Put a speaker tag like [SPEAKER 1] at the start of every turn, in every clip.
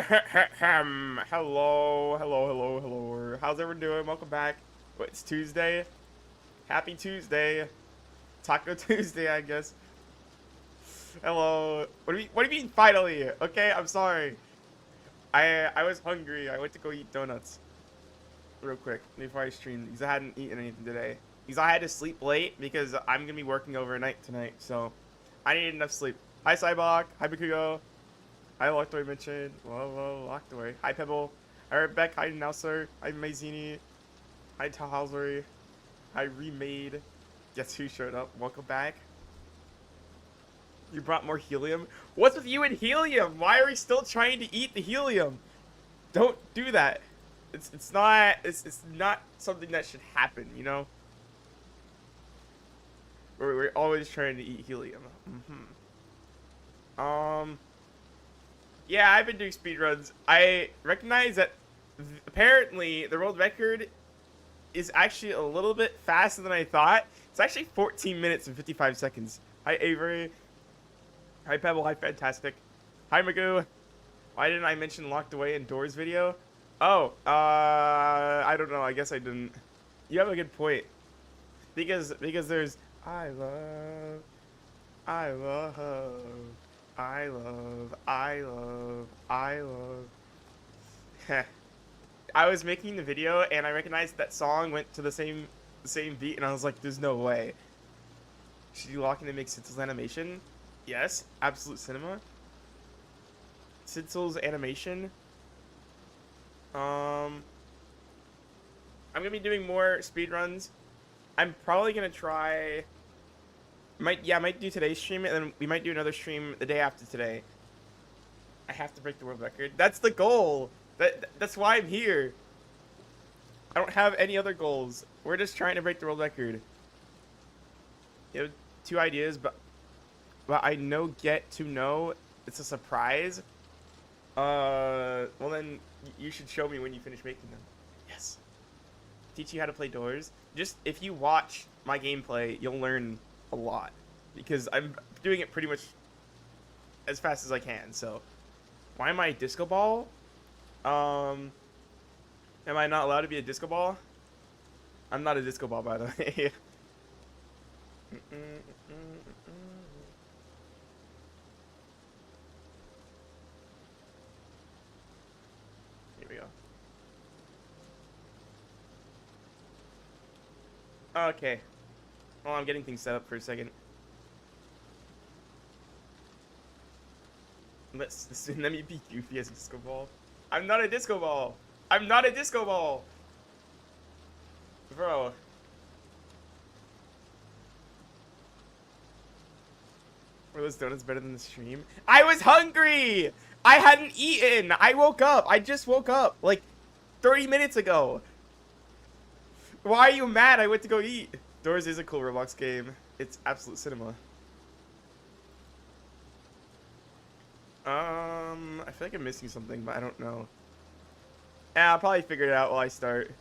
[SPEAKER 1] Hello. How's everyone doing? Welcome back. What, it's Tuesday. Happy Tuesday. Taco Tuesday, I guess. Hello. What do you mean finally? Okay, I'm sorry. I was hungry. I went to go eat donuts real quick before I streamed because I hadn't eaten anything today. Because I had to sleep late because I'm gonna be working overnight tonight, so I needed enough sleep. Hi Cybok. Hi Bakugo. Hi Locked Away mentioned. Whoa, Locked Away. Hi Pebble. Hi Rebecca. Hi Nelser. Hi Mazini. Hi Tahalzori. Hi Remade. Guess who showed up? Welcome back. You brought more helium? What's with you and helium? Why are we still trying to eat the helium? Don't do that. It's not something that should happen, you know? We're always trying to eat helium. Yeah, I've been doing speedruns. I recognize that apparently the world record is actually a little bit faster than I thought. It's actually 14 minutes and 55 seconds. Hi, Avery. Hi, Pebble. Hi, Fantastic. Hi, Magoo. Why didn't I mention Locked Away in Doors video? Oh, I don't know. I guess I didn't. You have a good point. Because there's I love. I was making the video and I recognized that song went to the same beat and I was like, there's no way. Should you lock in to make sidsals animation? Yes, Absolute Cinema. Sidsals animation. I'm gonna be doing more speedruns. I'm probably gonna try. I might do today's stream, and then we might do another stream the day after today. I have to break the world record. That's the goal. That's why I'm here. I don't have any other goals. We're just trying to break the world record. You have 2 ideas, but I get to know it's a surprise. Well then you should show me when you finish making them. Yes. Teach you how to play doors. Just if you watch my gameplay, you'll learn a lot because I'm doing it pretty much as fast as I can. So why am I a disco ball? Am I not allowed to be a disco ball? I'm not a disco ball, by the way. Here we go. Okay. Well, I'm getting things set up for a second. Let me be goofy as a disco ball. I'm not a disco ball. I'm not a disco ball. Bro. Were those donuts better than the stream? I was hungry! I hadn't eaten! I woke up! I just woke up, like, 30 minutes ago. Why are you mad? I went to go eat. Doors is a cool Roblox game. It's Absolute Cinema. I feel like I'm missing something, but I don't know. Yeah, I'll probably figure it out while I start.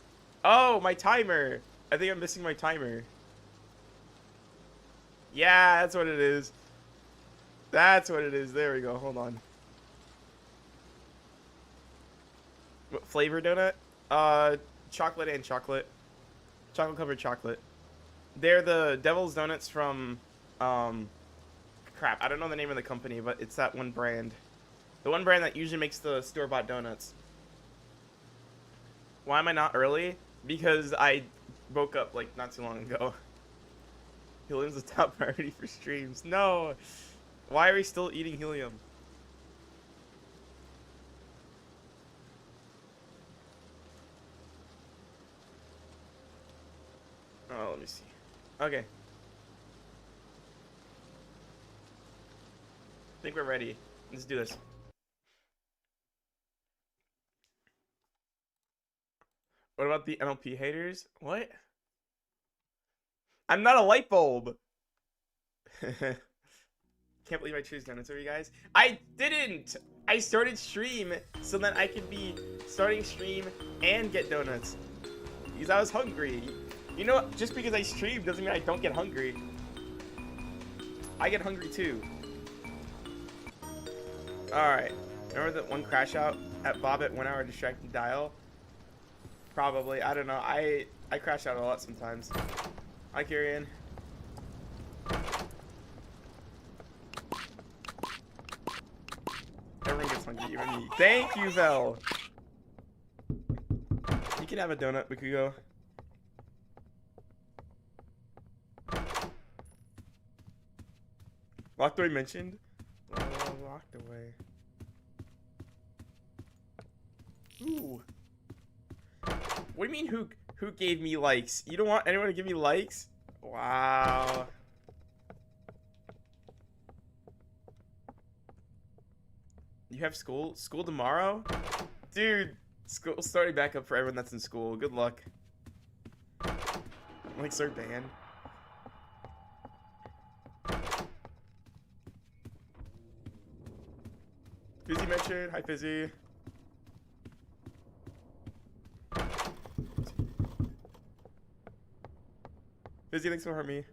[SPEAKER 1] Oh, my timer! I think I'm missing my timer. Yeah, that's what it is. That's what it is. There we go. Hold on. What flavor donut? Chocolate and chocolate. Chocolate covered chocolate. They're the Devil's Donuts from, crap, I don't know the name of the company, but it's that one brand. The one brand that usually makes the store-bought donuts. Why am I not early? Because I woke up, like, not too long ago. Helium's the top priority for streams. No! Why are we still eating helium? Oh, let me see. Okay. I think we're ready. Let's do this. What about the NLP haters? What? I'm not a light bulb. Can't believe I chose donuts over you guys. I didn't. I started stream so that I could be starting stream and get donuts because I was hungry. You know, just because I stream doesn't mean I don't get hungry. I get hungry too. Alright. Remember that one crash out? at Bob at 1 hour distracting dial. Probably. I don't know. I crash out a lot sometimes. Hi, Kyrian. Everyone gets hungry, even me. Thank you, Vel. You can have a donut, Bakugo. Locked away mentioned? Locked away. Ooh. What do you mean who gave me likes? You don't want anyone to give me likes? Wow. You have school? School tomorrow? Dude, school's starting back up for everyone that's in school. Good luck. Like, start band. Fizzy mentioned. Hi, Fizzy. Fizzy, thanks for me.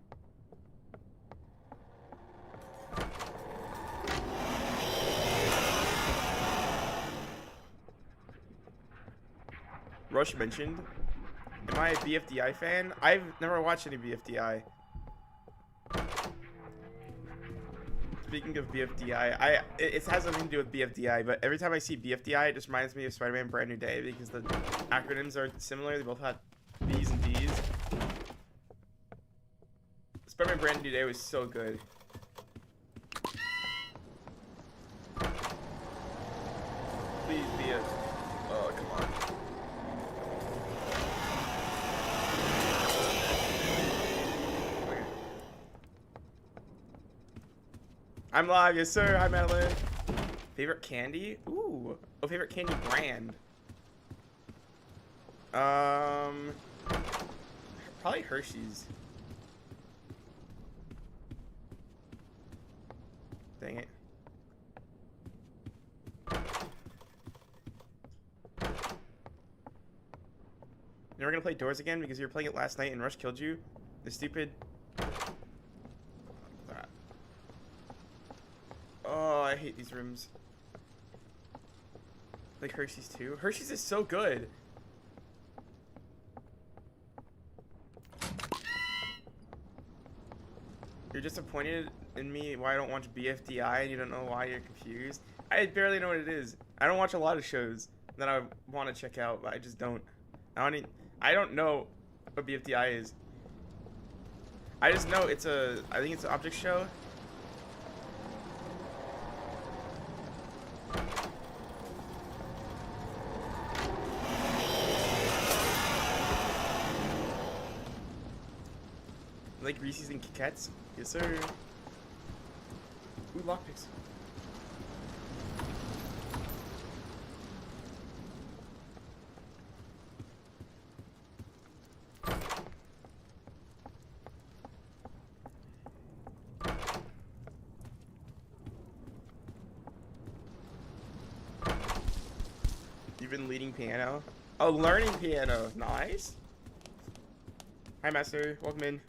[SPEAKER 1] Rush mentioned. Am I a BFDI fan? I've never watched any BFDI. Speaking of BFDI, it has nothing to do with BFDI, but every time I see BFDI, it just reminds me of Spider-Man Brand New Day because the acronyms are similar. They both have B's and D's. Spider-Man Brand New Day was so good. Please be a... Oh, come on. Okay. I'm live, yes sir. Hi, Madeline. Favorite candy? Ooh. Oh, favorite candy brand. Probably Hershey's. Dang it. You're gonna play Doors again because you were playing it last night and Rush killed you? The stupid... Oh, I hate these rooms. Like Hershey's too. Hershey's is so good. You're disappointed in me why I don't watch BFDI and you don't know why you're confused. I barely know what it is. I don't watch a lot of shows that I want to check out, but I just don't. I don't know what BFDI is. I just know it's I think it's an object show. Like Reese's and Kit Kats? Yes, sir. Ooh, lockpicks. You've been leading piano? Oh, learning piano. Nice. Hi, Master. Welcome in.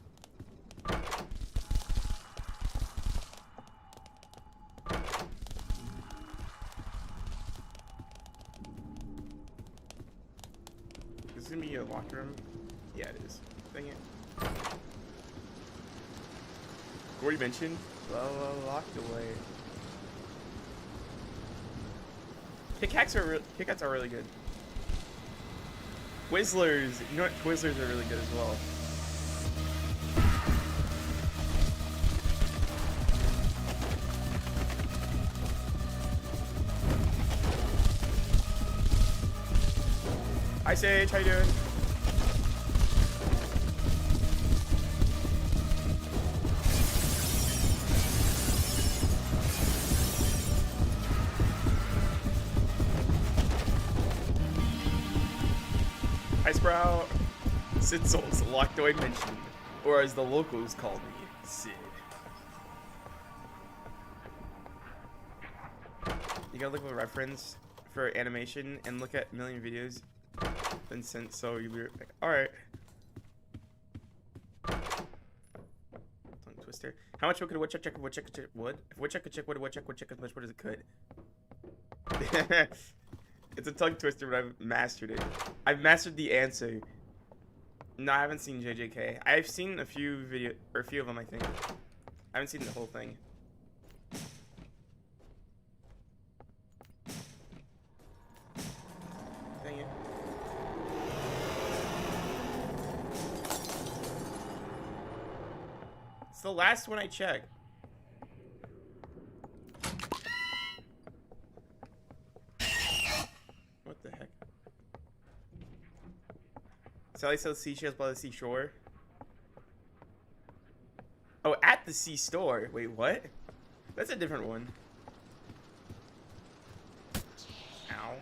[SPEAKER 1] Is this gonna be a locked room? Yeah, it is. Dang it. Corey mentioned. Locked away. Kit Kats are really good. Twizzlers. You know what? Twizzlers are really good as well. Hi Sage, how you doing? Hi Sprout. Sidsals, locked away mentioned, or as the locals call me, Sid. You gotta look at a reference for animation and look at million videos. Then sent, so you were like, alright. Tongue twister. How much wood could a woodchuck check? Woodchuck could check wood? If woodchuck could check wood, woodchuck would check as much wood as it could. It's a tongue twister, but I've mastered it. I've mastered the answer. No, I haven't seen JJK. I've seen a few a few of them, I think. I haven't seen the whole thing. Dang it. It's the last one I checked. What the heck? Sally sells seashells by the seashore. Oh, at the sea store. Wait, what? That's a different one. Ow.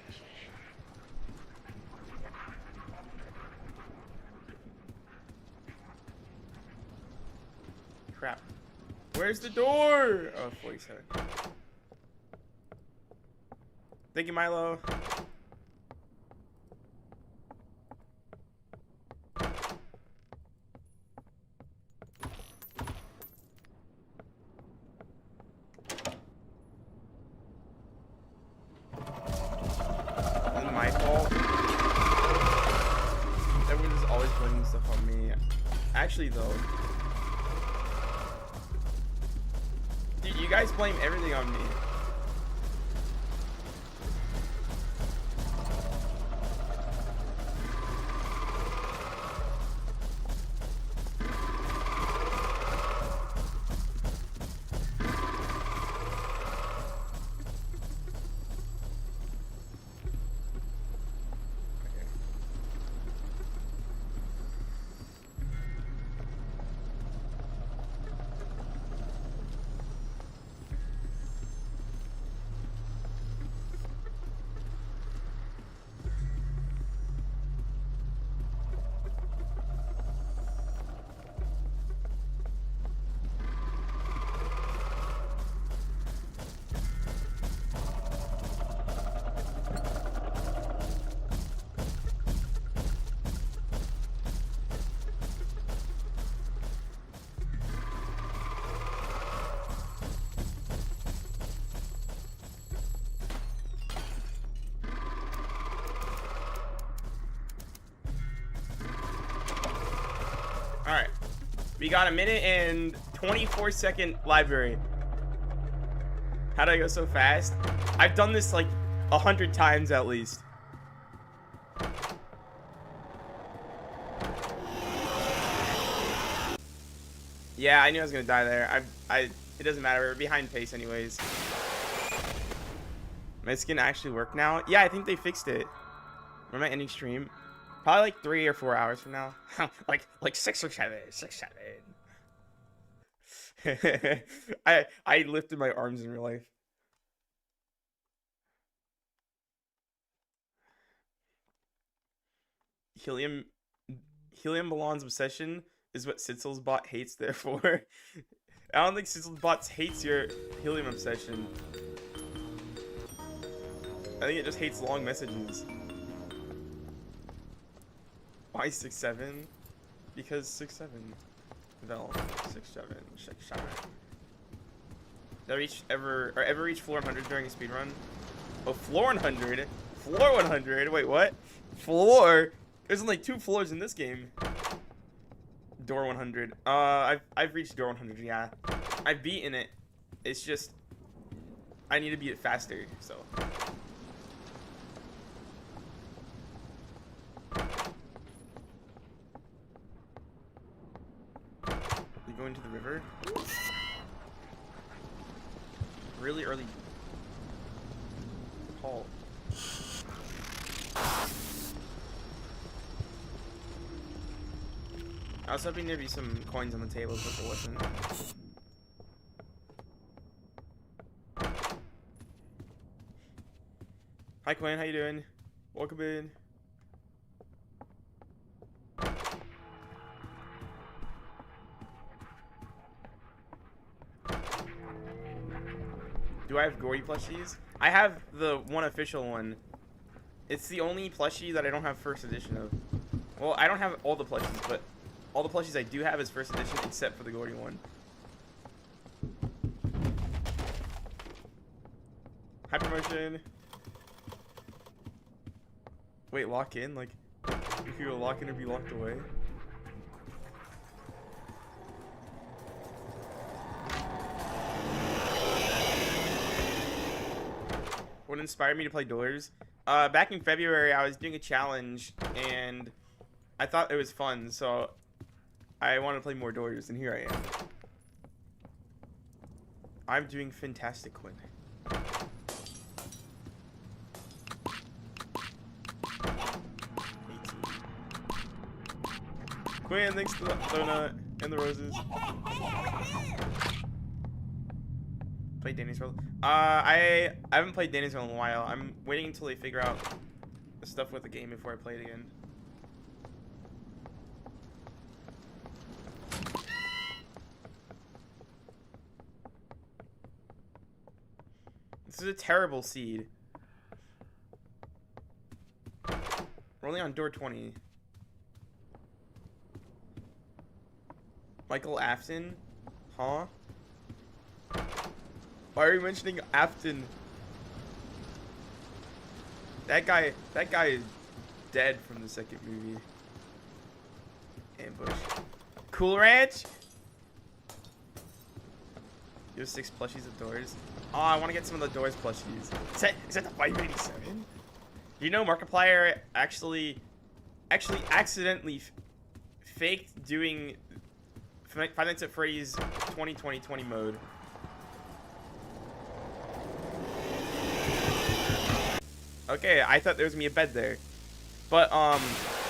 [SPEAKER 1] Crap. Where's the door? Oh, 47. Thank you, Milo. My fault. Everyone is always blaming stuff on me. Actually, though, dude, you guys blame everything on me. Alright. We got a minute and 24-second library. How did I go so fast? I've done this like 100 times at least. Yeah, I knew I was gonna die there. It doesn't matter. We're behind pace anyways. My skin actually work now? Yeah, I think they fixed it. When am I ending stream? Probably like 3 or 4 hours from now. like 6 or 7. 6, 7. I lifted my arms in real life. Helium Milan's obsession is what Sidsals bot hates, therefore. I don't think Sidsals bots hates your helium obsession. I think it just hates long messages. Why 6, 7? Because 6, 7. Vel 6, 7, 6, 7. Did I ever reach floor 100 during a speedrun? Oh, floor 100? Floor 100? Wait, what? Floor? There's only 2 floors in this game. Door 100. I've reached door 100. Yeah, I've beaten it. It's just I need to beat it faster. So. You go into the river. Really early call. I was hoping there'd be some coins on the table, but there wasn't. Hi Quinn, how you doing? Welcome in. Do I have gory plushies? I have the one official one. It's the only plushie that I don't have first edition of. Well, I don't have all the plushies, but all the plushies I do have is first edition, except for the gory one. Hi promotion. Wait, lock in? Like, if you go lock in or be locked away? What inspired me to play Doors? Back in February, I was doing a challenge, and I thought it was fun, so I wanted to play more Doors, and here I am. I'm doing fantastic, Quinn. Quinn, thanks to the donut and the roses. Play Danny's World. I haven't played Danny's World in a while. I'm waiting until they figure out the stuff with the game before I play it again. This is a terrible seed. We're only on door 20. Michael Afton? Huh? Why are you mentioning Afton? That guy is dead from the second movie. Ambush. Cool Ranch? You have 6 plushies of Doors. Oh, I want to get some of the Doors plushies. Is that the 587? You know Markiplier actually accidentally faked doing Five Nights at Freddy's 2020 mode. Okay, I thought there was gonna be a bed there. But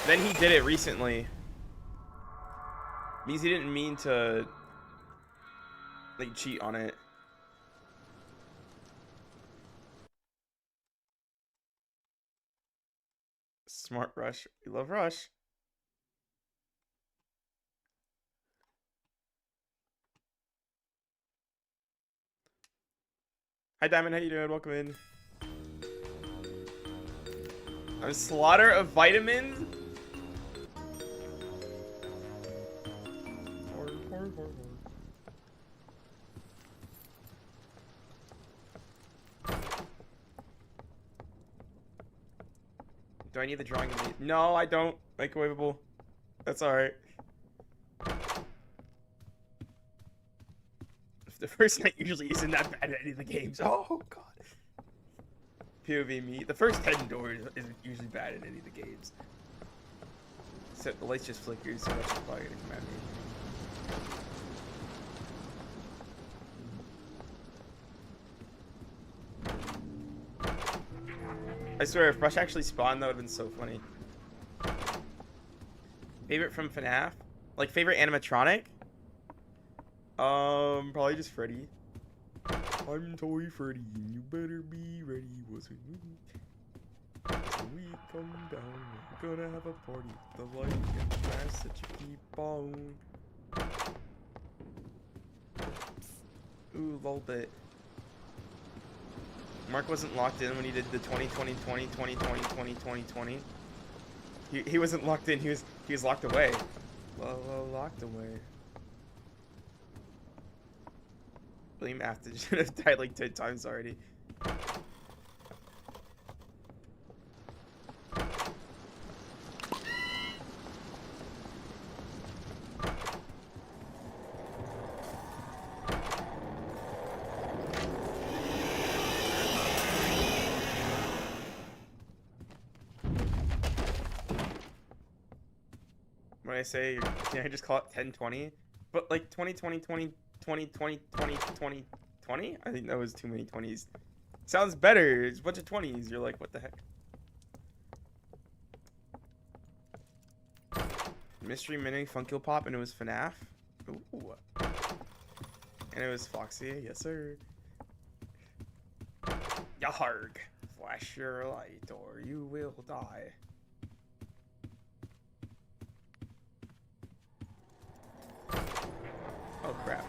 [SPEAKER 1] then he did it recently. Means he didn't mean to like cheat on it. Smart Rush. We love Rush. Hi Diamond, how you doing? Welcome in. A slaughter of vitamins? Do I need the drawing of me? No, I don't. Microwavable. That's alright. The first night usually isn't that bad at any of the games. Oh, God. POV me. The first 10 doors isn't usually bad in any of the games. Except the lights just flickers, so that's probably gonna come at me. I swear, if Rush actually spawned, that would have been so funny. Favorite from FNAF? Like, favorite animatronic? Probably just Freddy. I'm Toy Freddy, and you better be ready. Once we come down, we're gonna have a party. The light and the mask that you keep on. Ooh, a little bit. Mark wasn't locked in when he did the 2020. He wasn't locked in. He was locked away. Well, locked away. William Afton should have died like 10 times already. When I say, can I just call it 1020? But like 2020. I think that was too many 20s. Sounds better. It's a bunch of 20s. You're like, what the heck? Mystery Mini Funkle Pop, and it was FNAF. Ooh. And it was Foxy. Yes, sir. Yarg. Flash your light or you will die. Oh, crap.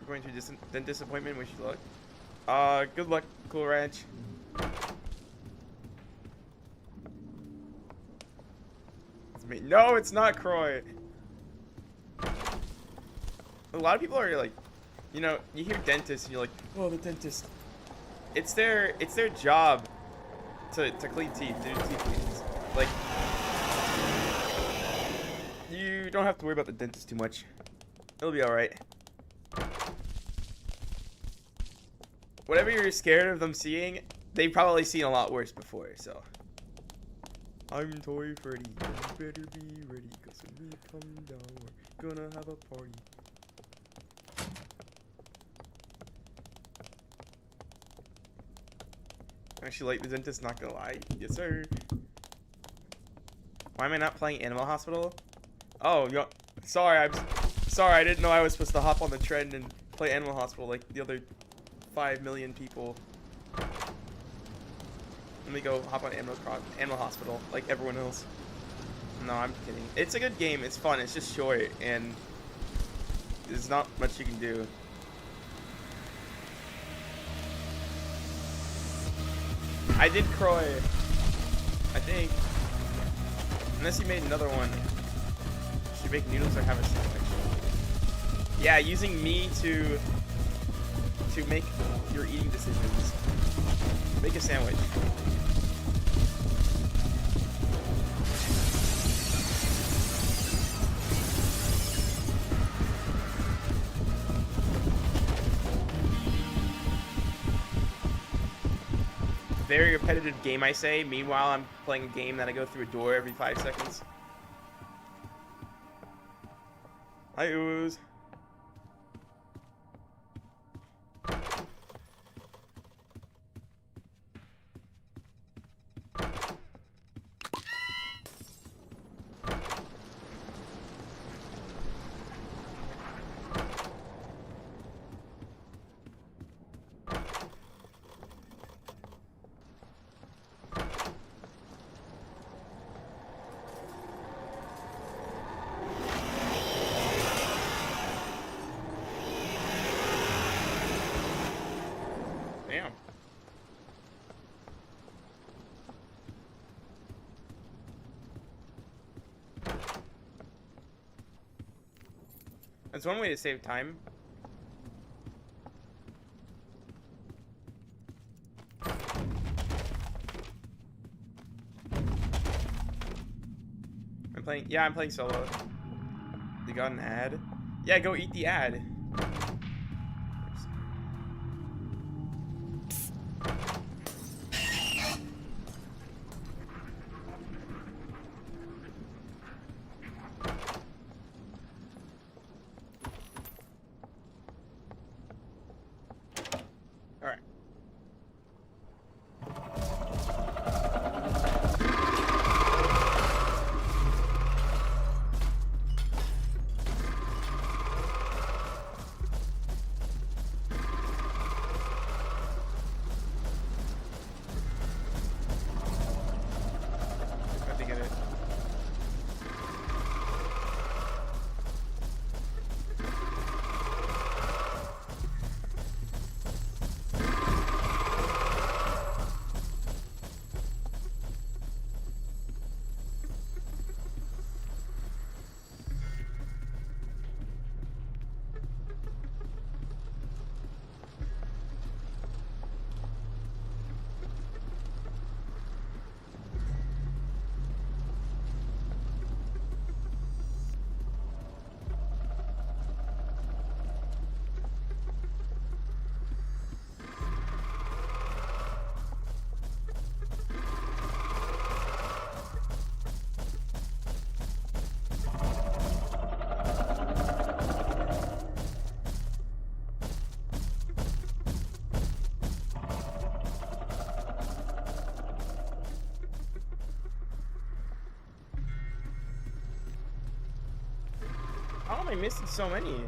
[SPEAKER 1] Going to then disappointment. Wish you luck. Good luck, Cool Ranch. It's me. No, it's not Croy. A lot of people are like, you know, you hear dentist and you're like, oh, the dentist. it's their job to clean teeth, do teeth cleanings. Like, you don't have to worry about the dentist too much. It'll be alright. Whatever you're scared of them seeing, they've probably seen a lot worse before, so. I'm Toy Freddy, you better be ready, cause when we come down, we're gonna have a party. I actually like the dentist, not gonna lie. Yes, sir. Why am I not playing Animal Hospital? Oh, yo, sorry, I didn't know I was supposed to hop on the trend and play Animal Hospital like the other 5 million people. Let me go hop on Animal Hospital like everyone else. No, I'm kidding. It's a good game. It's fun. It's just short, and there's not much you can do. I did Croy, I think. Unless you made another one. Should make noodles or have a sandwich? Yeah, using me to make your eating decisions. Make a sandwich. Very repetitive game, I say. Meanwhile, I'm playing a game that I go through a door every 5 seconds. Hi, Ooze. Damn. That's one way to save time. I'm playing solo. You got an ad? Yeah, go eat the ad. Alright. I think I did. How am I missing so many?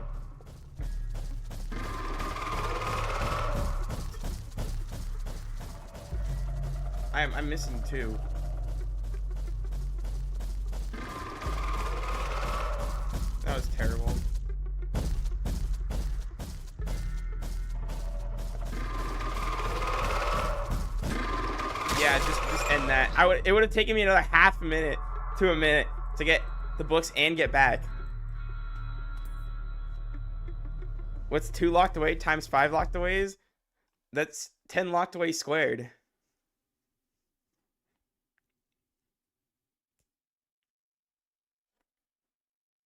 [SPEAKER 1] I'm missing 2. That was terrible. Yeah, just end that. It would have taken me another half a minute to a minute to get the books and get back. What's 2 locked away times 5 locked aways? That's 10 locked away squared.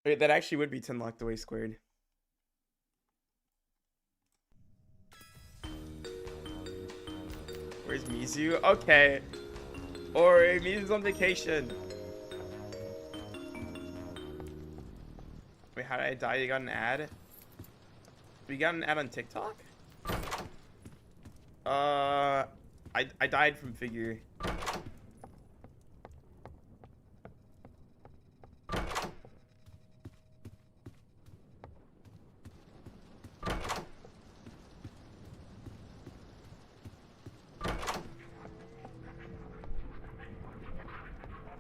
[SPEAKER 1] Wait, that actually would be 10 locked away squared. Where's Mizu? Okay. Or Mizu's on vacation. Wait, how did I die? You got an ad? We got an ad on TikTok? I died from figure.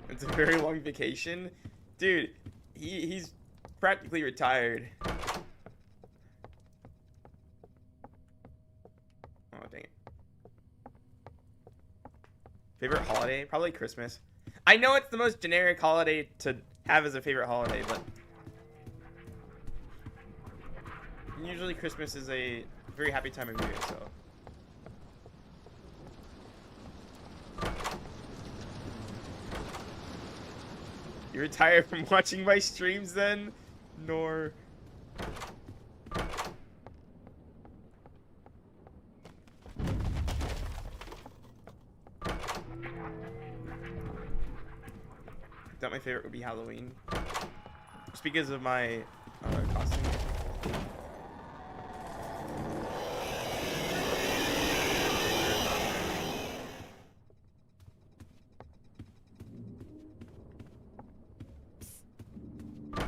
[SPEAKER 1] It's a very long vacation. Dude, he's practically retired. Oh, dang it. Favorite holiday? Probably Christmas. I know it's the most generic holiday to have as a favorite holiday, but usually Christmas is a very happy time of year, so. You're tired from watching my streams then? Nor. That my favorite would be Halloween. Just because of my costume.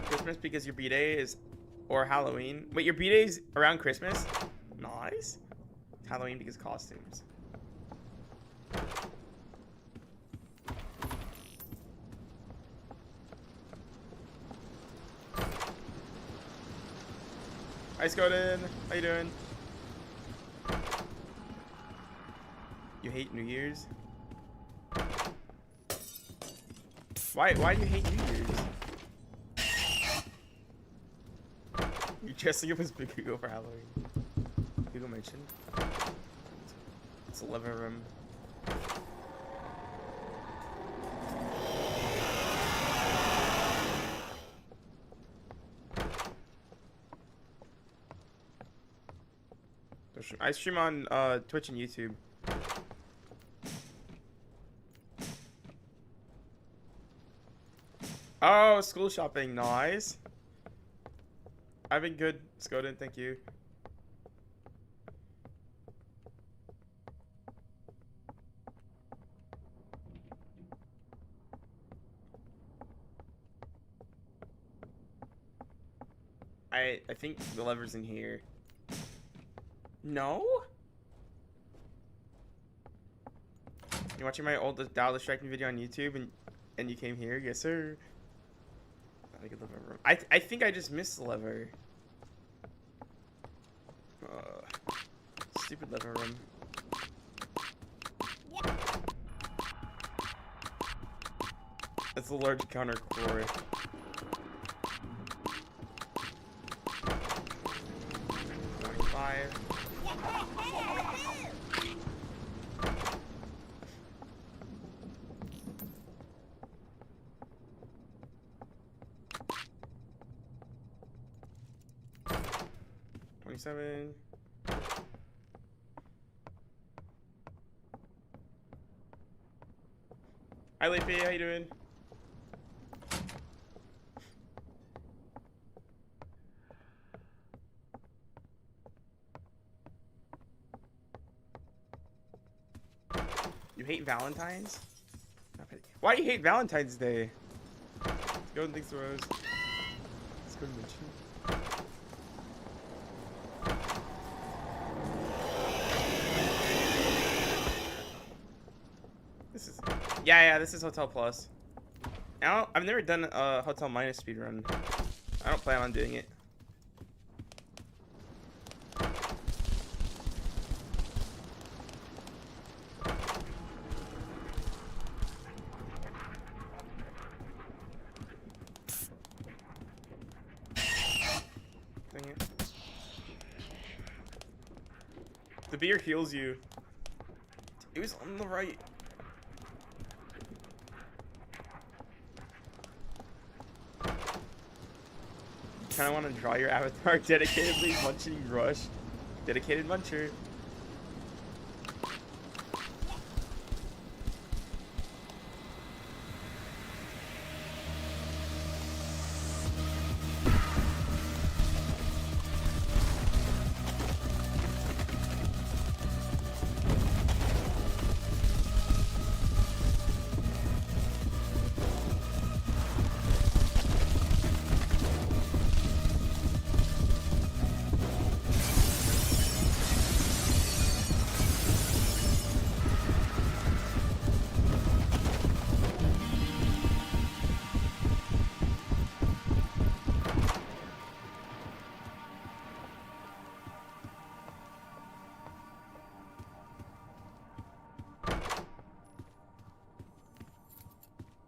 [SPEAKER 1] Christmas because your B-Day is, or Halloween. Wait, your B-Day's around Christmas? Nice. Halloween because costumes. Hi, Skoden. How you doing? You hate New Year's? Why do you hate New Year's? You're dressing up as Big Hugo for Halloween. Hugo mentioned. It's a living room. I stream on Twitch and YouTube. Oh, school shopping, nice. I've been good, Skoden, thank you. I think the lever's in here. No? You watching my old dial distracting video on YouTube and you came here? Yes, sir. Not a good lever room. I think I just missed the lever. Stupid lever room. That's a large counter core. $27. Hi, Leafy. How you doing? You hate Valentine's? Why do you hate Valentine's Day? Let's go and thanks to Rose. Let's go to mention. This is yeah, this is Hotel Plus. I've never done a Hotel Minus speedrun. I don't plan on doing it. Dang it. The beer heals you. It was on the right. Kind of want to draw your avatar. Dedicatedly munching rush. Dedicated muncher.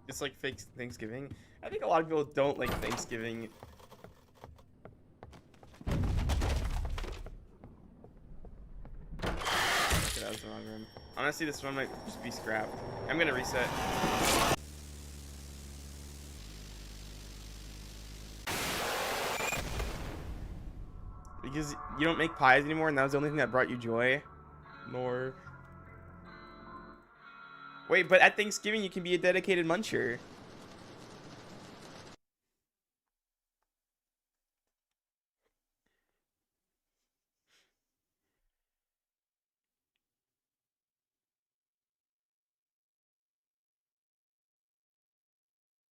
[SPEAKER 1] It's like fake Thanksgiving. I think a lot of people don't like Thanksgiving. Okay, that was the wrong run. Honestly, this one might just be scrapped. I'm gonna reset. Because you don't make pies anymore, and that was the only thing that brought you joy. More. Wait, but at Thanksgiving you can be a dedicated muncher.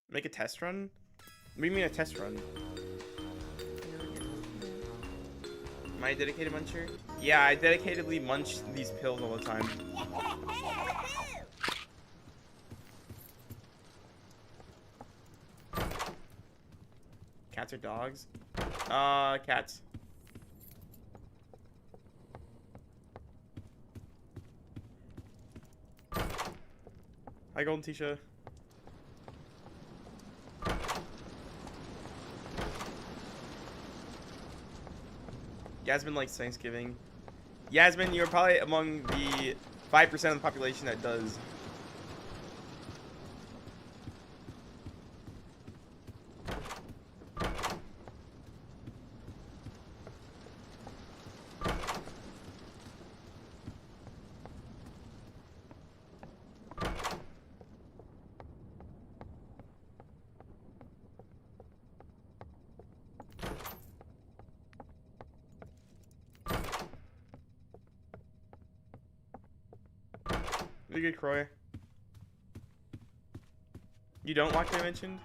[SPEAKER 1] Make a test run? What do you mean a test run? Am I a dedicated muncher? Yeah, I dedicatedly munch these pills all the time. Cats or dogs? Cats. Hi, Golden Tisha. Yasmin likes Thanksgiving. Yasmin, you're probably among the 5% of the population that does. Really good, Croy. You don't like I mentioned?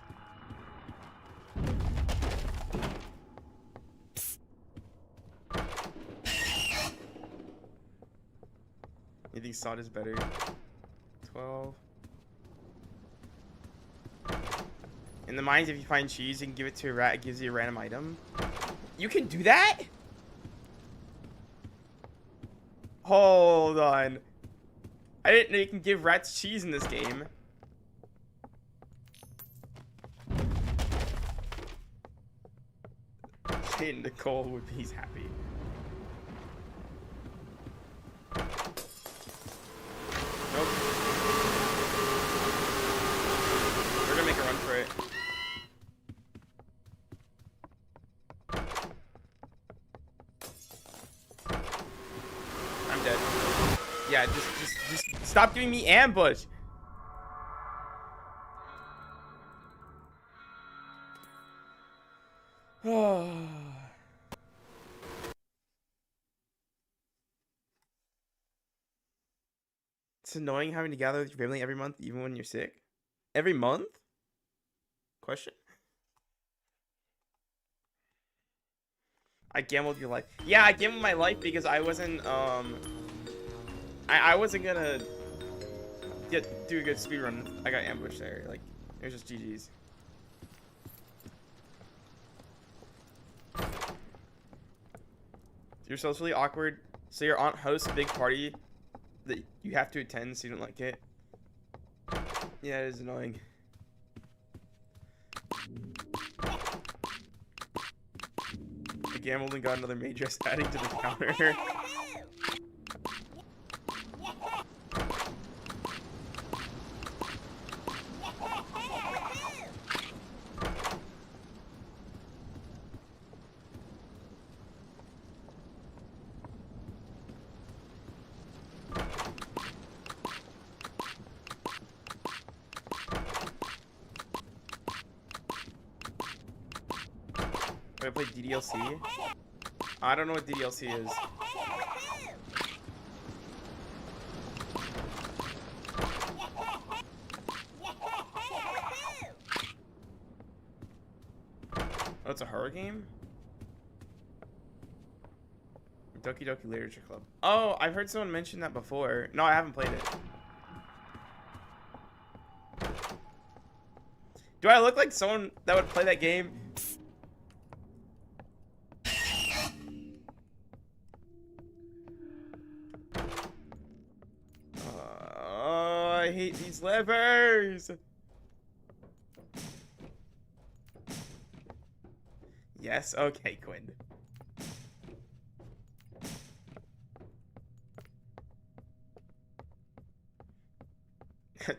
[SPEAKER 1] You think sod is better? 12. In the mines, if you find cheese, you can give it to a rat. It gives you a random item. You can do that? Hold on. I didn't know you can give rats cheese in this game. Shane Nicole would be happy. Nope. We're gonna make a run for it. I'm dead. Yeah, just stop giving me ambush. It's annoying having to gather with your family every month, even when you're sick. Every month? Question? I gambled your life. Yeah, I gambled my life because I wasn't, I wasn't gonna do a good speedrun. I got ambushed there. Like, it was just GG's. You're socially awkward, so your aunt hosts a big party that you have to attend, so you don't like it. Yeah, it is annoying. I gambled and got another major adding to the counter. I play DDLC? I don't know what DDLC is. Oh, it's a horror game? Doki Doki Literature Club. Oh, I've heard someone mention that before. No, I haven't played it. Do I look like someone that would play that game? Oh, I hate these levers. Yes, okay, Quinn.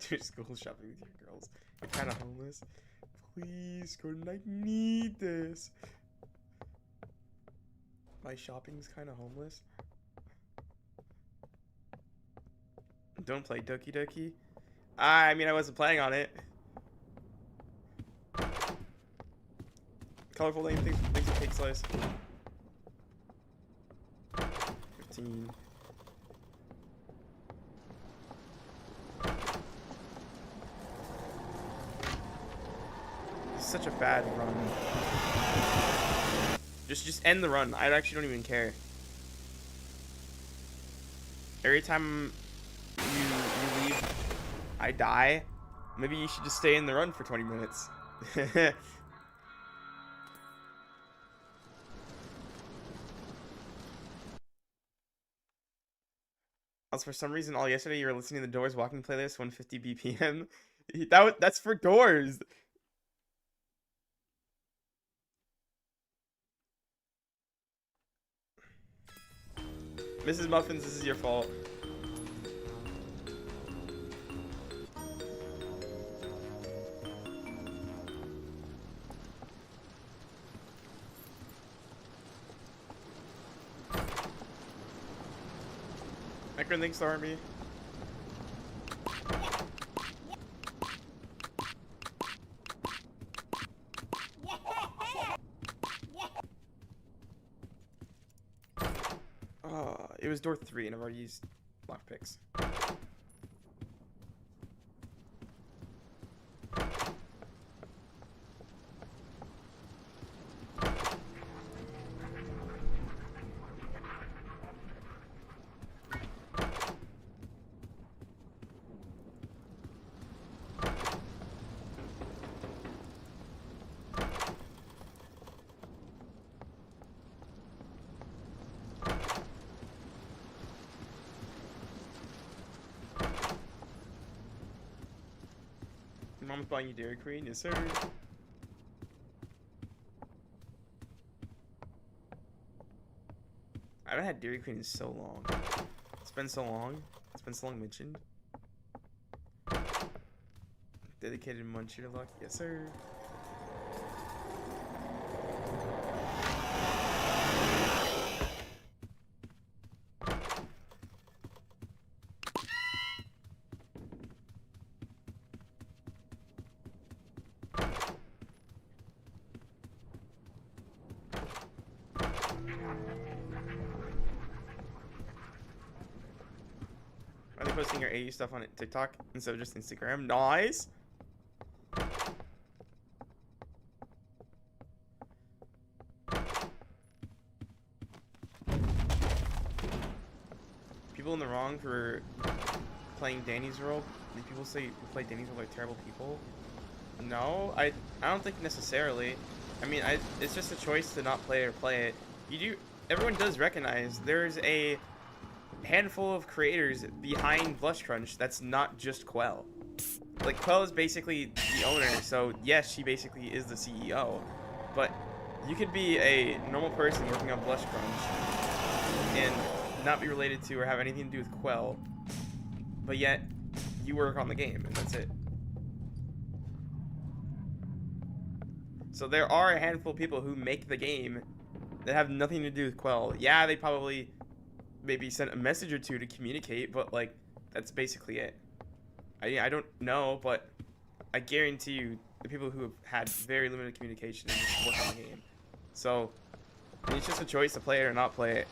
[SPEAKER 1] Do school shopping with your girls. You're kind of homeless. Please, Gordon, I need this. My shopping's kind of homeless. Don't play Doki Doki. I mean, I wasn't planning on it. Colorful name, things with cake slice. 15. This is such a bad run. Just end the run. I actually don't even care. Every time you leave, I die. Maybe you should just stay in the run for 20 minutes. Also, for some reason, all yesterday you were listening to the Doors walking playlist, 150 BPM. That's for Doors. Mrs. Muffins, this is your fault. Micron, thanks, Army. It was door 3 and I've already used lockpicks. Mom's buying you Dairy Queen, yes sir. I haven't had Dairy Queen in so long. It's been so long. It's been so long mentioned. Dedicated muncher luck, yes sir. Are they posting your AU stuff on TikTok instead of just Instagram? Nice! People in the wrong for playing Danny's role? Do people say who play Danny's role are terrible people? No, I don't think necessarily. I mean, it's just a choice to not play or play it. Everyone does recognize there's a handful of creators behind Blush Crunch that's not just Quell. Like, Quell is basically the owner, so yes, she basically is the CEO, but you could be a normal person working on Blush Crunch and not be related to or have anything to do with Quell, but yet you work on the game and that's it. So there are a handful of people who make the game that have nothing to do with Quell. Yeah, they probably maybe sent a message or two to communicate, but like that's basically it. I don't know, but I guarantee you the people who have had very limited communication and just work on the game. So it's just a choice to play it or not play it.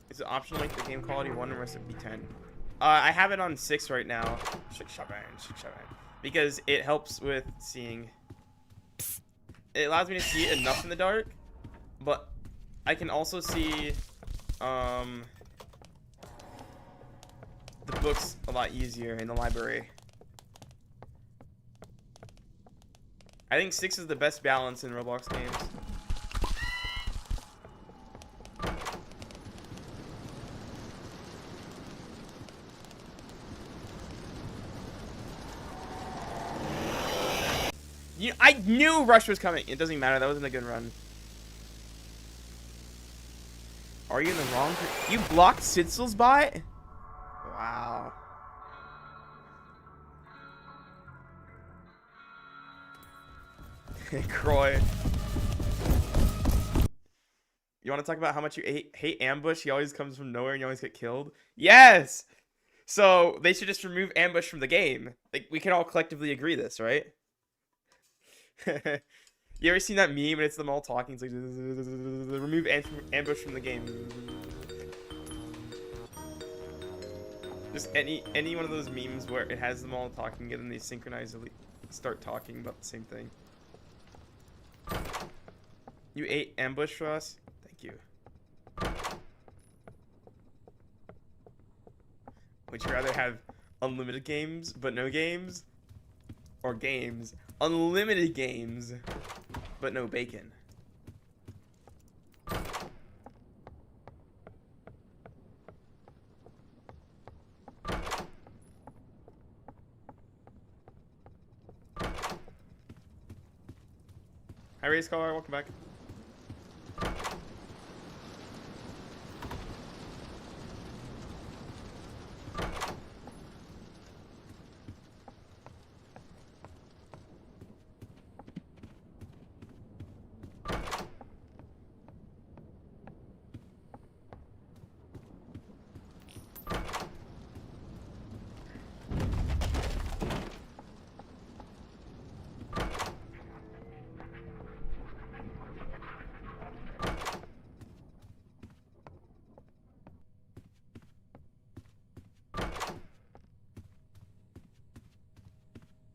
[SPEAKER 1] Is it optional to make the game quality 1 or must it be 10? I have it on 6 right now. Because it helps with seeing. It allows me to see enough in the dark, but I can also see the books a lot easier in the library. I think 6 is the best balance in Roblox games. I knew Rush was coming. It doesn't matter. That wasn't a good run. Are you in the wrong? You blocked sidsals bot? Wow. Croy. You want to talk about how much you hate ambush? He always comes from nowhere and you always get killed? Yes! So, they should just remove ambush from the game. Like, we can all collectively agree this, right? You ever seen that meme and it's them all talking? It's like, remove ambush from the game. Just any one of those memes where it has them all talking and then they synchronizedly start talking about the same thing. You ate ambush for us? Thank you. Would you rather have unlimited games but no games? Or games? Unlimited games but no bacon. Hi Race Caller, welcome back.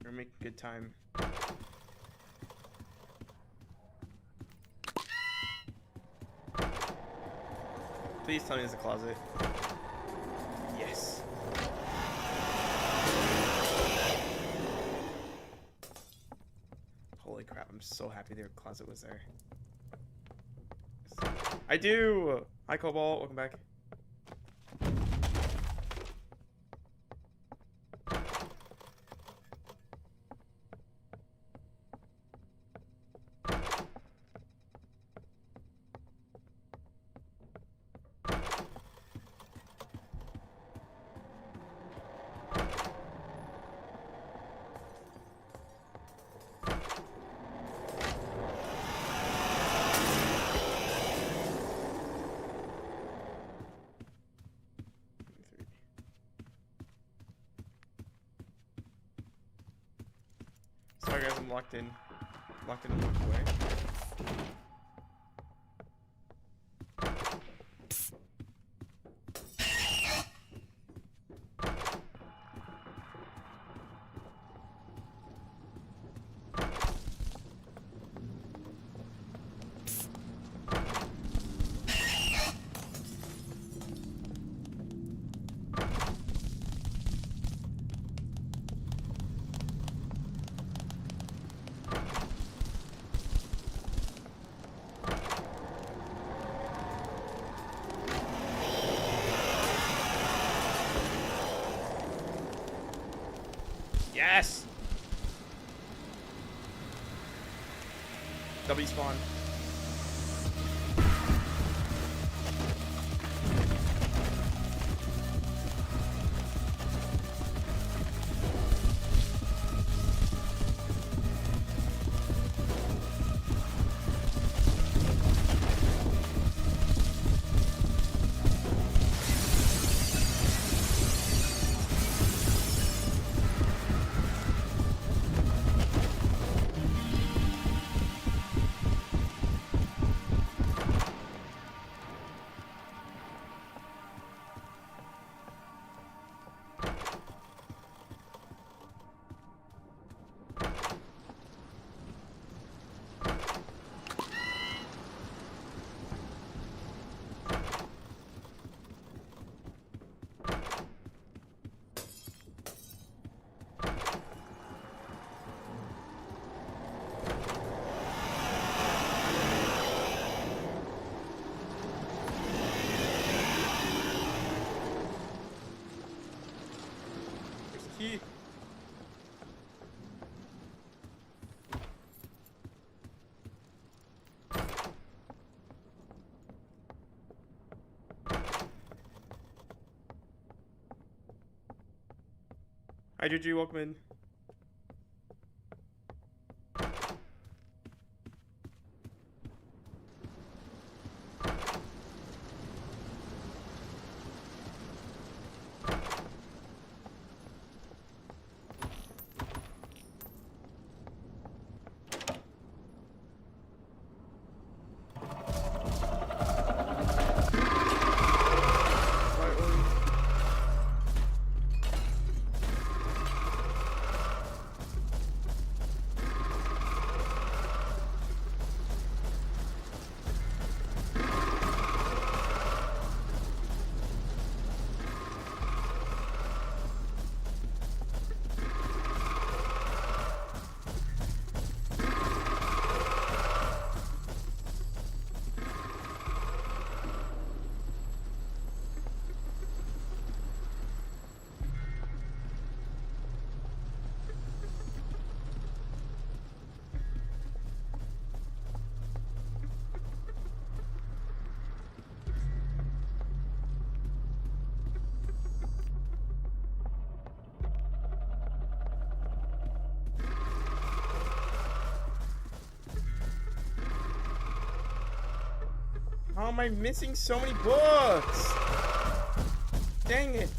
[SPEAKER 1] We're making good time. Please tell me there's a closet. Yes. Holy crap, I'm so happy their closet was there. I do! Hi Cobalt, welcome back. Sorry guys, I'm locked in. Locked in and locked away. Yes! W spawn. He. Hi, Juju. Welcome in. How am I missing so many books? Dang it.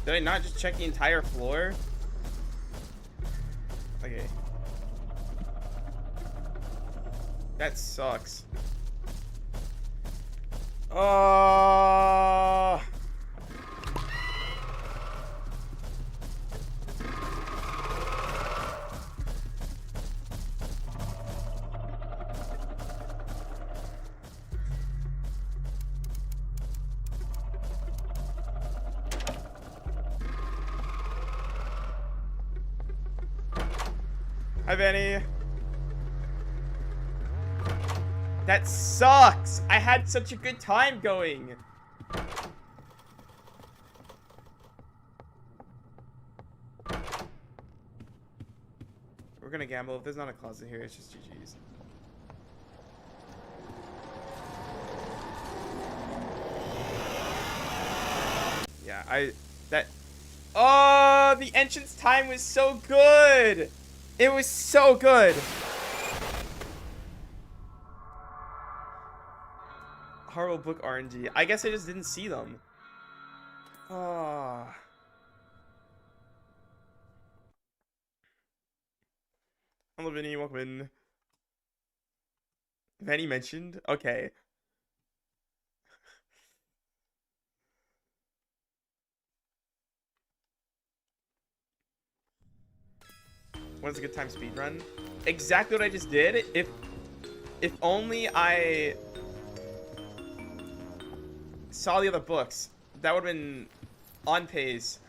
[SPEAKER 1] Did I not just check the entire floor? Okay. That sucks. Hi, Vanny. That sucks. I had such a good time going. We're gonna gamble. If there's not a closet here, it's just GG's. Yeah, oh, the entrance time was so good. It was so good. Horrible book RNG. I guess I just didn't see them. Oh. Hello, Vinny. Welcome in. Vanny mentioned? Okay. When's a good time speedrun? Exactly what I just did. If only I saw the other books, that would have been on pace.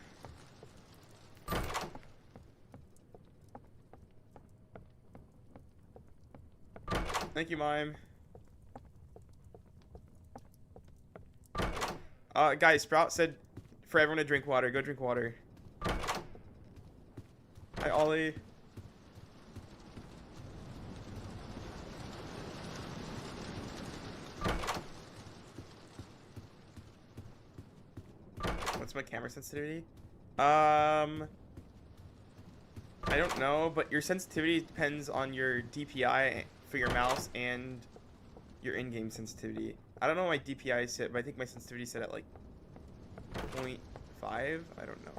[SPEAKER 1] Thank you, Mime. Guys, Sprout said for everyone to drink water. Go drink water. Hi, Ollie. What's my camera sensitivity? I don't know, but your sensitivity depends on your DPI for your mouse and your in-game sensitivity. I don't know what my DPI is set, but I think my sensitivity is set at like 0.5. I don't know.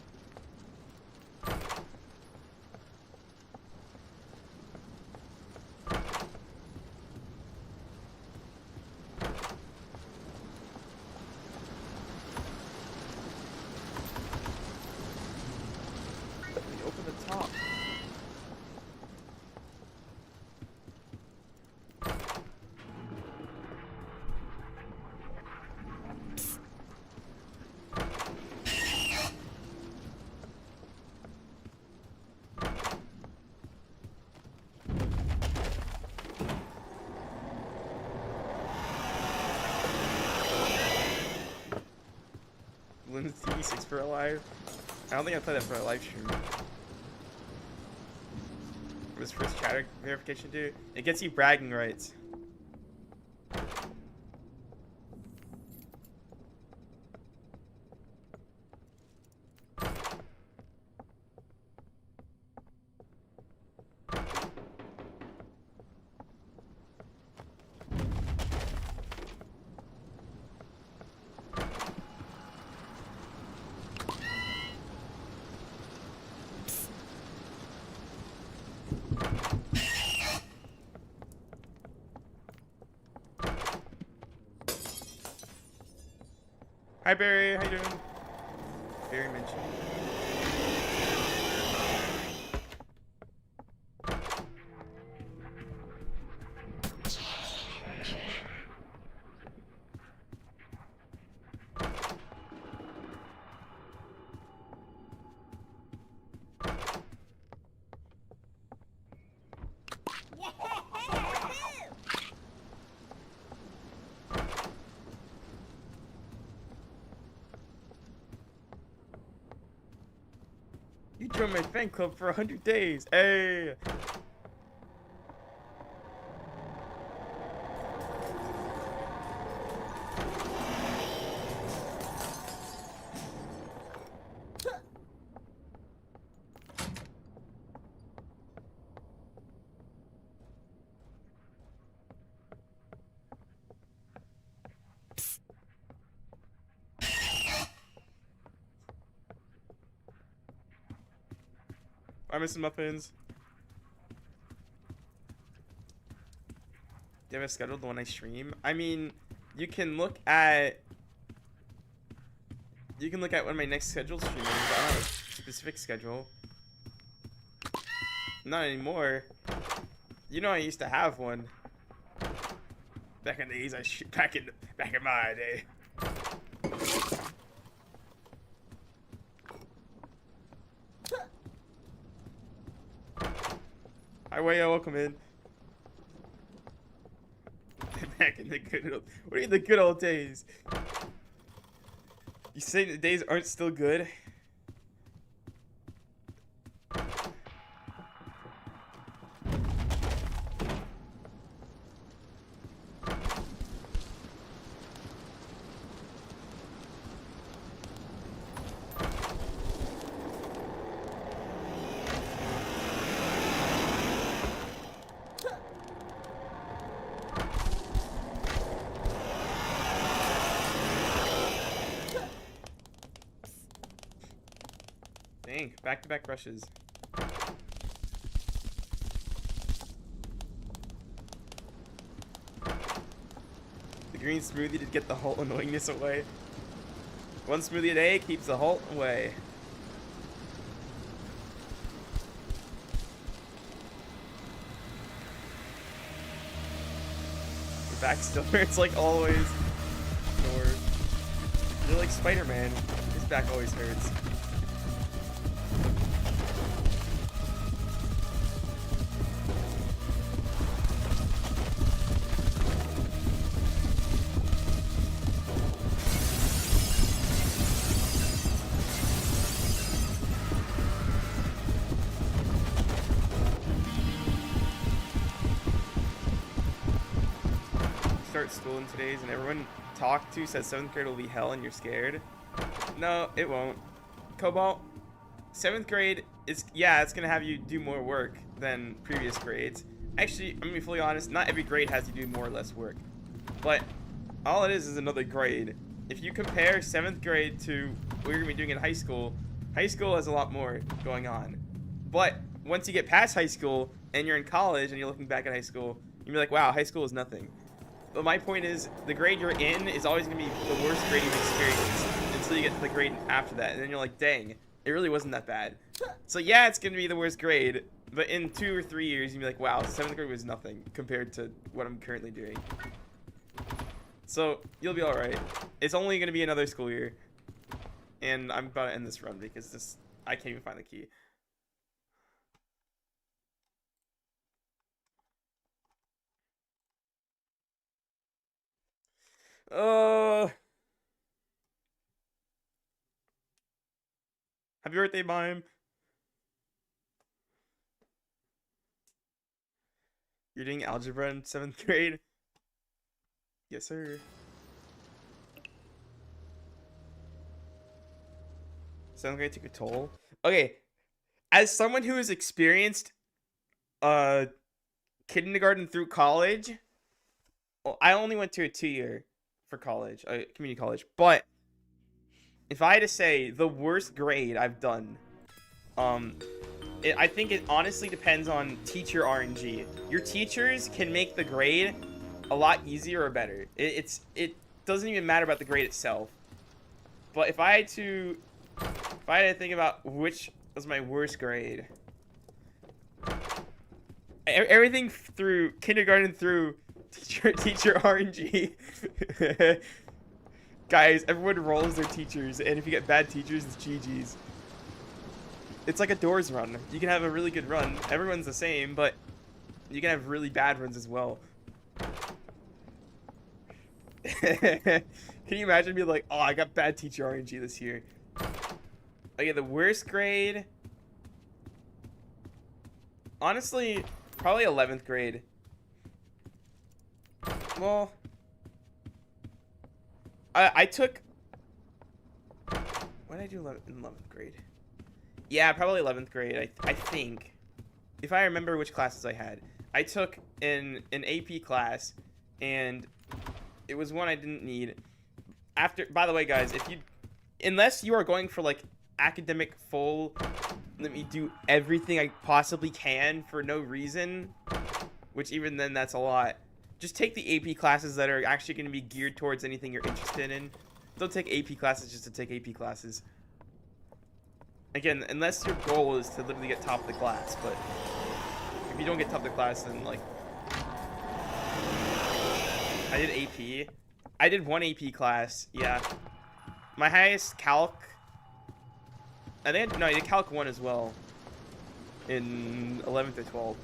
[SPEAKER 1] open the top. Lynn's TV6 for a live. I don't think I played that for a live stream. What does first chatter verification do? It gets you bragging rights. Hi Barry, how you doing? Barry mentioned. You joined my fan club for 100 days. Hey. I'm missing muffins. Do you have a schedule the one I stream? I mean, you can look at when my next scheduled stream is. I don't have a specific schedule. Not anymore. You know I used to have one. Back in the days, back in my day. Hi, Wayo, welcome in. Back in the good old... What are the good old days? You say the days aren't still good? Dang, back-to-back rushes. The green smoothie to get the whole annoyingness away. One smoothie a day keeps the halt away. Your back still hurts like always. Or you're like Spider-Man. His back always hurts. Start school in today's and everyone talked to says 7th grade will be hell and you're scared. No, it won't. Cobalt, 7th grade is, yeah, it's gonna have you do more work than previous grades. Actually, I'm gonna be fully honest, not every grade has you do more or less work. But all it is another grade. If you compare 7th grade to what you're gonna be doing in high school has a lot more going on. But once you get past high school and you're in college and you're looking back at high school, you'll be like, wow, high school is nothing. But my point is, the grade you're in is always going to be the worst grade you've experienced until you get to the grade after that. And then you're like, dang, It really wasn't that bad. So yeah, it's gonna be the worst grade, but in 2 or 3 years, you'll be like, wow, 7th grade was nothing compared to what I'm currently doing. So you'll be all right. It's only gonna be another school year, and I'm about to end this run because I can't even find the key. Happy birthday, Mime. You're doing algebra in 7th grade? Yes, sir. 7th grade took a toll. Okay, as someone who has experienced kindergarten through college, well, I only went to a 2-year for college, community college. But if I had to say the worst grade I've done, I think it honestly depends on teacher RNG. Your teachers can make the grade a lot easier or better. It doesn't even matter about the grade itself. But if I had to think about which was my worst grade, everything through kindergarten through teacher RNG. Guys, everyone rolls their teachers, and if you get bad teachers, it's GG's. It's like a doors run. You can have a really good run. Everyone's the same, but you can have really bad runs as well. Can you imagine being like, oh, I got bad teacher RNG this year? Okay, the worst grade, honestly, probably 11th grade. Well, I took, what did I do in 11th grade? Yeah, probably 11th grade, I think. If I remember which classes I had. I took an AP class, and it was one I didn't need. By the way, guys, unless you are going for, like, academic full, let me do everything I possibly can for no reason, which even then, that's a lot. Just take the AP classes that are actually going to be geared towards anything you're interested in. Don't take AP classes just to take AP classes. Again, unless your goal is to literally get top of the class, but if you don't get top of the class, then, like, I did AP. I did one AP class, yeah. My highest calc, I did calc 1 as well in 11th or 12th.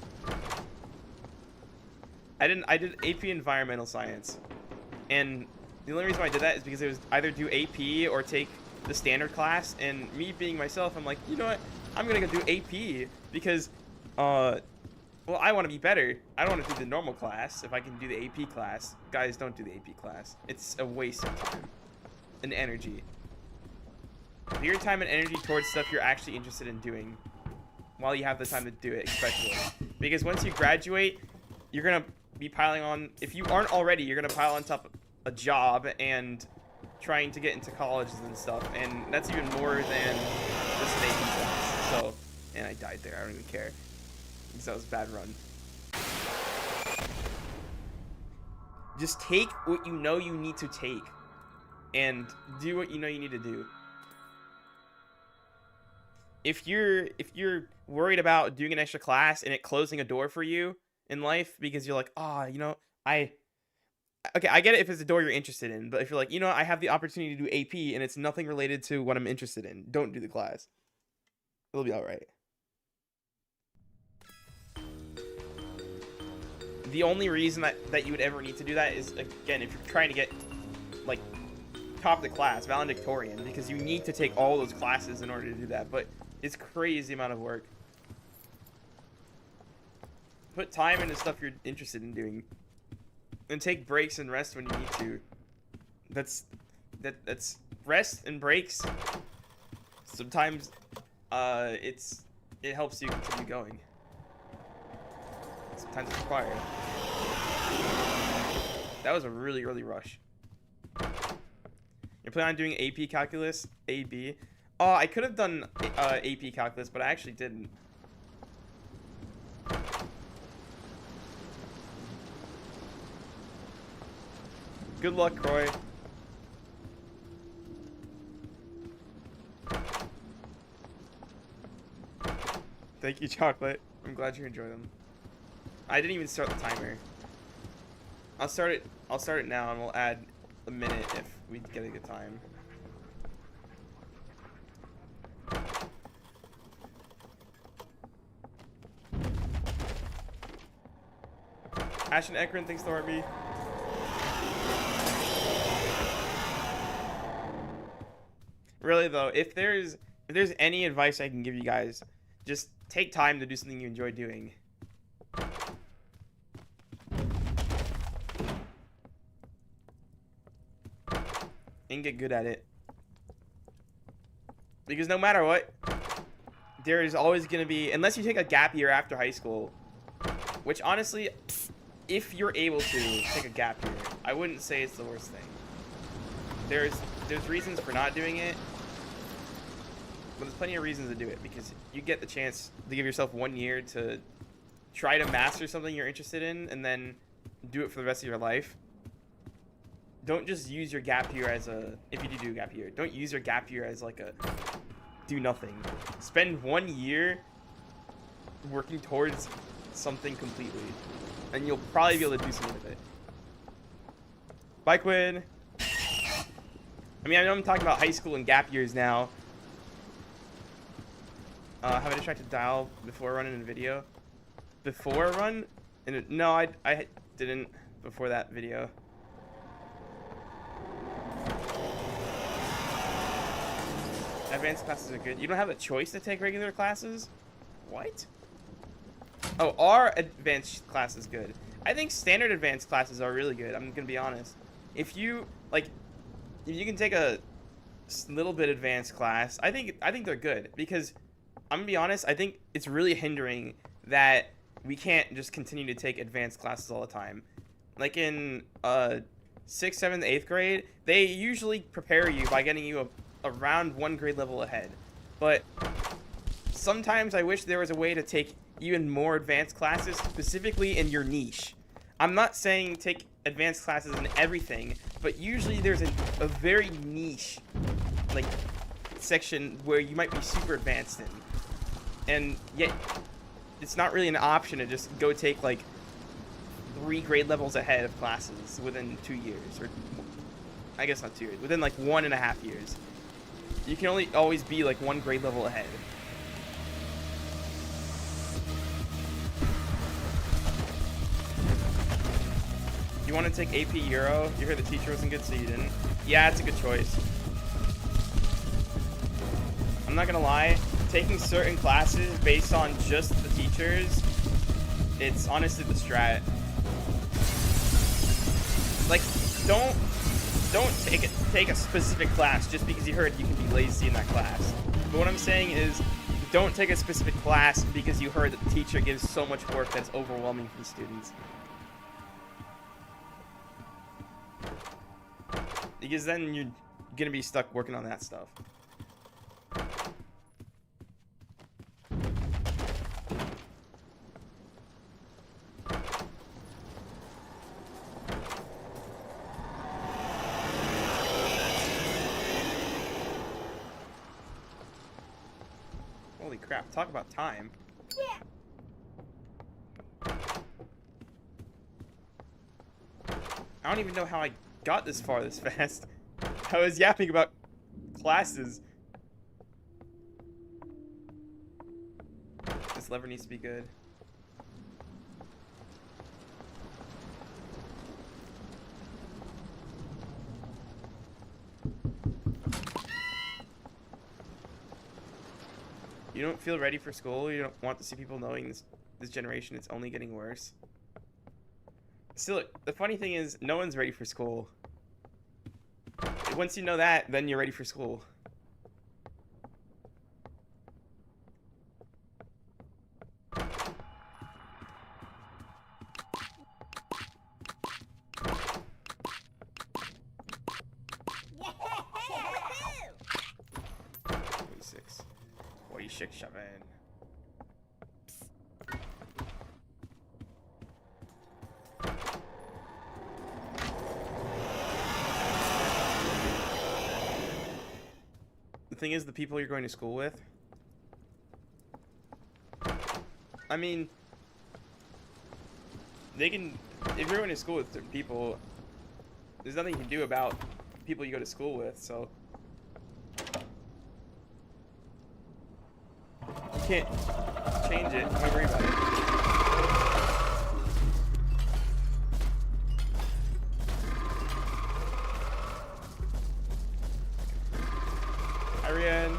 [SPEAKER 1] I did AP environmental science, and the only reason why I did that is because it was either do AP or take the standard class, and me being myself, I'm like, you know what, I'm gonna go do AP because well, I want to be better. I don't want to do the normal class if I can do the AP class. Guys, don't do the AP class. It's a waste of time and energy. Put your time and energy towards stuff you're actually interested in doing while you have the time to do it, especially because once you graduate, you're gonna be piling on, if you aren't already, you're gonna pile on top of a job and trying to get into colleges and stuff, and that's even more than just an AP class. So, and I died there, I don't even care, because that was a bad run. Just take what you know you need to take and do what you know you need to do. If you're worried about doing an extra class and it closing a door for you in life because you're like, oh, you know, okay, I get it if it's a door you're interested in, but if you're like, you know, I have the opportunity to do AP and it's nothing related to what I'm interested in, don't do the class. It'll be all right. The only reason that you would ever need to do that is, again, if you're trying to get, like, top of the class, valedictorian, because you need to take all those classes in order to do that, but it's crazy amount of work. Put time into stuff you're interested in doing, and take breaks and rest when you need to. That's rest and breaks. Sometimes it helps you continue going. Sometimes it's required. That was a really early rush. You're planning on doing AP calculus, AB. Oh, I could have done AP calculus, but I actually didn't. Good luck, Croy. Thank you, Chocolate. I'm glad you enjoy them. I didn't even start the timer. I'll start it now, and we'll add a minute if we get a good time. Ashton Ekron, thanks to RB. Really though, if there's any advice I can give you guys, just take time to do something you enjoy doing. And get good at it. Because no matter what, there is always going to be, unless you take a gap year after high school, which honestly, if you're able to take a gap year, I wouldn't say it's the worst thing. There's reasons for not doing it, but there's plenty of reasons to do it, because you get the chance to give yourself 1 year to try to master something you're interested in and then do it for the rest of your life. Don't just use your gap year as a, if you do a gap year, don't use your gap year as like a do nothing. Spend 1 year working towards something completely, and you'll probably be able to do something with it. Bye, Quinn. I mean, I know I'm talking about high school and gap years now. Have a distracted dial before running a video? Before a run? No, I didn't before that video. Advanced classes are good. You don't have a choice to take regular classes? What? Oh, our advanced class is good. I think standard advanced classes are really good. I'm gonna be honest. If you can take a little bit advanced class, I think they're good, because I'm gonna be honest, I think it's really hindering that we can't just continue to take advanced classes all the time. Like in 6th, 7th, 8th grade, they usually prepare you by getting you around 1 grade level ahead. But sometimes I wish there was a way to take even more advanced classes specifically in your niche. I'm not saying take advanced classes in everything, but usually there's a very niche like section where you might be super advanced in, and yet it's not really an option to just go take like 3 grade levels ahead of classes within 2 years, or I guess not 2 years, within like 1.5 years. You can only always be like 1 grade level ahead. You want to take AP Euro? You heard the teacher wasn't good, so you didn't. Yeah, it's a good choice. I'm not gonna lie, taking certain classes based on just the teachers, it's honestly the strat. Like, don't take a specific class just because you heard you can be lazy in that class. But what I'm saying is, don't take a specific class because you heard that the teacher gives so much work that's overwhelming for the students. Because then you're gonna be stuck working on that stuff. Holy crap, talk about time. Yeah. I don't even know how I got this far this fast. I was yapping about classes. This lever needs to be good. You don't feel ready for school? You don't want to see people knowing this generation it's only getting worse? Still, the funny thing is, no one's ready for school. Once you know that, then you're ready for school. The thing is, the people you're going to school with, I mean, they can, if you're going to school with certain people, there's nothing you can do about people you go to school with, so. You can't change it. Don't worry about it. Ariane.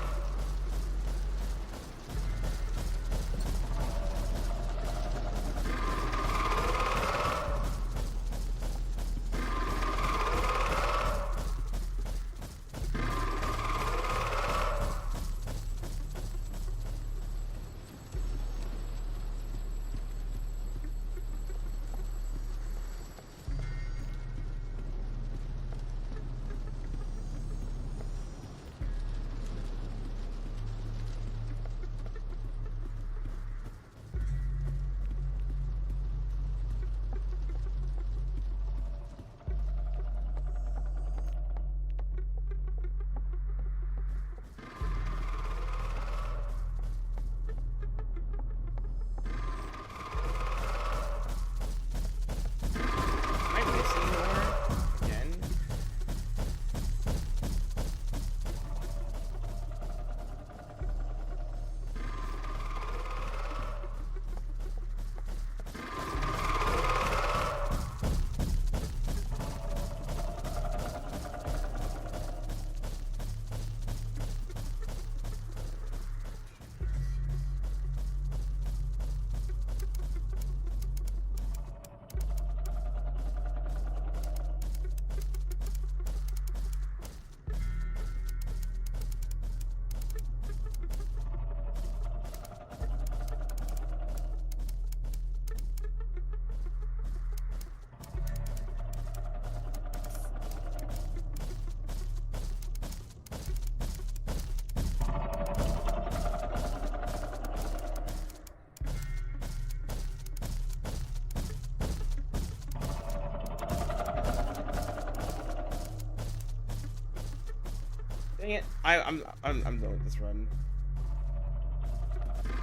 [SPEAKER 1] Dang it. I'm done with this run.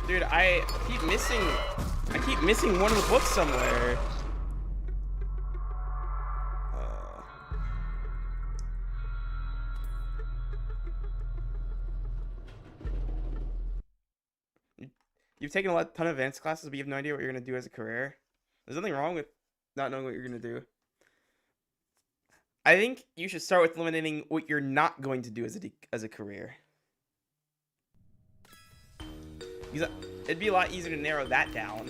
[SPEAKER 1] Dude, I keep missing one of the books somewhere. You've taken a ton of advanced classes, but you have no idea what you're gonna do as a career. There's nothing wrong with not knowing what you're gonna do. I think you should start with eliminating what you're not going to do as a career. Because it'd be a lot easier to narrow that down.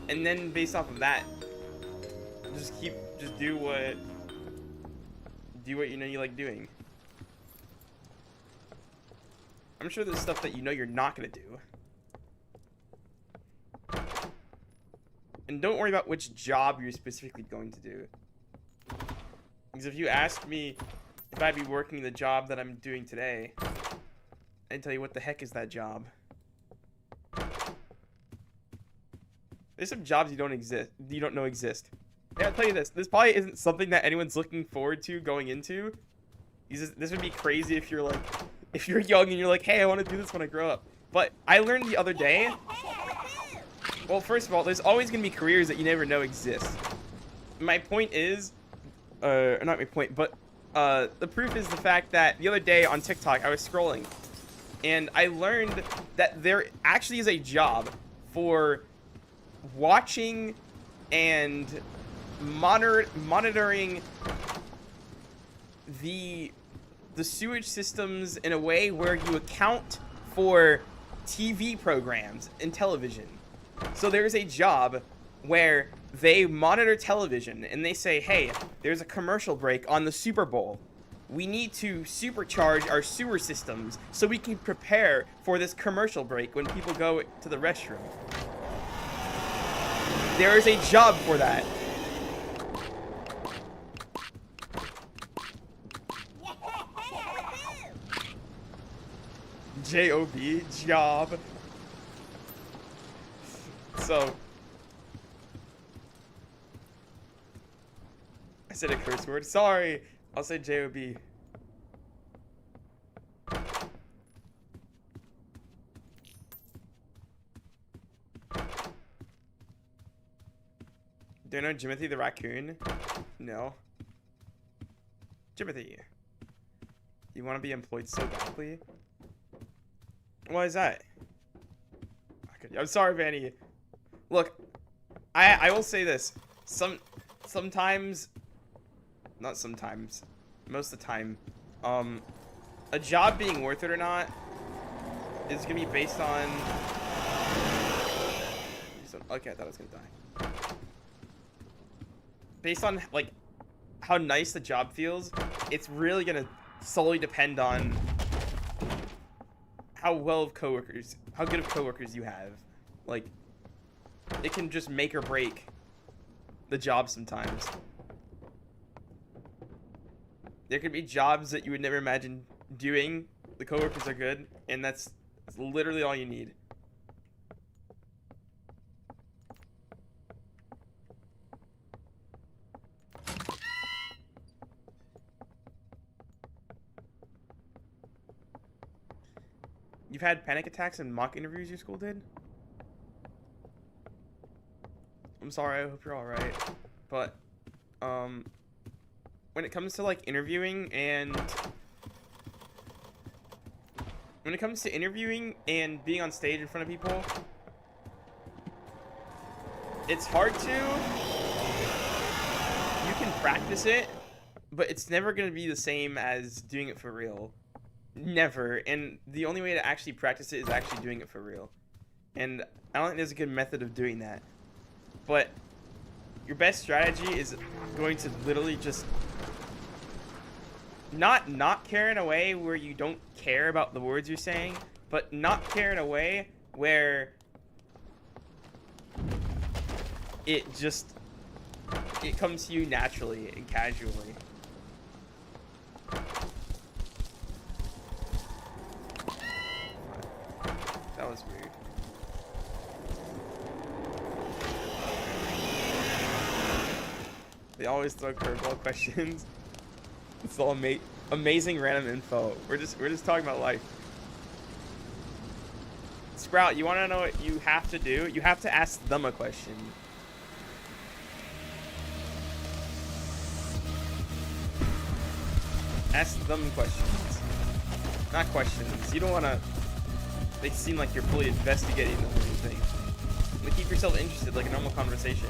[SPEAKER 1] And then based off of that, just do what you know you like doing. I'm sure there's stuff that you know you're not gonna do. And don't worry about which job you're specifically going to do. Because if you ask me if I'd be working the job that I'm doing today, I'd tell you what the heck is that job. There's some jobs you don't know exist. Yeah, I'll tell you this probably isn't something that anyone's looking forward to going into. This would be crazy if you're young and you're like, hey, I want to do this when I grow up. But I learned the other day, well, first of all, there's always going to be careers that you never know exist. My point is, not my point, but the proof is the fact that the other day on TikTok, I was scrolling, and I learned that there actually is a job for watching and monitoring the sewage systems in a way where you account for TV programs and television. So there's a job where they monitor television and they say, hey, there's a commercial break on the Super Bowl. We need to supercharge our sewer systems so we can prepare for this commercial break when people go to the restroom. There is a job for that. J-O-B, job. So, I said a curse word. Sorry. I'll say J-O-B. Do you know Jimothy the raccoon? No. Jimothy. You want to be employed so badly? Why is that? I'm sorry, Vanny. Look, I will say this. Sometimes, not sometimes, most of the time, a job being worth it or not is gonna be based on. Okay, I thought I was gonna die. Based on like how nice the job feels, it's really gonna solely depend on how good of coworkers you have. Like, it can just make or break the job sometimes. There could be jobs that you would never imagine doing. The coworkers are good, and that's literally all you need. You've had panic attacks and mock interviews your school did? I'm sorry, I hope you're alright. But, when it comes to, like, interviewing and being on stage in front of people, it's hard to. You can practice it, but it's never going to be the same as doing it for real. Never. And the only way to actually practice it is actually doing it for real. And I don't think there's a good method of doing that. But your best strategy is going to literally just not care in a way where you don't care about the words you're saying, but not care in a way where it comes to you naturally and casually. That was weird. They always throw curveball questions. It's all amazing random info. We're just talking about life. Sprout, you want to know what you have to do? You have to ask them a question. Ask them questions. Not questions. You don't want to. They seem like you're fully investigating them or anything. But keep yourself interested like a normal conversation.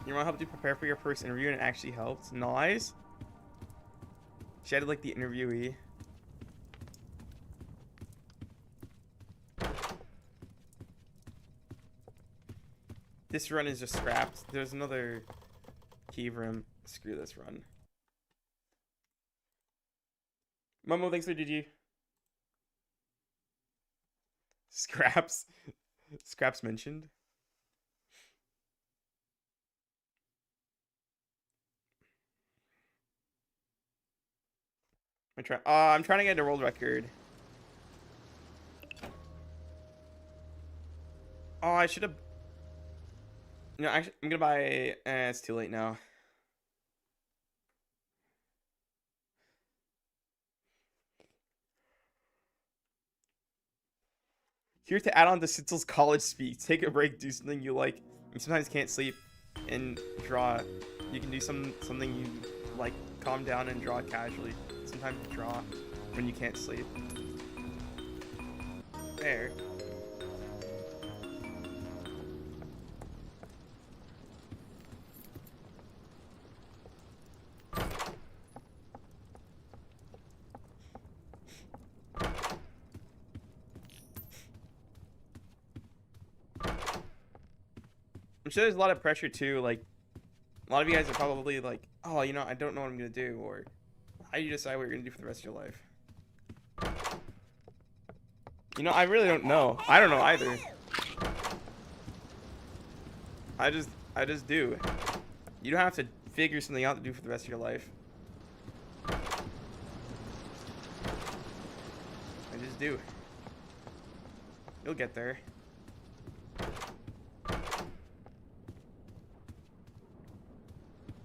[SPEAKER 1] You want help to prepare for your first interview and it actually helped? Nice. She had like the interviewee. This run is just scrapped. There's another key room. Screw this run. Momo, thanks for GG. Scraps. Scraps mentioned. I'm trying to get a world record. Oh, I should have. No, actually, I'm gonna buy. It's too late now. Here to add on to Sidsals college speak. Take a break, do something you like. You sometimes can't sleep and draw. You can do something you like. Calm down and draw casually. Sometimes you draw when you can't sleep. There. I'm sure there's a lot of pressure too. Like, a lot of you guys are probably like, oh, you know, I don't know what I'm gonna do, or how do you decide what you're gonna do for the rest of your life? You know, I really don't know. I don't know either. I just do. You don't have to figure something out to do for the rest of your life. do. You'll get there.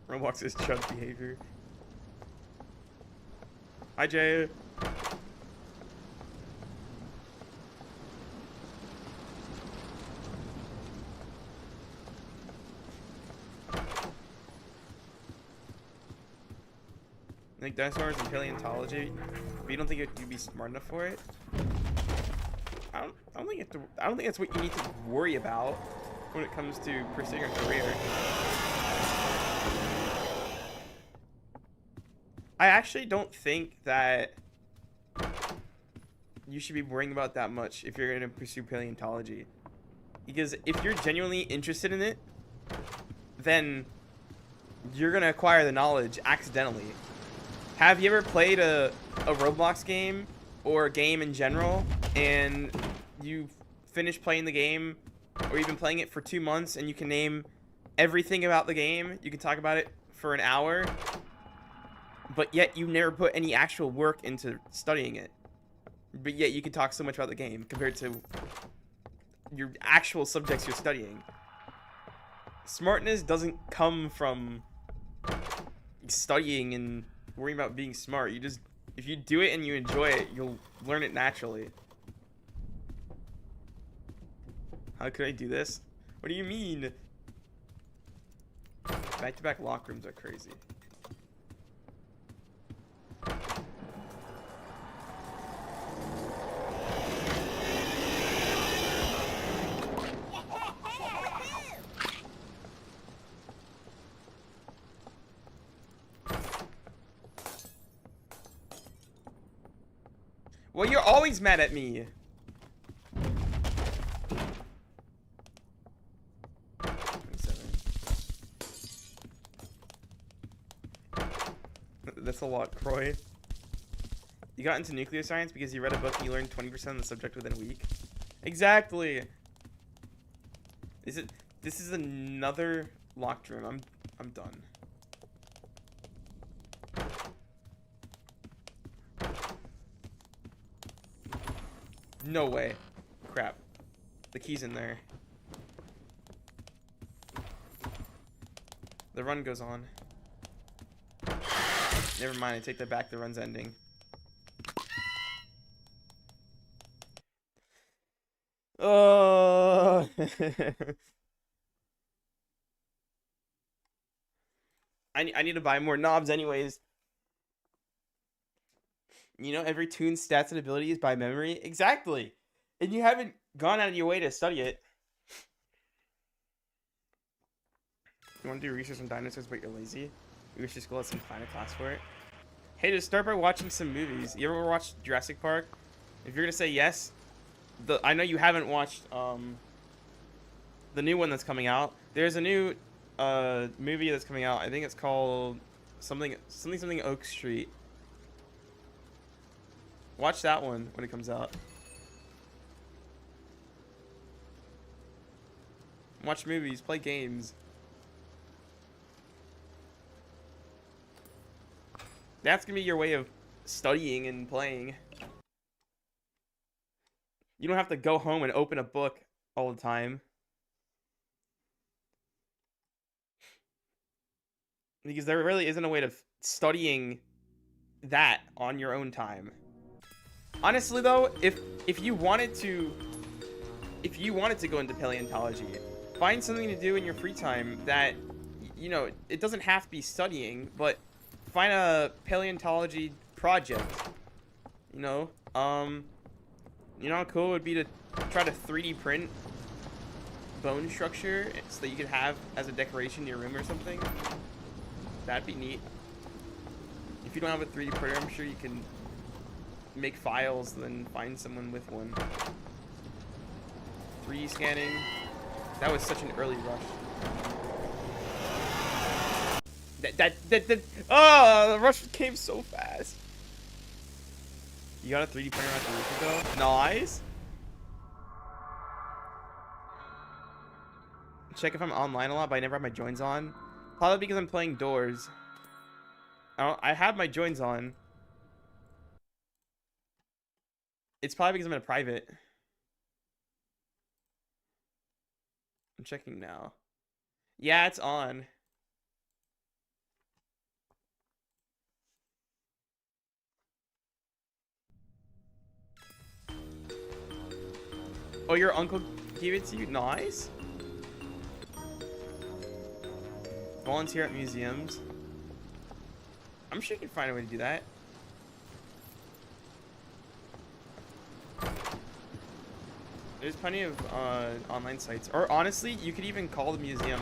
[SPEAKER 1] Roblox is chub behavior. Hi, Jay. Like dinosaurs and paleontology, but you don't think you'd be smart enough for it? I don't think that's what you need to worry about when it comes to pursuing a career. I actually don't think that you should be worrying about that much if you're going to pursue paleontology. Because if you're genuinely interested in it, then you're going to acquire the knowledge accidentally. Have you ever played a Roblox game or a game in general and you finish playing the game, or you've been playing it for 2 months and you can name everything about the game? You can talk about it for an hour, but yet you never put any actual work into studying it. But yet you can talk so much about the game compared to your actual subjects you're studying. Smartness doesn't come from studying and worrying about being smart. You just, if you do it and you enjoy it, you'll learn it naturally. How could I do this? What do you mean? Back-to-back lock rooms are crazy. Well, you're always mad at me. That's a lot, Croy. You got into nuclear science because you read a book and you learned 20% of the subject within a week. Exactly. This is another locked room. I'm done. No way. Crap. The key's in there. The run goes on. Never mind, I take that back. The run's ending. Oh. I need to buy more knobs anyways. You know, every toon's stats and abilities by memory. Exactly. And you haven't gone out of your way to study it. You want to do research on dinosaurs, but you're lazy? You wish your school had some find a class for it. Hey, just start by watching some movies. You ever watched Jurassic Park? If you're gonna say yes, I know you haven't watched the new one that's coming out. There's a new movie that's coming out. I think it's called something Oak Street. Watch that one when it comes out. Watch movies, play games. That's gonna be your way of studying and playing. You don't have to go home and open a book all the time. Because there really isn't a way of studying that on your own time. Honestly though, if you wanted to go into paleontology, find something to do in your free time that, you know, it doesn't have to be studying, but find a paleontology project. You know how cool it would be to try to 3D print bone structure so that you could have as a decoration in your room or something? That'd be neat. If you don't have a 3D printer, I'm sure you can make files and then find someone with one. 3D scanning. That was such an early rush. Oh, the rush came so fast. You got a 3D printer like a week ago? Nice. Check if I'm online a lot, but I never have my joins on. Probably because I'm playing Doors. I have my joins on. It's probably because I'm in a private. I'm checking now. Yeah, it's on. Oh, your uncle gave it to you? Nice. Volunteer at museums. I'm sure you can find a way to do that. There's plenty of online sites. Or honestly, you could even call the museum.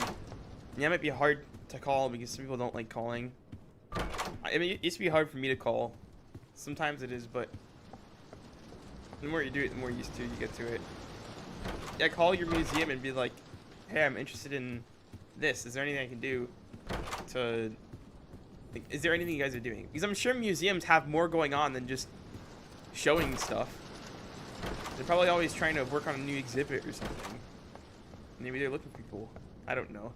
[SPEAKER 1] Yeah, it might be hard to call because some people don't like calling. I mean, it used to be hard for me to call. Sometimes it is, but the more you do it, the more used to you get to it. Yeah, call your museum and be like, hey, I'm interested in this. Is there anything I can do to... Like, is there anything you guys are doing? Because I'm sure museums have more going on than just showing stuff. They're probably always trying to work on a new exhibit or something. Maybe they're looking for people. I don't know.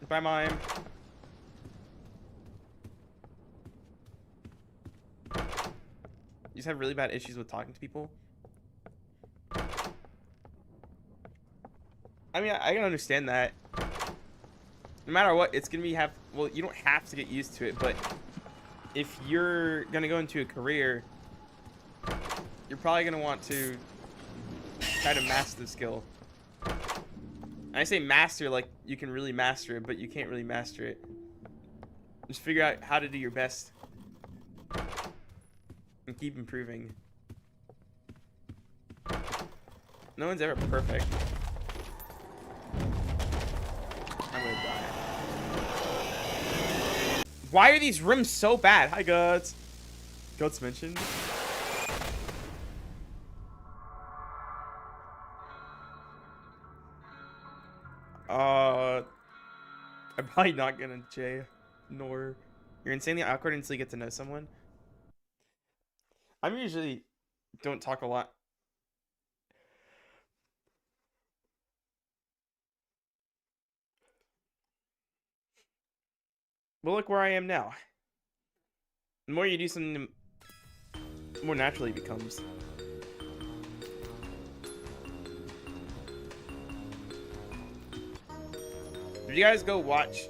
[SPEAKER 1] Bye, Mime. You just have really bad issues with talking to people? I mean, I can understand that. No matter what, it's gonna be well, you don't have to get used to it, but if you're gonna go into a career, you're probably gonna want to try to master the skill. And I say master like you can really master it, but you can't really master it. Just figure out how to do your best and keep improving. No one's ever perfect. I'm gonna die. Why are these rooms so bad? Hi, Guts. Guts mentioned. I'm probably not gonna Jay. Nor. You're insanely awkward until you get to know someone. I'm usually don't talk a lot. Well, look where I am now. The more you do something, the more naturally it becomes. If you guys go watch,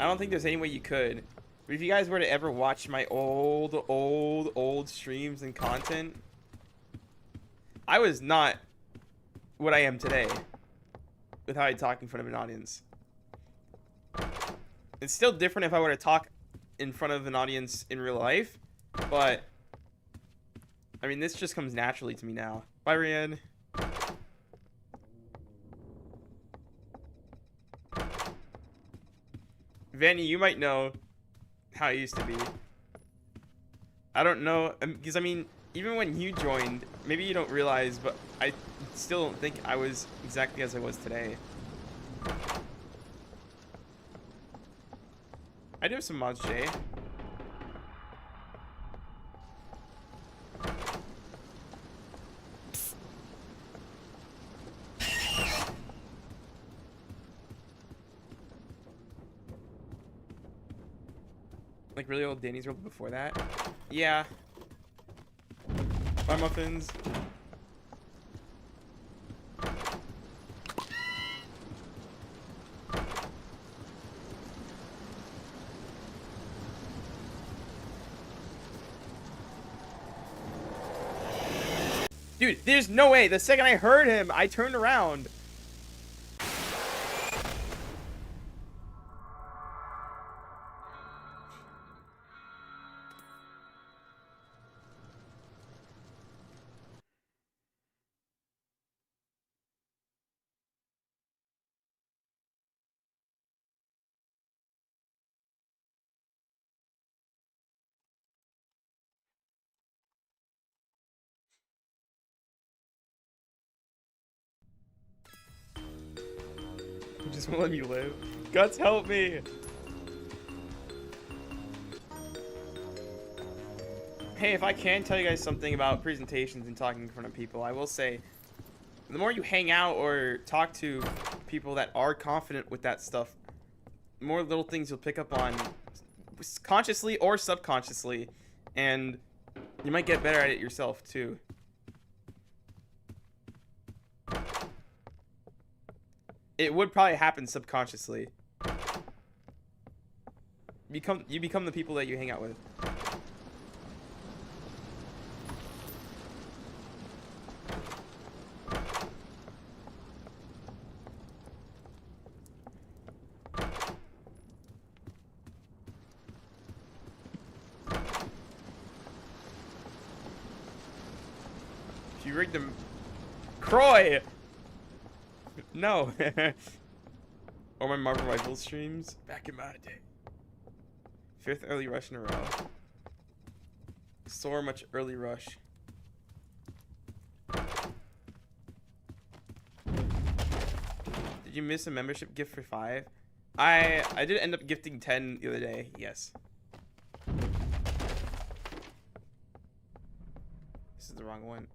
[SPEAKER 1] I don't think there's any way you could, but if you guys were to ever watch my old streams and content, I was not what I am today with how I talk in front of an audience. It's still different if I were to talk in front of an audience in real life, but I mean, this just comes naturally to me now. Bye, Rian. Vanny, you might know how it used to be. I don't know, because I mean, even when you joined, maybe you don't realize, but I still don't think I was exactly as I was today. I do have some mods, Jay. Like really old Danny's World before that? Yeah. Bye, muffins. Dude, there's no way. The second I heard him, I turned around. Just won't let me live. Guts, help me. Hey, if I can tell you guys something about presentations and talking in front of people, I will say, the more you hang out or talk to people that are confident with that stuff, the more little things you'll pick up on consciously or subconsciously, and you might get better at it yourself too. It would probably happen subconsciously. You become the people that you hang out with. If you rigged them, Croy. No. Or my Marvel Rivals streams back in my day. 5th early rush in a row. So much early rush. Did you miss a membership gift for 5? I did end up gifting 10 the other day. Yes. This is the wrong one.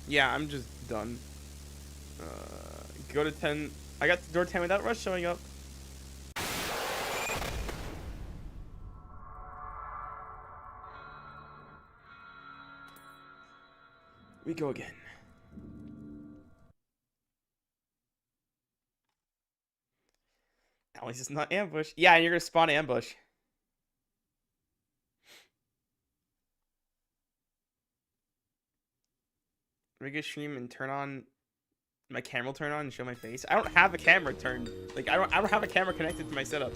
[SPEAKER 1] Yeah, I'm just done. Go to 10. I got to door 10 without Rush showing up. We go again. At least it's not ambush. Yeah, and you're gonna spawn ambush. Rig a stream and turn on my camera will turn on and show my face. I don't have a camera turned. Like I don't have a camera connected to my setup.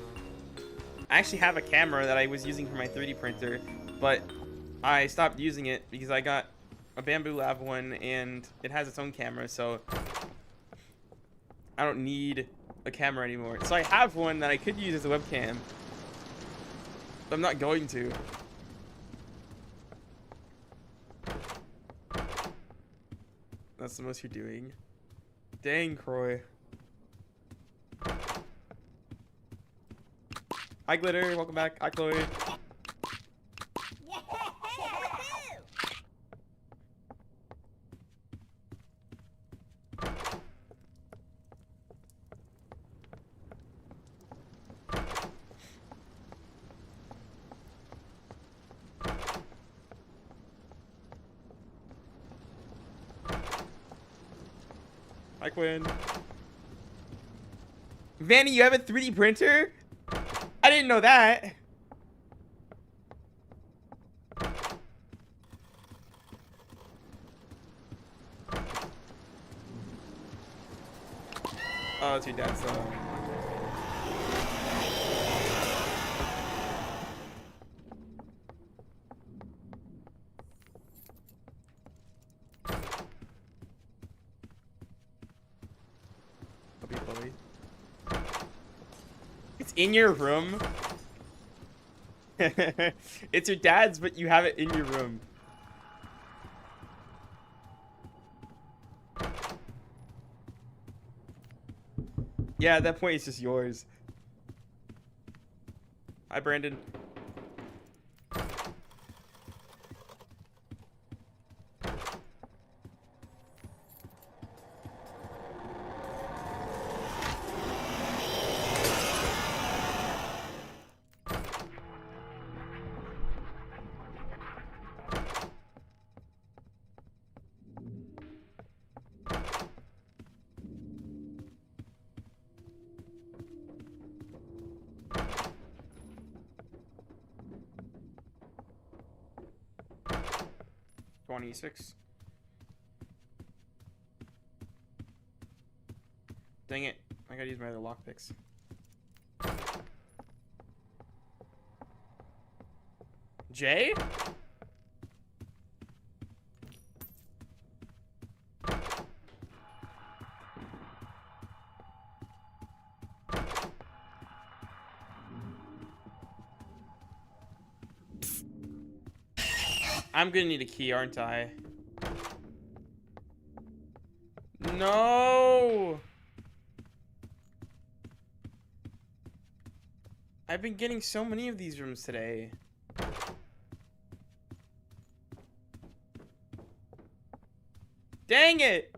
[SPEAKER 1] I actually have a camera that I was using for my 3D printer, but I stopped using it because I got a Bamboo Lab one and it has its own camera, so I don't need a camera anymore. So I have one that I could use as a webcam, but I'm not going to. That's the most you're doing. Dang, Croy. Hi, Glitter. Welcome back. Hi, Chloe. Hi, Quinn. Vanny, you have a 3D printer? I didn't know that. Oh, it's your dad's though. It's in your room. It's your dad's, but you have it in your room. Yeah, at that point, it's just yours. Hi, Brandon. .26. Dang it. I gotta use my other lockpicks. Jay? I'm gonna need a key, aren't I? No! I've been getting so many of these rooms today. Dang it!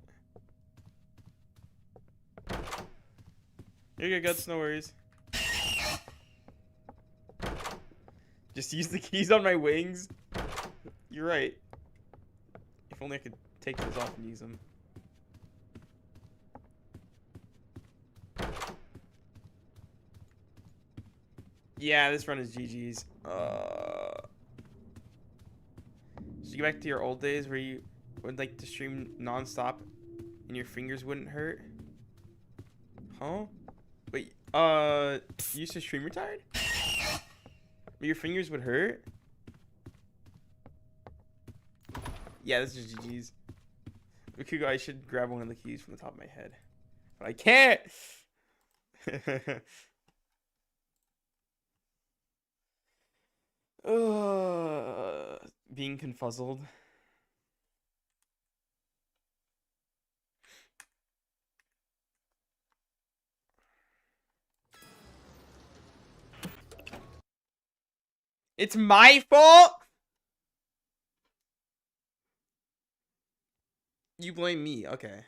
[SPEAKER 1] You're good, Guts, no worries. Just use the keys on my wings. You're right. If only I could take those off and use them. Yeah, this run is GG's. Should you go back to your old days where you would like to stream non-stop and your fingers wouldn't hurt? Huh? Wait, you used to stream retired? But your fingers would hurt? Yeah, this is GG's. Rikugo, I should grab one of the keys from the top of my head. But I can't! Being confuzzled. It's my fault? You blame me, okay.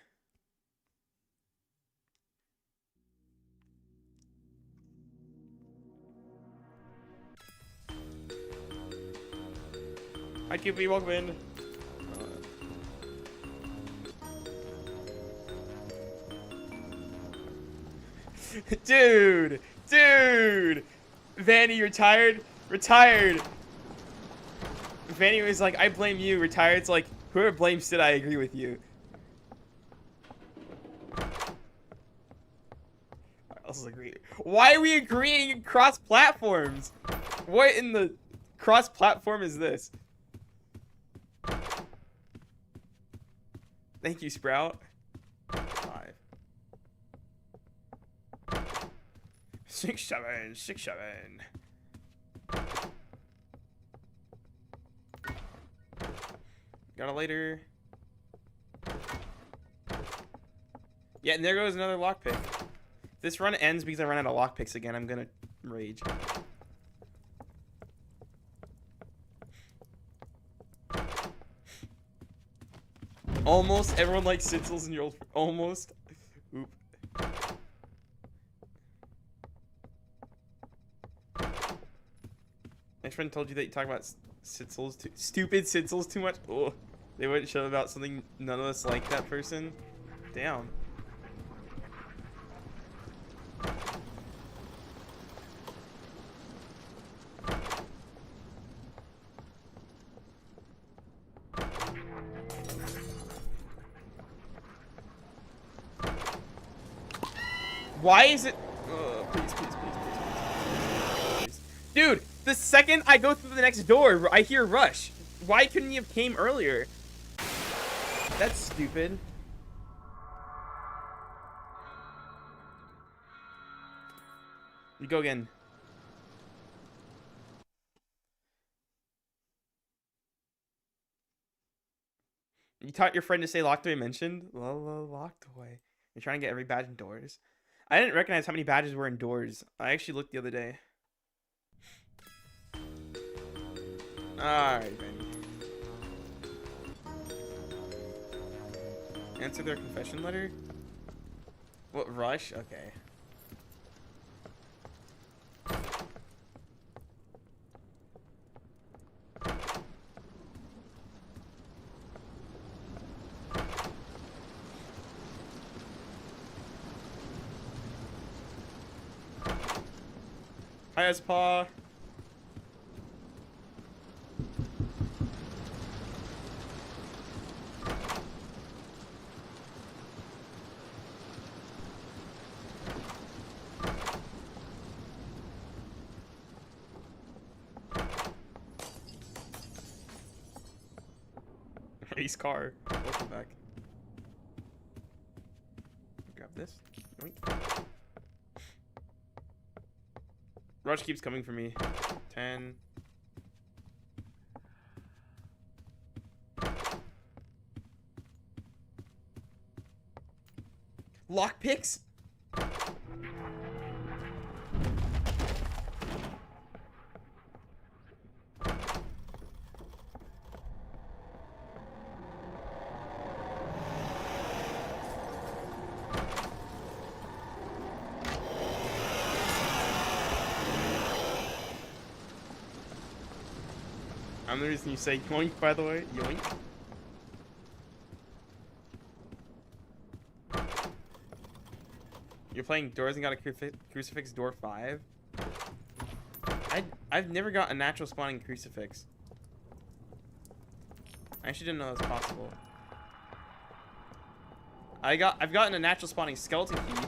[SPEAKER 1] Hi, QP, welcome in. Dude! Vanny, you're tired? Retired. Vanny was like, I blame you. Retired's like, whoever blames Sid, I agree with you. Let's agree. Why are we agreeing cross platforms? What in the cross platform is this? Thank you, Sprout. 5. 6, 7, 6, 7. Got a later. Yeah, and there goes another lockpick. If this run ends because I run out of lockpicks again, I'm gonna rage. Almost everyone likes sidsals in your old. Almost. Oop. My friend told you that you talk about sidsals too. Stupid sidsals too much. Oh, they wouldn't show about something none of us like that person. Damn. Why is it? Please, please, please, please. Dude, the second I go through the next door, I hear rush. Why couldn't you have came earlier? That's stupid. You go again. You taught your friend to say locked away mentioned? Locked away. You're trying to get every badge indoors. I didn't recognize how many badges were indoors. I actually looked the other day. Alright, Benny. Answer their confession letter? What, rush? Okay. Hi, Espa. Race car. Welcome back. Grab this. Oink. Rush keeps coming for me. 10. Lockpicks? I'm the reason you say yoink, by the way. Yoink. You're playing Doors and got a crucifix door 5? I've never got a natural spawning crucifix. I actually didn't know that was possible. I've gotten a natural spawning skeleton key.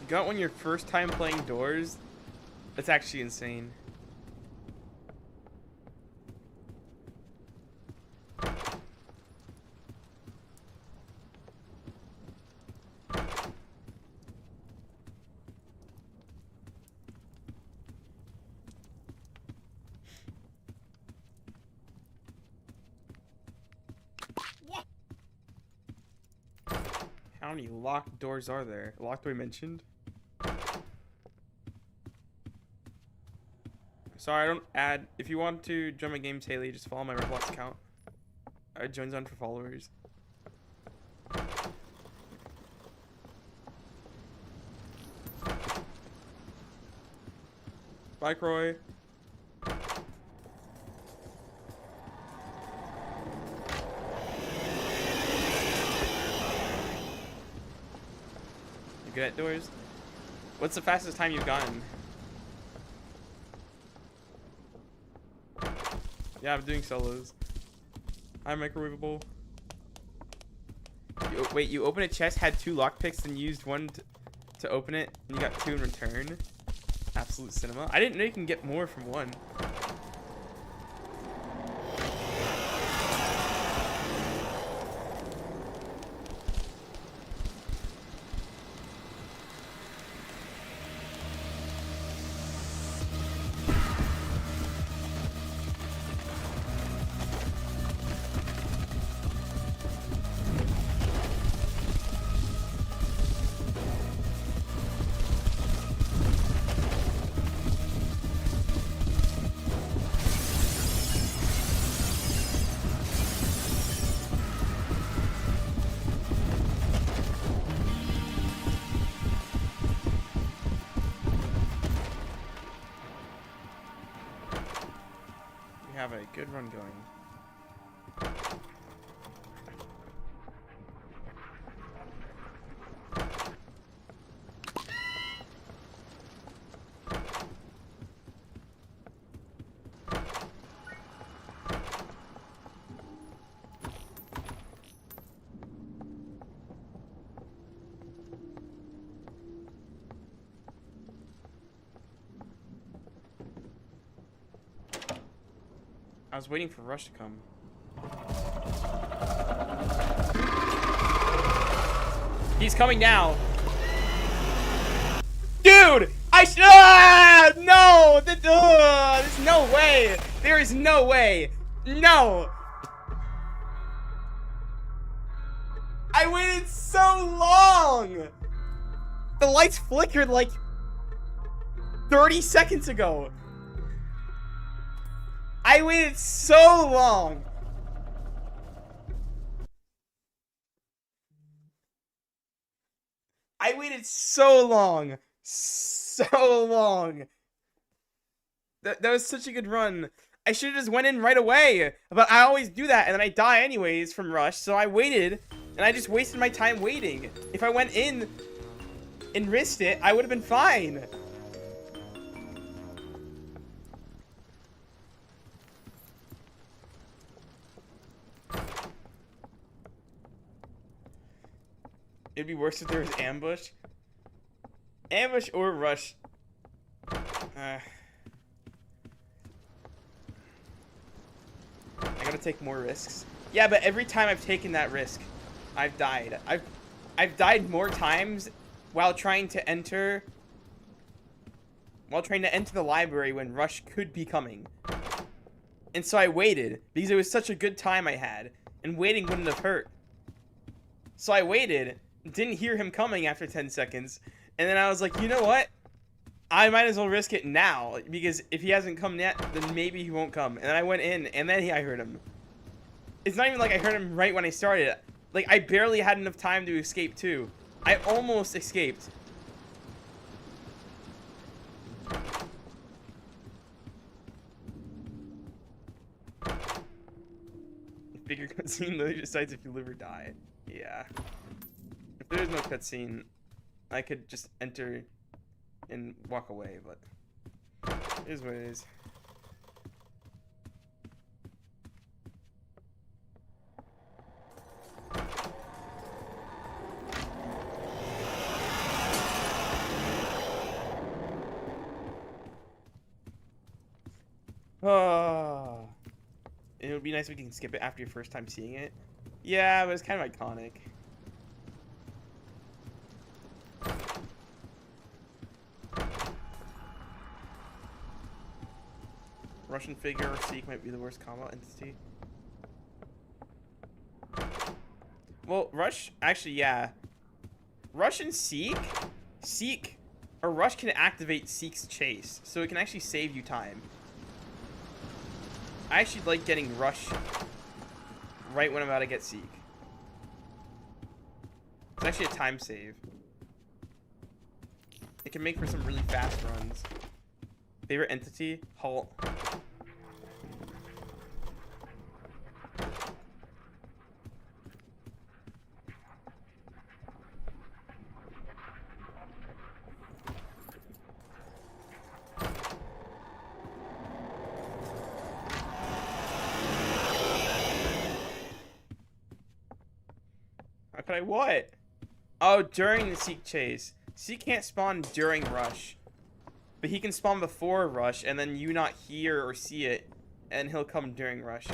[SPEAKER 1] Got one your first time playing Doors? That's actually insane. How many locked doors are there? Locked door mentioned? Sorry, I don't add. If you want to join my games, Haley, just follow my Roblox account. I join on for followers. Bye, Croy. You good at doors? What's the fastest time you've gotten? Yeah, I'm doing solos. I'm microwavable. Wait, you opened a chest, had 2 lockpicks, and used one to open it, and you got 2 in return? Absolute cinema. I didn't know you can get more from 1. Have a good run going. I was waiting for Rush to come. He's coming now. Dude! No! There's no way! There is no way! No! I waited so long! The lights flickered like 30 seconds ago. I waited so long. I waited so long. So long. That was such a good run. I should have just went in right away. But I always do that, and then I die anyways from Rush. So I waited, and I just wasted my time waiting. If I went in and risked it, I would have been fine. It'd be worse if there was ambush. Ambush or Rush. I gotta take more risks. Yeah, but every time I've taken that risk, I've died. I've died more times while trying to enter the library when Rush could be coming. And so I waited because it was such a good time I had, and waiting wouldn't have hurt. So I waited, didn't hear him coming after 10 seconds, and then I was like, you know what? I might as well risk it now, because if he hasn't come yet, then maybe he won't come. And then I went in, and then I heard him. It's not even like I heard him right when I started. Like, I barely had enough time to escape, too. I almost escaped. Bigger cutscene, though, decides if you live or die. Yeah. If there is no cutscene, I could just enter and walk away, but it is what it is. Oh. It would be nice if we can skip it after your first time seeing it. Yeah, but it's kind of iconic. Russian figure or Seek might be the worst combo entity. Well, Rush, actually, yeah. Rush and Seek? Seek, or Rush can activate Seek's chase, so it can actually save you time. I actually like getting Rush right when I'm about to get Seek. It's actually a time save. It can make for some really fast runs. Favorite entity? Halt. How could I what? Oh, during the Seek chase. Seek can't spawn during Rush. But he can spawn before Rush, and then you not hear or see it, and he'll come during Rush.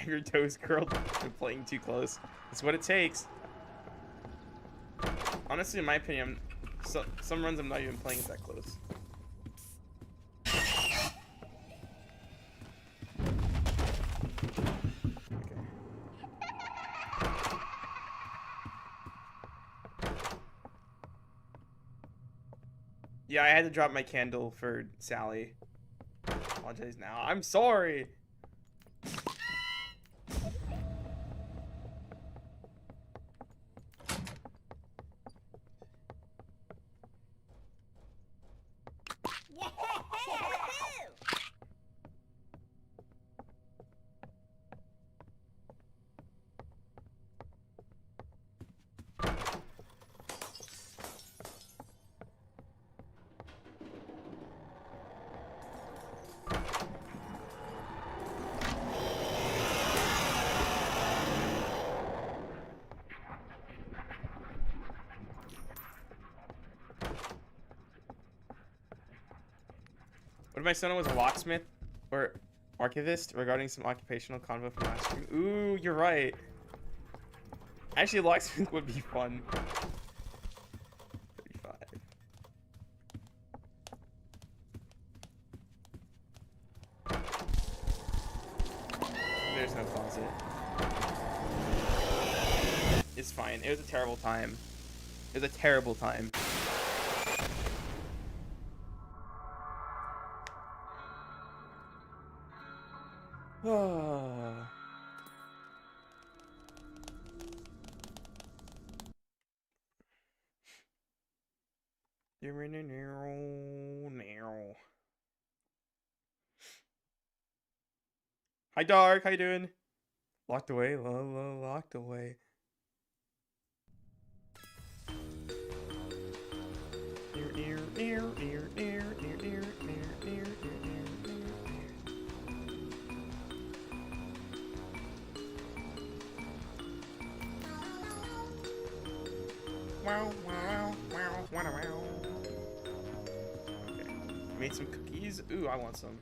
[SPEAKER 1] Your toes curled and playing too close. It's what it takes. Honestly, in my opinion, some runs I'm not even playing it that close. Okay. Yeah, I had to drop my candle for Sally. Apologize now. I'm sorry. What if my son was a locksmith or archivist regarding some occupational convo from last stream? Ooh, you're right. Actually, locksmith would be fun. 35. There's no closet. It's fine. It was a terrible time. It was a terrible time. Hi, Dark. How you doing? Locked away. Locked away. Wow, wow, wow, wow, wow. Made some cookies. Ooh, I want some.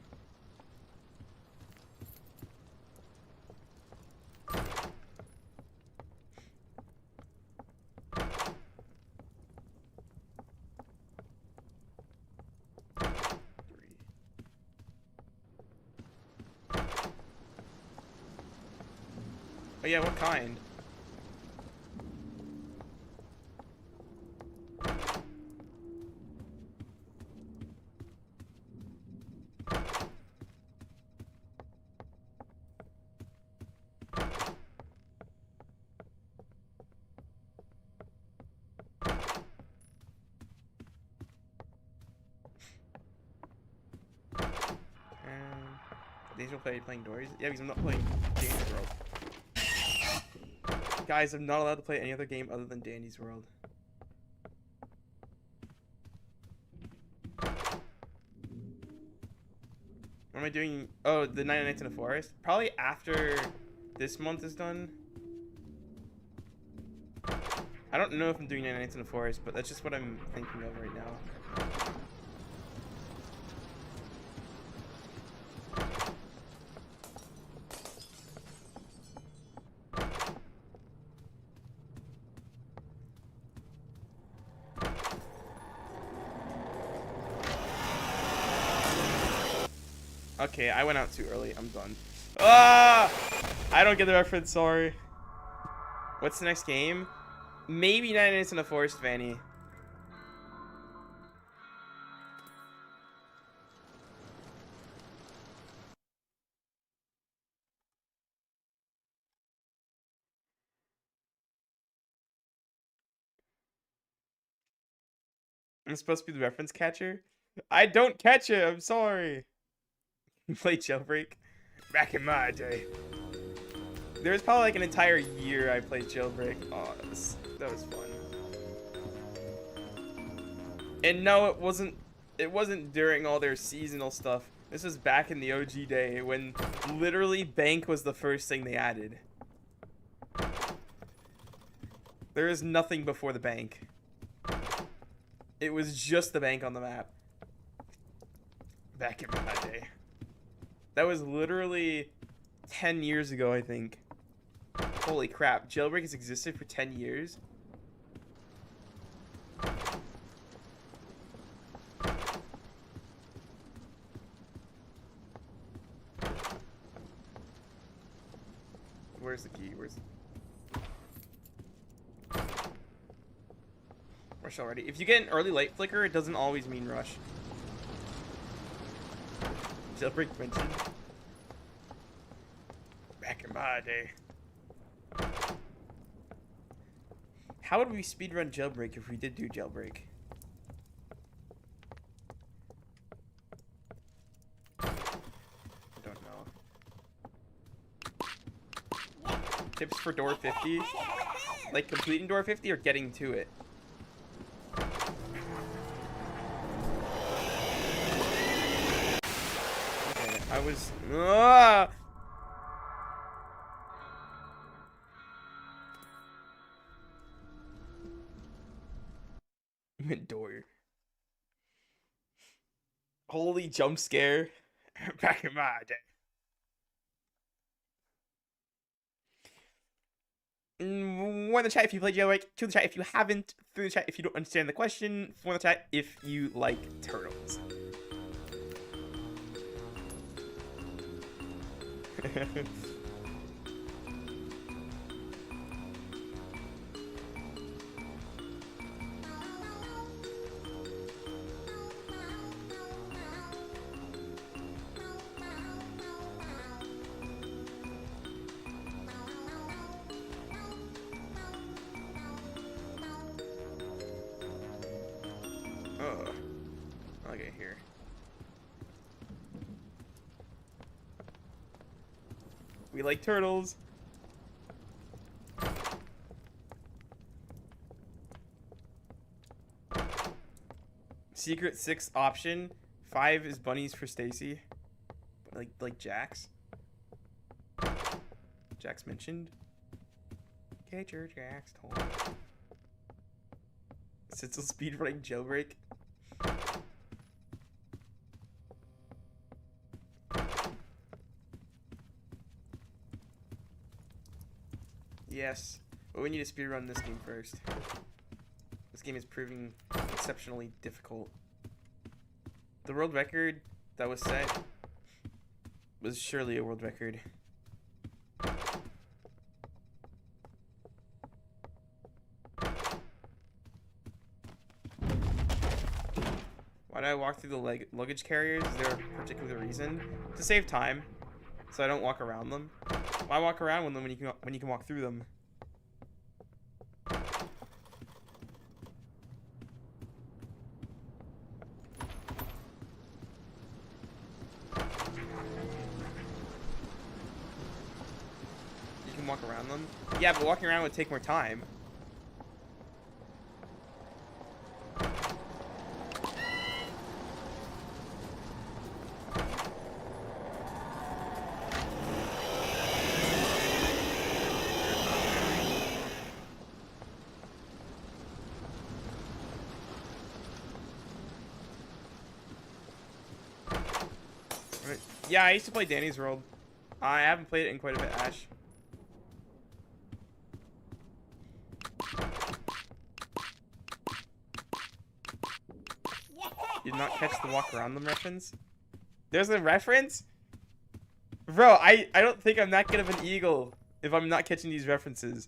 [SPEAKER 1] Oh yeah, what kind? Days will play playing Dories? Yeah, because I'm not playing Dandy's World. Guys, I'm not allowed to play any other game other than Dandy's World. What am I doing? Oh, the 99 Nights in the Forest? Probably after this month is done. I don't know if I'm doing 99 Nights in the Forest, but that's just what I'm thinking of right now. Okay, I went out too early. I'm done. Ah! I don't get the reference, sorry. What's the next game? Maybe 9 Nights in the Forest, Vanny. I'm supposed to be the reference catcher? I don't catch it, I'm sorry. You play Jailbreak? Back in my day. There was probably like an entire year I played Jailbreak. Oh, that was fun. And no, it wasn't during all their seasonal stuff. This was back in the OG day when literally Bank was the first thing they added. There is nothing before the Bank. It was just the Bank on the map. Back in my day. That was literally 10 years ago, I think. Holy crap, Jailbreak has existed for 10 years? Where's the key? Rush already. If you get an early light flicker, it doesn't always mean rush. Jailbreak mentioned. Back in my day. How would we speedrun Jailbreak if we did do Jailbreak? I don't know. Tips for door 50? Like completing door 50 or getting to it? Okay, I was... Door. Holy jump scare. Back in my day. One in the chat if you play Jailbreak. Two in the chat if you haven't. Three in the chat if you don't understand the question. Four in the chat if you like turtles. Okay, here. We like turtles. Secret 6 option. 5 is bunnies for Stacy. Like Jax. Jax mentioned. Get your Jax toy. Sidsals speedrunning Jailbreak. Yes. But we need to speedrun this game first. This game is proving exceptionally difficult. The world record that was set was surely a world record. Why do I walk through the luggage carriers? Is there a particular reason? To save time, so I don't walk around them. Why walk around them when you can walk through them? You can walk around them? Yeah, but walking around would take more time. Yeah, I used to play Danny's World. I haven't played it in quite a bit, Ash. You did not catch the walk around them reference? There's a reference? Bro, I don't think I'm that good of an eagle if I'm not catching these references.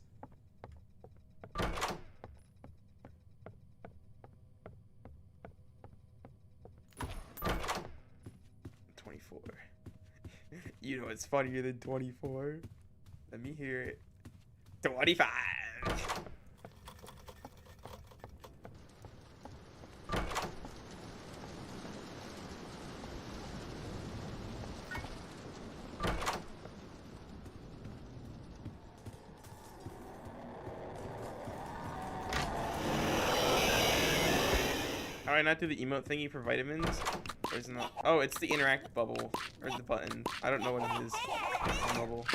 [SPEAKER 1] You know it's funnier than 24. Let me hear it. 25. How do I not do the emote thingy for vitamins? Or is it not? Oh, it's the interact bubble. Or the button. I don't know what it is. The bubble.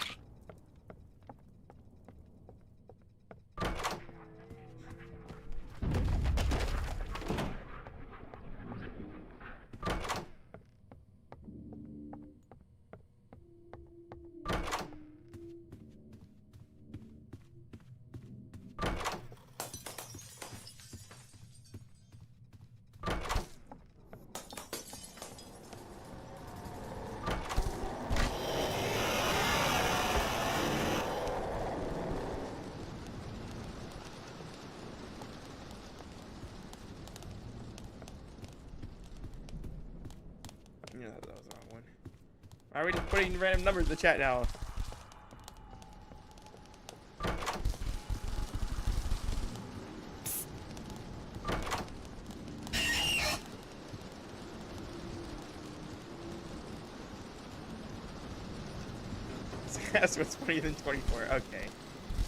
[SPEAKER 1] Yeah, that was the wrong one. Why are we just putting random numbers in the chat now? That's what's funnier than 24. Okay.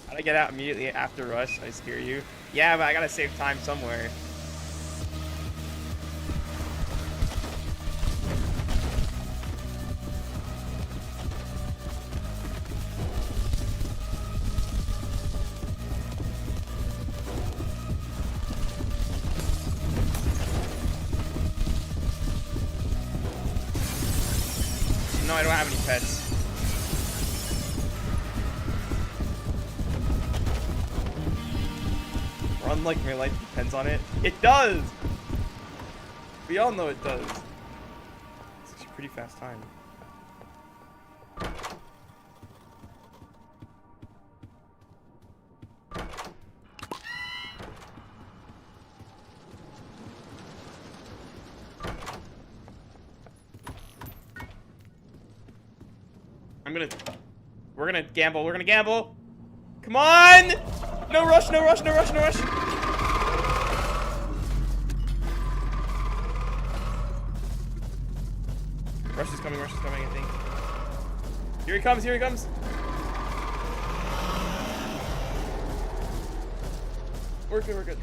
[SPEAKER 1] How'd I get out immediately after rush? I scare you. Yeah, but I gotta save time somewhere. No, I don't have any pets. Run like my life depends on it. It does! We all know it does. It's actually a pretty fast time. We're gonna gamble. We're gonna gamble. Come on! No rush, no rush, no rush, no rush. Rush is coming, I think. Here he comes, here he comes. We're good, we're good.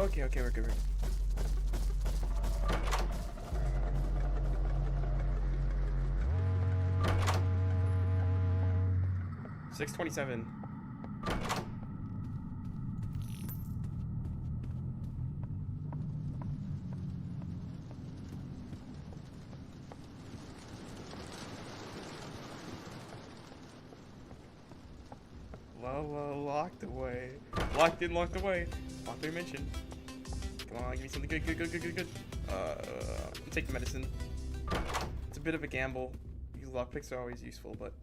[SPEAKER 1] Okay, we're good. 627. Locked away. Locked in, locked away. Locked dimension. Come on, give me something good. Take the medicine. It's a bit of a gamble. These lockpicks are always useful, but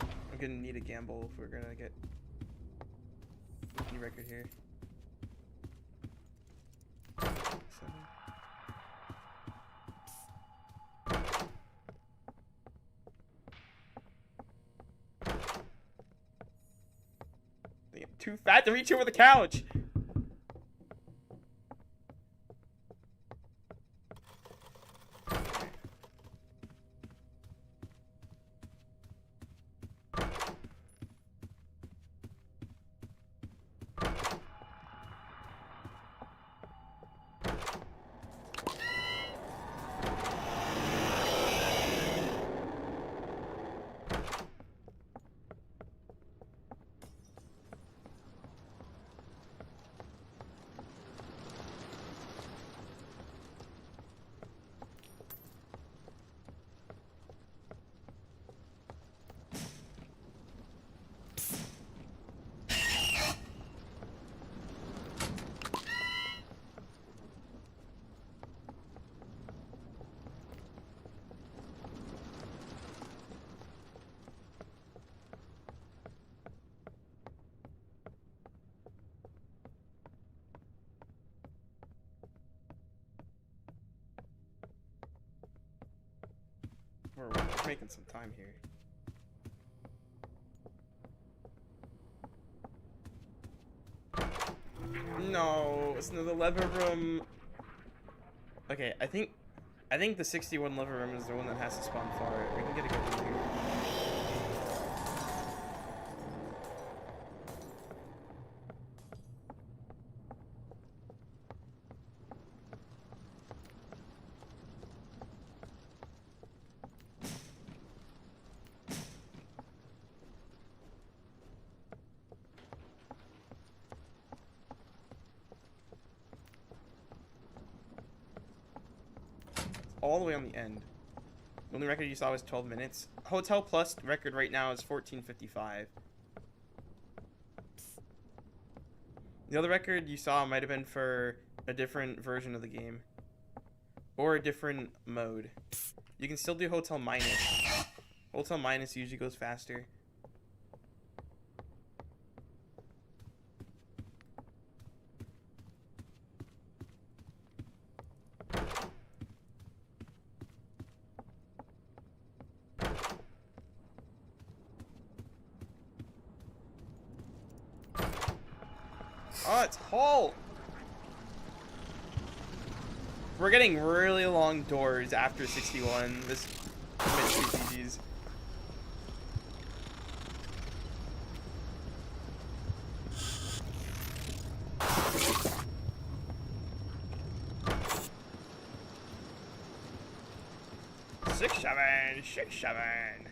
[SPEAKER 1] I'm gonna need a gamble if we're gonna get a new record here. 7. I'm too fat to reach over the couch. We're making some time here. No, it's another lever room. Okay, I think the 61 lever room is the one that has to spawn far. We can get a good one here. All the way on the end. The only record you saw was 12 minutes. Hotel Plus record right now is 14:55. The other record you saw might have been for a different version of the game. Or a different mode. You can still do Hotel Minus. Hotel Minus usually goes faster. Oh, it's Hull! We're getting really long doors after 61. This GG's. Six, seven.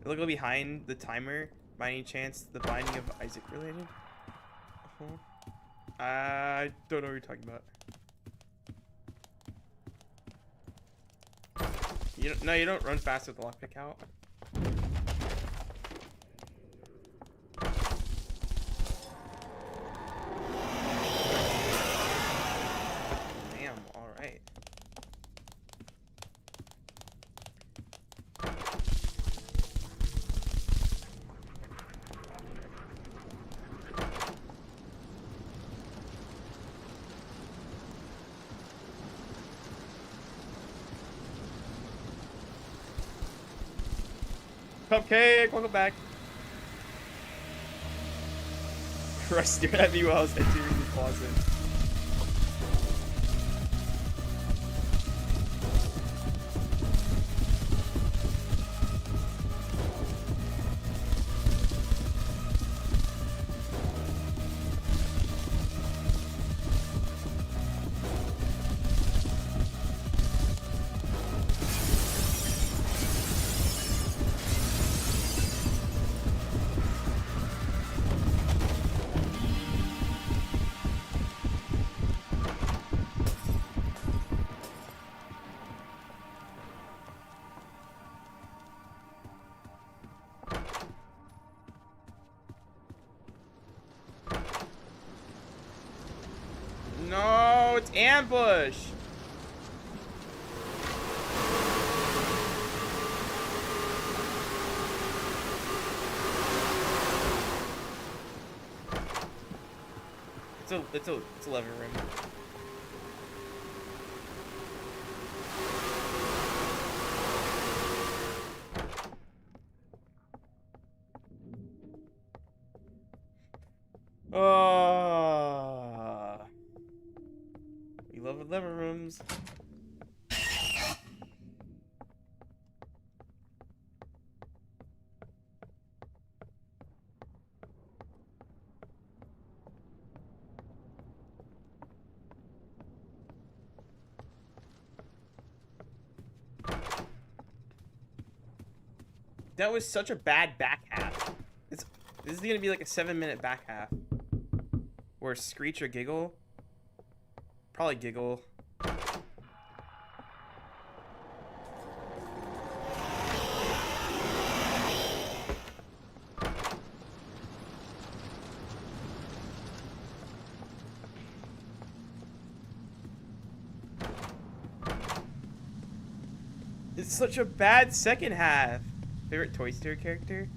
[SPEAKER 1] Look behind the timer. By any chance, the Binding of Isaac related? I don't know what you're talking about. No, you don't run fast with the lockpick out. Damn, alright. Cupcake, welcome back. Rest your heavy wells entering the closet. ambush. It's a living room. We love the living rooms. That was such a bad back half. This is gonna be like a 7-minute back half. Or screech or giggle. Probably giggle. It's such a bad second half. Favorite Toy Story character?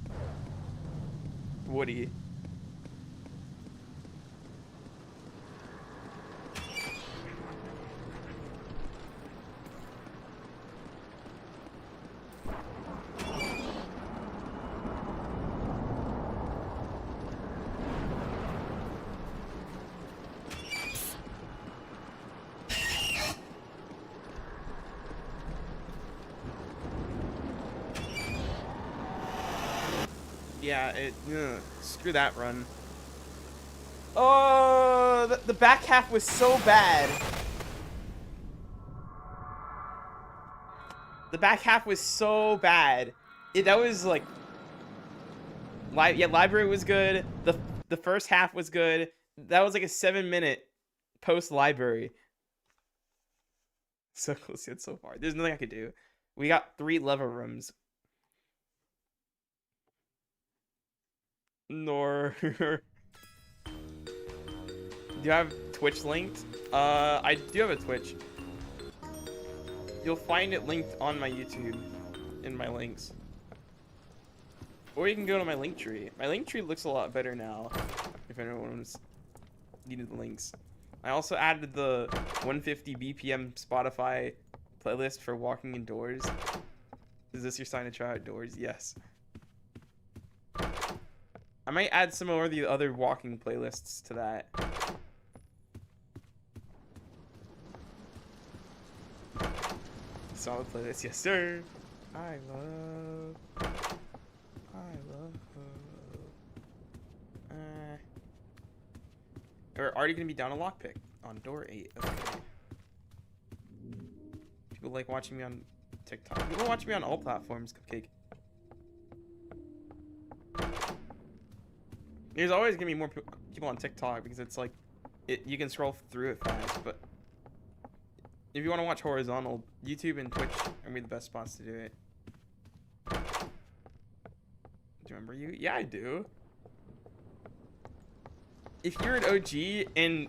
[SPEAKER 1] Woody. Yeah, screw that run. Oh, the back half was so bad. The back half was so bad. That was like, library was good. The first half was good. That was like a 7-minute post library. So close yet so far. There's nothing I could do. We got 3 level rooms. Nor. Do you have Twitch linked? I do have a Twitch. You'll find it linked on my YouTube in my links. Or you can go to my link tree. My link tree looks a lot better now, if anyone's needed the links. I also added the 150 BPM Spotify playlist for walking indoors. Is this your sign to try outdoors? Yes. I might add some more of the other walking playlists to that. Solid playlist, yes sir. I love. We're already gonna be down a lockpick on door 8. Okay. People like watching me on TikTok. People watch me on all platforms, Cupcake. There's always gonna be more people on TikTok because it's like, you can scroll through it fast, but if you want to watch horizontal, YouTube and Twitch are gonna be the best spots to do it. Do you remember you? Yeah, I do. If you're an OG and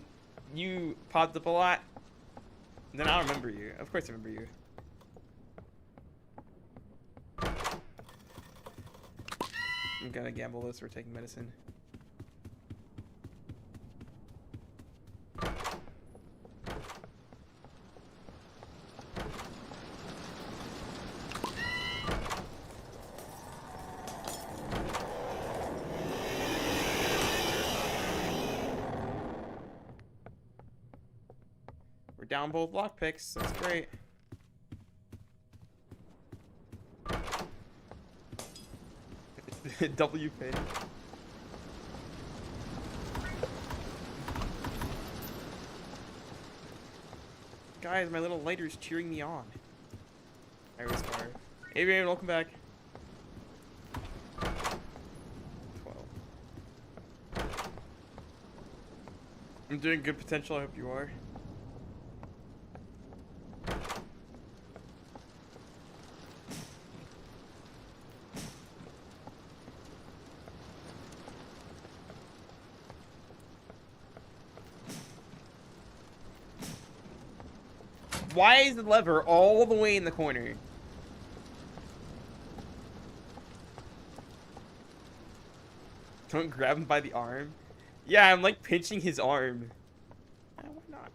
[SPEAKER 1] you popped up a lot, then I'll remember you. Of course I remember you. I'm gonna gamble this. We're taking medicine. We're down both lockpicks. That's great. W pin. Guys, my little lighter's cheering me on. I was far. Hey, man, welcome back. 12. I'm doing good potential. I hope you are. Why is the lever all the way in the corner? Don't grab him by the arm. Yeah, I'm like pinching his arm. Why not?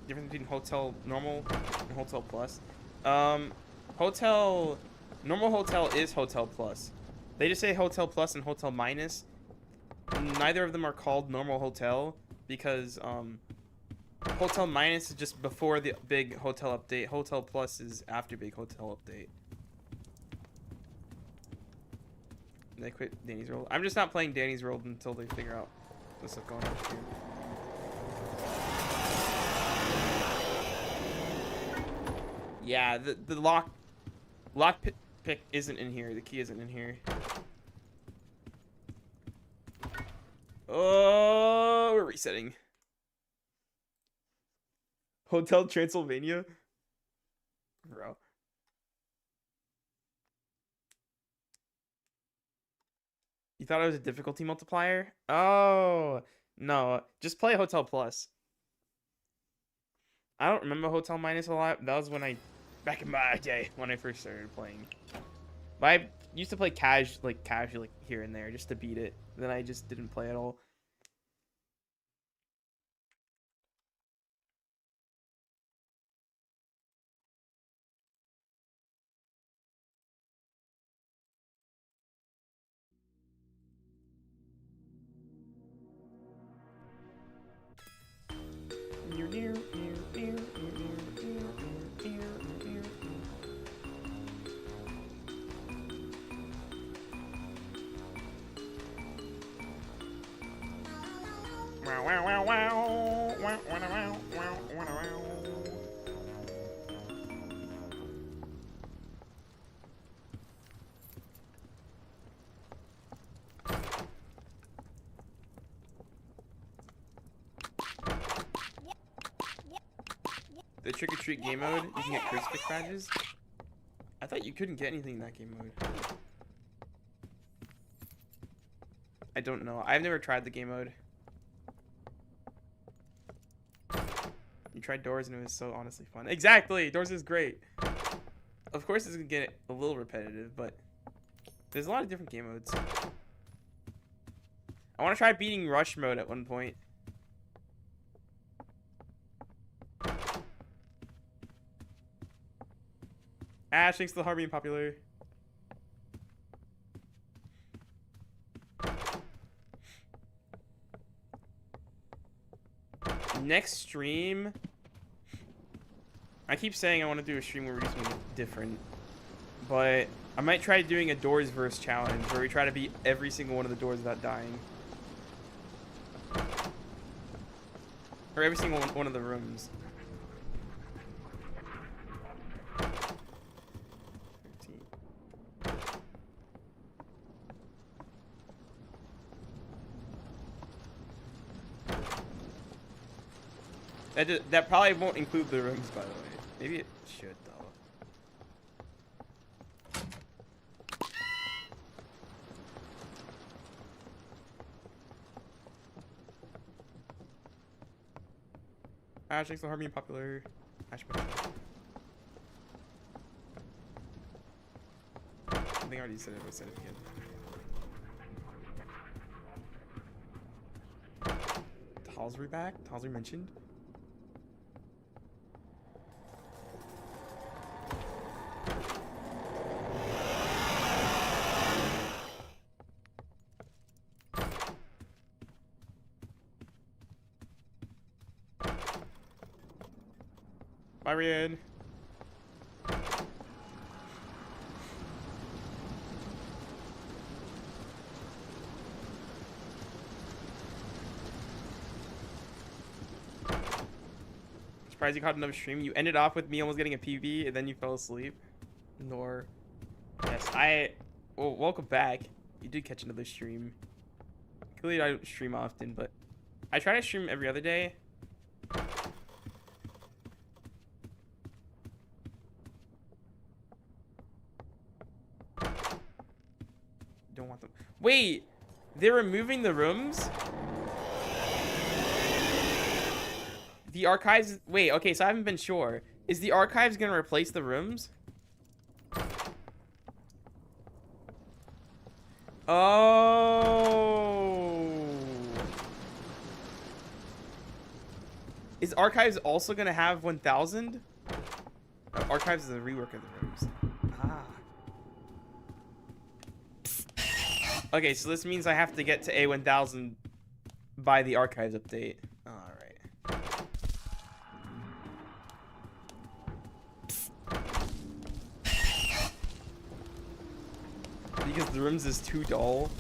[SPEAKER 1] Difference between hotel normal and hotel plus. Hotel normal hotel is hotel plus. They just say hotel plus and hotel minus. Neither of them are called normal hotel because hotel minus is just before the big hotel update. Hotel plus is after big hotel update. They quit Danny's World. I'm just not playing Danny's World until they figure out what's going on here. Yeah, the lock pick isn't in here. The key isn't in here. Oh, we're resetting. Hotel Transylvania, bro. You thought it was a difficulty multiplier? Oh, no. Just play Hotel Plus. I don't remember Hotel Minus a lot. That was when back in my day, when I first started playing. But I used to play casually here and there just to beat it. Then I just didn't play at all. The trick-or-treat game mode, you can get crucifix badges. I thought you couldn't get anything in that game mode. I don't know. I've never tried the game mode. You tried Doors and it was so honestly fun. Exactly! Doors is great. Of course it's gonna get a little repetitive, but there's a lot of different game modes. I want to try beating Rush mode at one point. Ash, thanks to the heart being popular. Next stream, I keep saying I want to do a stream where we do something different, but I might try doing a Doors verse challenge where we try to beat every single one of the doors without dying. Or every single one of the rooms. That probably won't include the rooms, by the way. Maybe it should, though. Ash, thanks for being popular. Ash, I think I already said it, but I said it again. Talsry back? Talsry mentioned? Bye, Rian. Surprised you caught another stream. You ended off with me almost getting a PB, and then you fell asleep. Nor. Yes, well, welcome back. You did catch another stream. Clearly, I don't stream often, but I try to stream every other day. Don't want them. Wait, they're removing the rooms? The archives... Wait, okay, so I haven't been sure. Is the archives going to replace the rooms? Oh. Is archives also going to have 1,000? Archives is a rework of the rooms. Ah. Okay, so this means I have to get to A1000 by the archives update. Alright. Because the rooms is too dull.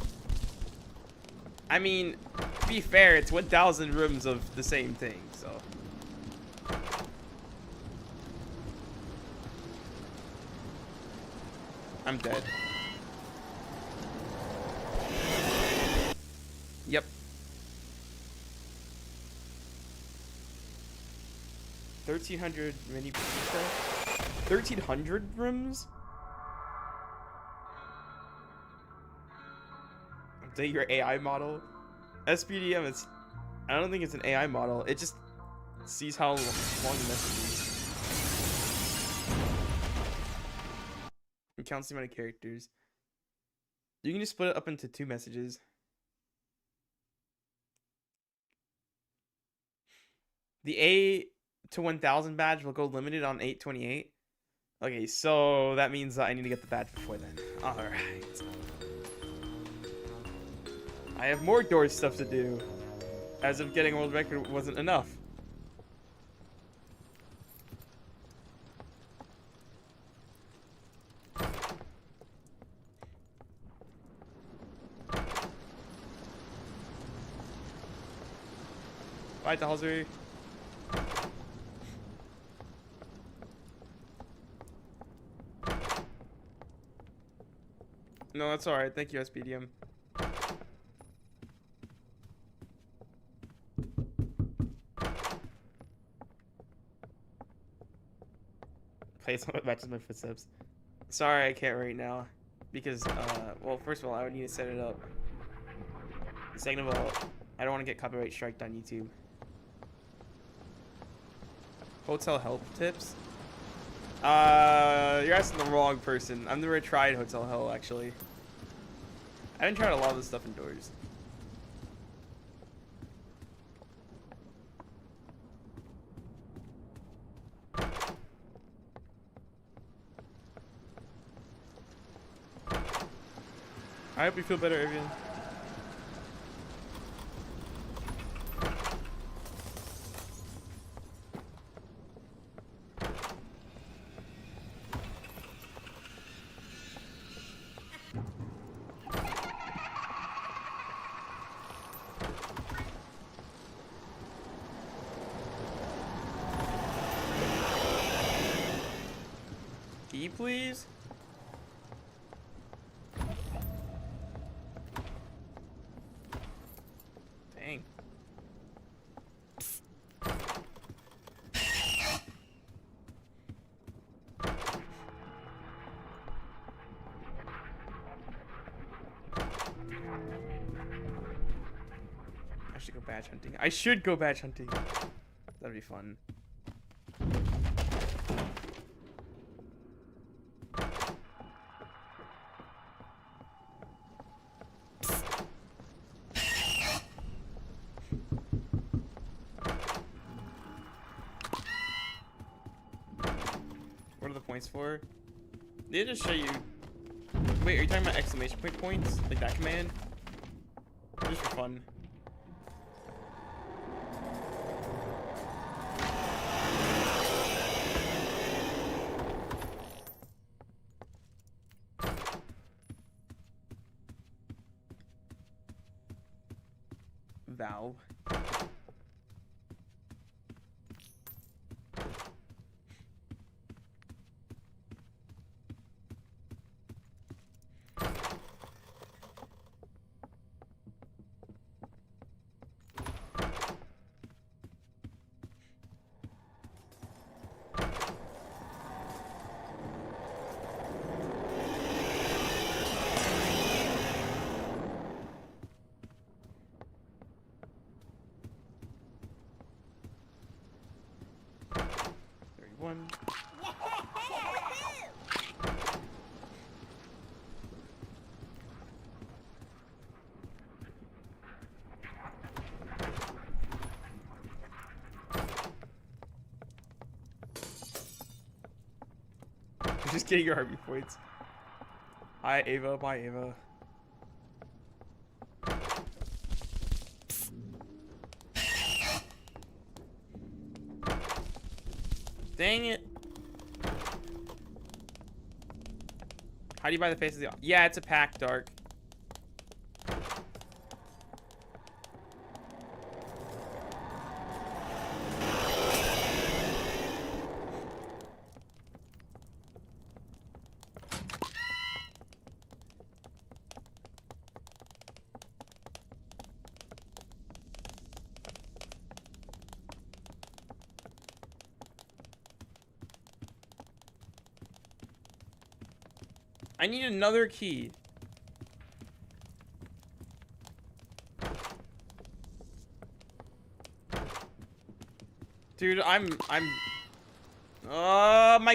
[SPEAKER 1] I mean, to be fair, it's 1,000 rooms of the same thing, so. I'm dead. Yep. 1,300 mini. 1,300 rooms? Update your AI model. SPDM is. I don't think it's an AI model. It just sees how long the message is. It counts the amount of characters. You can just split it up into 2 messages. The A to 1,000 badge will go limited on 8/28. Okay, so that means that I need to get the badge before then. Alright. I have more door stuff to do. As if getting a world record wasn't enough. Bye, Dalsbury. No, that's alright. Thank you, SPDM. Play some that matches my footsteps. Sorry, I can't right now. Because, well, first of all, I would need to set it up. Second of all, I don't want to get copyright striked on YouTube. Hotel help tips? You're asking the wrong person. I've never tried Hotel Hell, actually. I haven't tried a lot of this stuff indoors. I hope you feel better, Evian. Please? Dang. I should go badge hunting. I should go badge hunting. That'd be fun. For they just show you. Wait, are you talking about exclamation point points like that command? Just for fun. Valve. You're just getting your heartbeat points. Hi, Ava. Bye, Ava. Dang it. How do you buy the face of the... Yeah, it's a pack, Dark. I need another key. Dude, my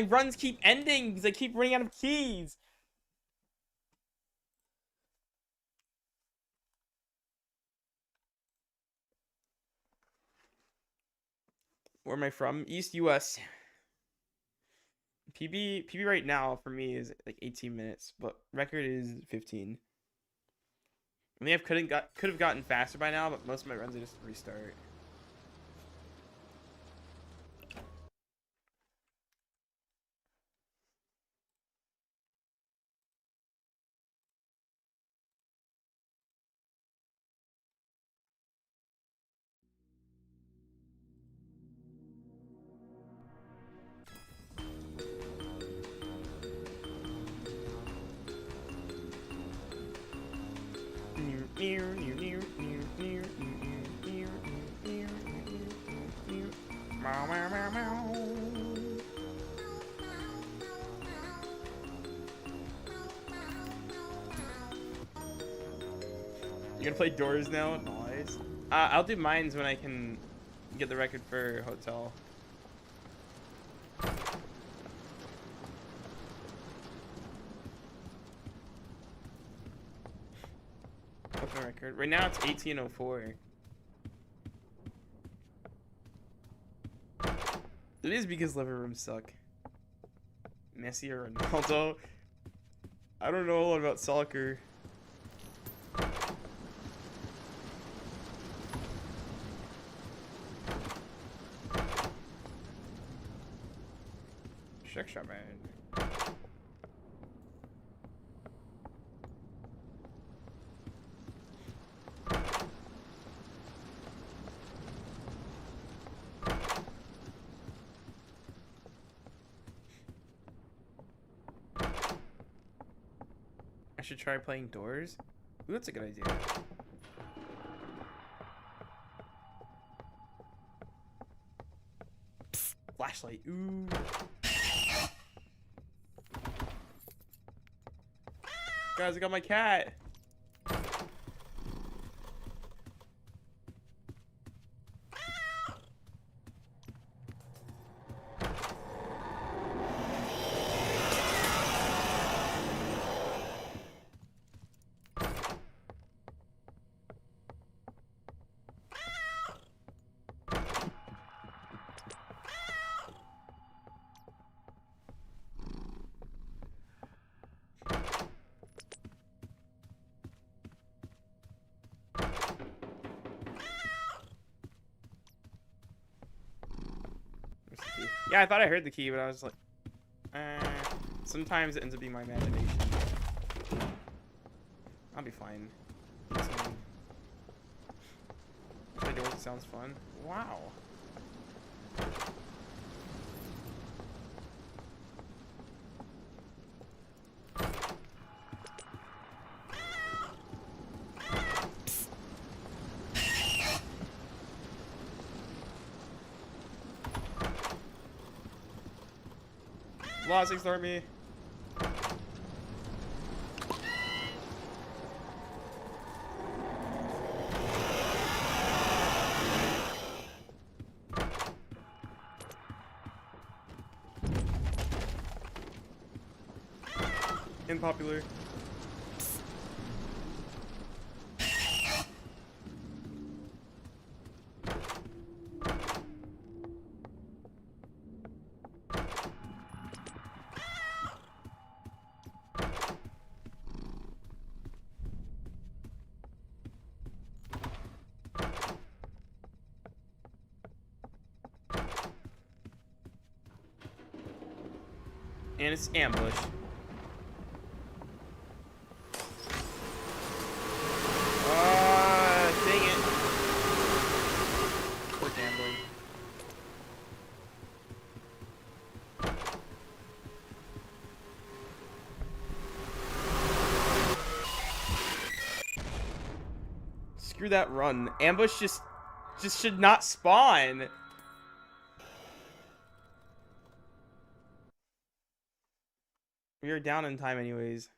[SPEAKER 1] runs keep ending because I keep running out of keys. Where am I from? East US. PB right now for me is like 18 minutes, but record is 15. I mean, I could have gotten faster by now, but most of my runs I just restart. You're gonna play Doors now? Nice. I'll do mines when I can get the record for Hotel. What's my record? Right now it's 18:04. It is because liver rooms suck. Messi or Ronaldo? I don't know a lot about soccer. Shot man. I should try playing Doors. Ooh, that's a good idea. Psst, flashlight. Ooh. Guys, I got my cat. Yeah, I thought I heard the key, but I was like, sometimes it ends up being my imagination. I'll be fine. It sounds fun. Wow. Lost, ignore me. Unpopular. And it's ambush. Dang it. Poor gambling. Screw that run. Ambush just should not spawn. We are down in time anyways.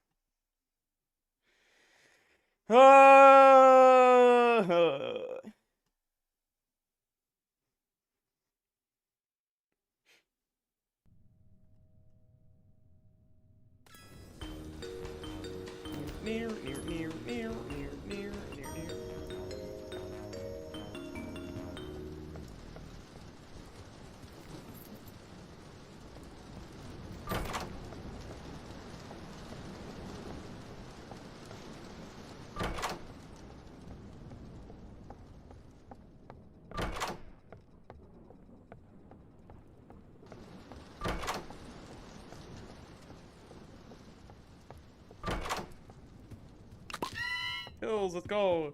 [SPEAKER 1] Hills, let's go.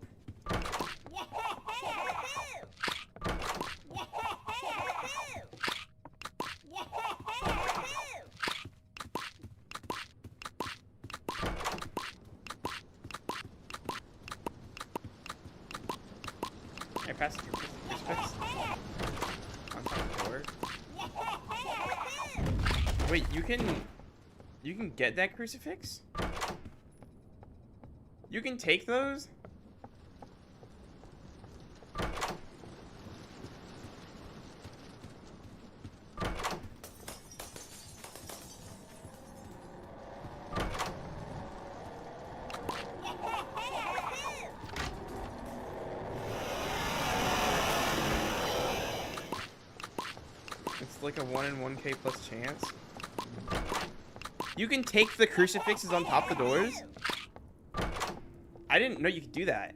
[SPEAKER 1] I passed through crucifix on top of the door. Wait, you can get that crucifix? You can take those? It's like a 1 in 1K plus chance. You can take the crucifixes on top of the doors? I didn't know you could do that.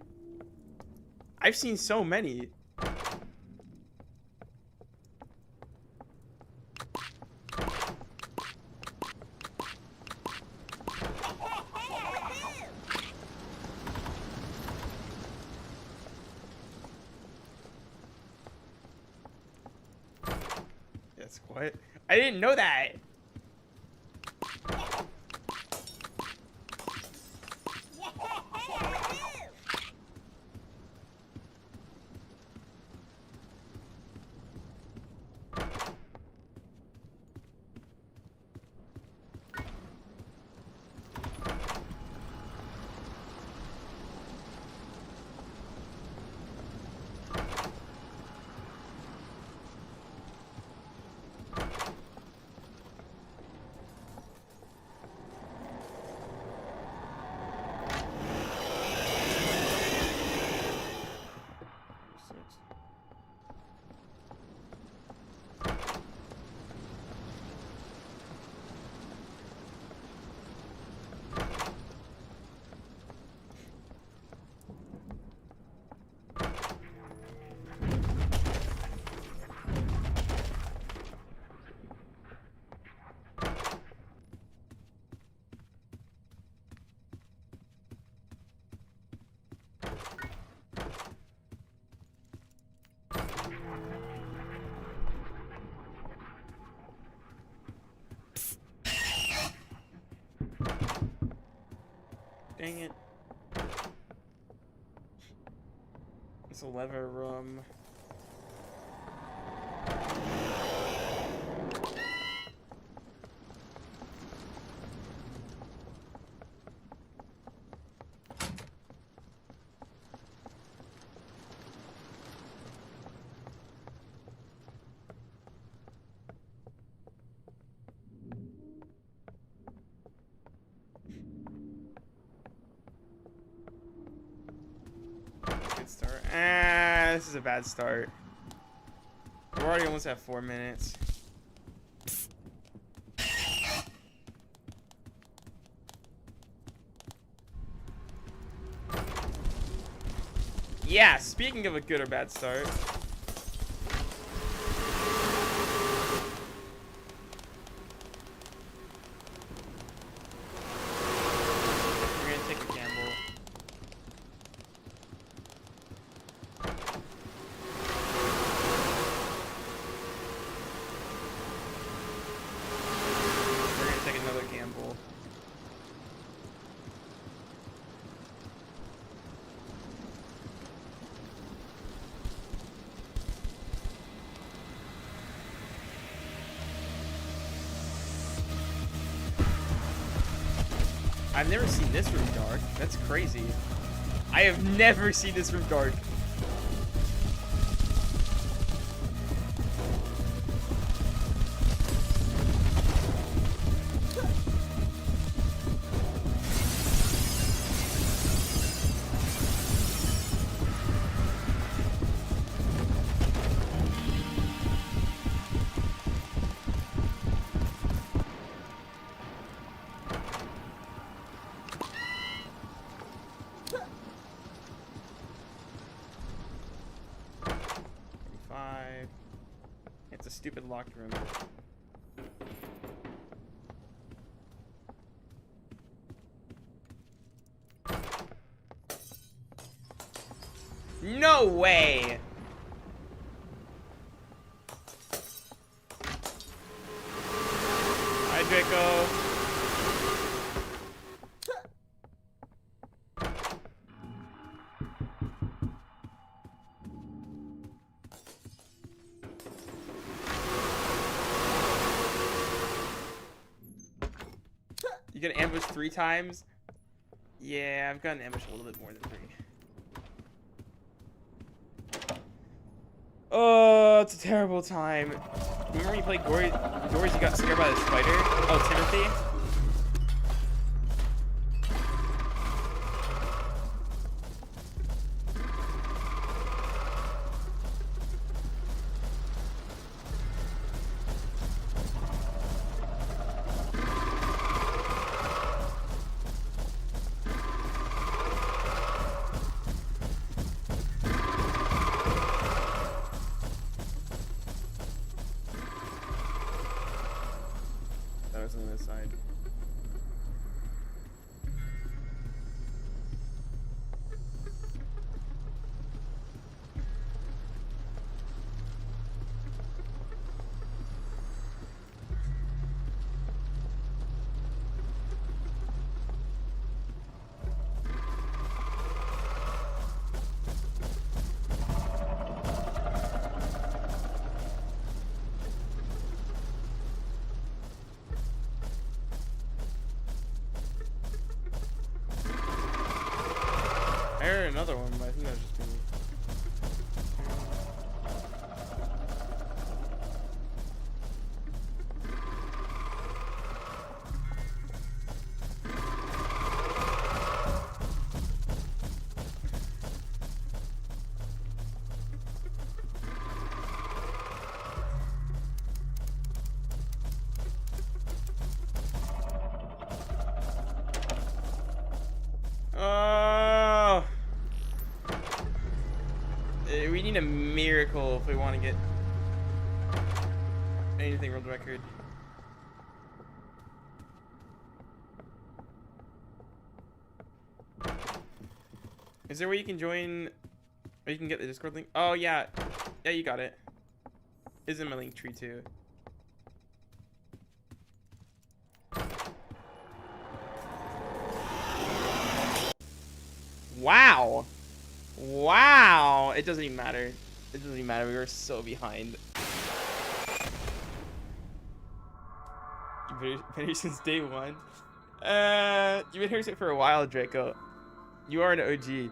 [SPEAKER 1] I've seen so many. That's what? I didn't know that. Dang it. It's a lever room. Good start. This is a bad start. We're already almost at 4 minutes. Yeah, speaking of a good or bad start. I've never seen this room dark. That's crazy. I have never seen this room dark. It's a stupid locked room. No way! Hi, Draco. You get ambushed 3 times? Yeah, I've gotten ambushed a little bit more than 3. Oh, it's a terrible time. Remember when you played Doors, you got scared by the spider? Oh, Timothy? That was on this side. I heard another one, but I think that was just me. Oh, we need a miracle if we want to get anything world record. Is there a way you can join, or you can get the Discord link? Oh yeah, yeah, you got it. It's in my link tree too. Wow. Wow. It doesn't even matter. It doesn't even matter. We were so behind. You've been here since day 1. You've been here for a while, Draco. You are an OG.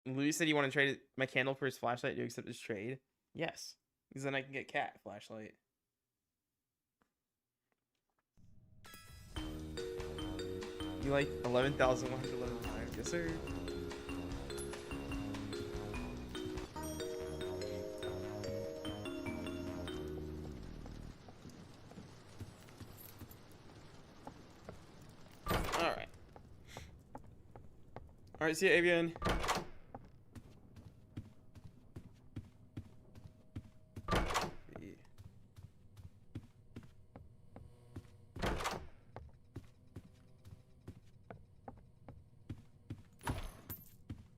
[SPEAKER 1] Louis said you want to trade my candle for his flashlight. Do you accept this trade? Yes. Because then I can get cat flashlight. You like 11,111 times. Yes, sir. Alright. Alright, see you, Avian.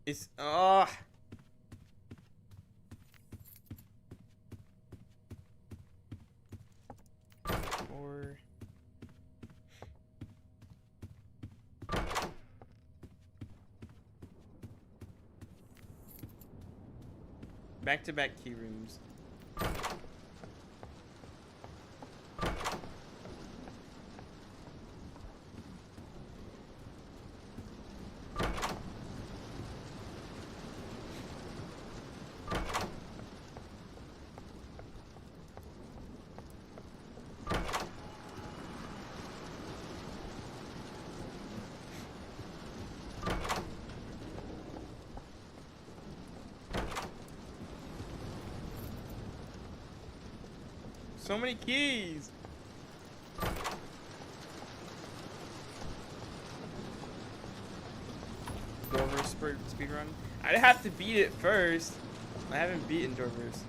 [SPEAKER 1] It's or Back-to-back key rooms. So many keys. Doorverse speedrun. I'd have to beat it first. I haven't beaten Doorverse.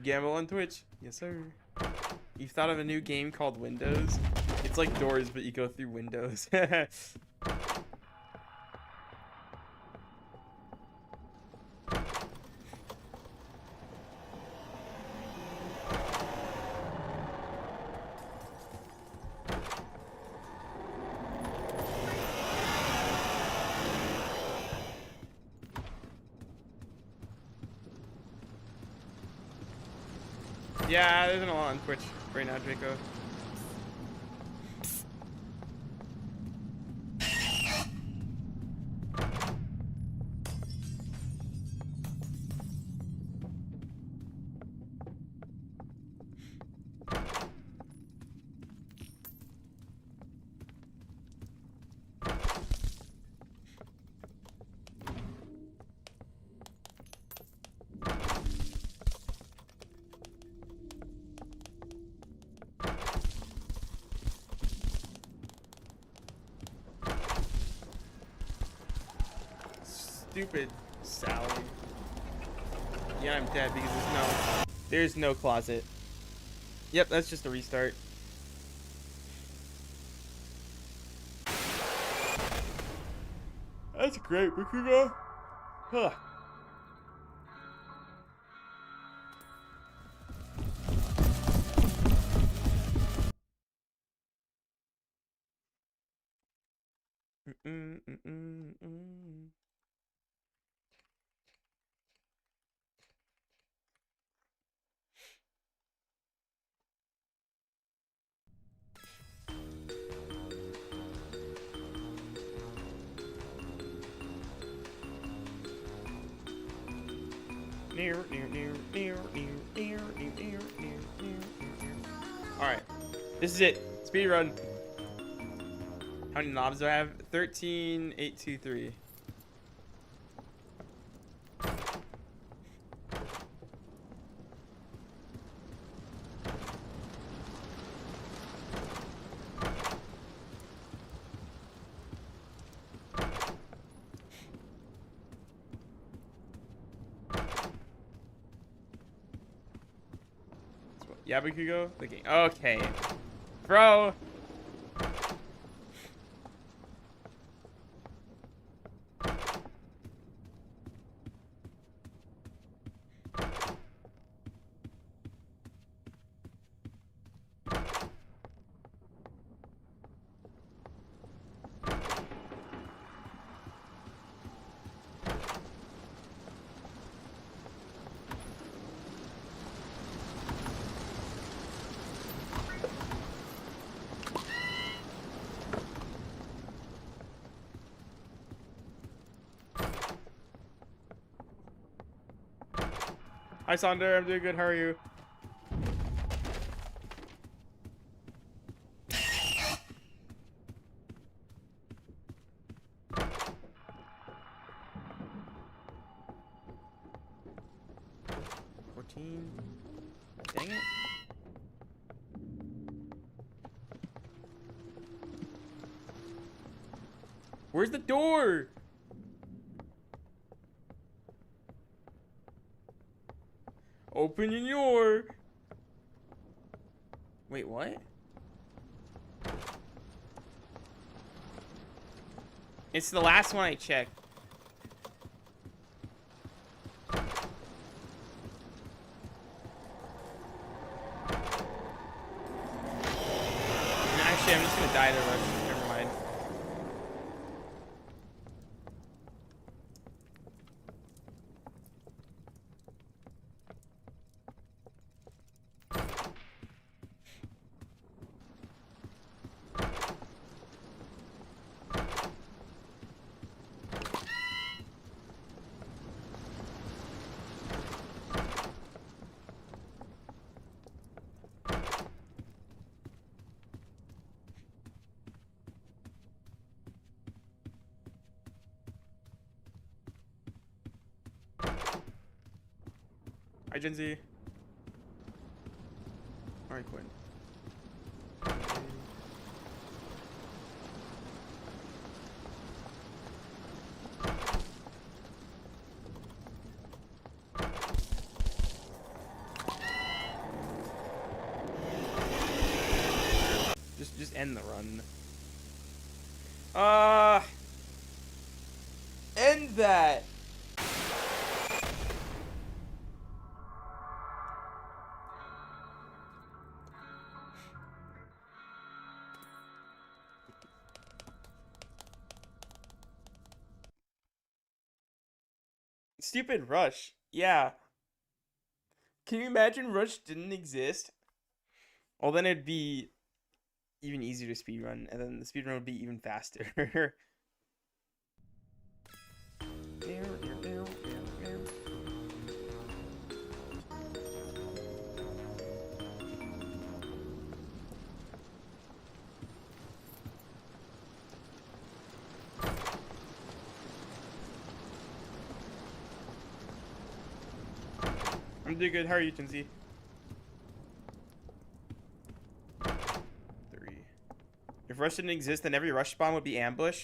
[SPEAKER 1] Gamble on Twitch. Yes, sir. You've thought of a new game called Windows? It's like Doors, but you go through windows. Yeah, there's a lot on Twitch right now, Draco. Stupid Sally. Yeah, I'm dead because there's no closet. Yep, that's just a restart. That's great, Bakugo. Huh. Alright. This is it. Speed run. How many knobs do I have? 13, 8, 2, 3. Yabukugo? The game. Okay. Bro! Hi, Sonder. I'm doing good. How are you? Dang it. Where's the door? Open your. Wait, what? It's the last one I checked. Actually, I'm just gonna die to rush. Never mind. Hi, Gen Z. Alright, Quinn. Just end the run. End that. Stupid Rush. Yeah. Can you imagine Rush didn't exist? Well, then it'd be even easier to speedrun, and then the speedrun would be even faster. I'm doing good. How are you, Tinsy? 3. If Rush didn't exist, then every Rush spawn would be ambush.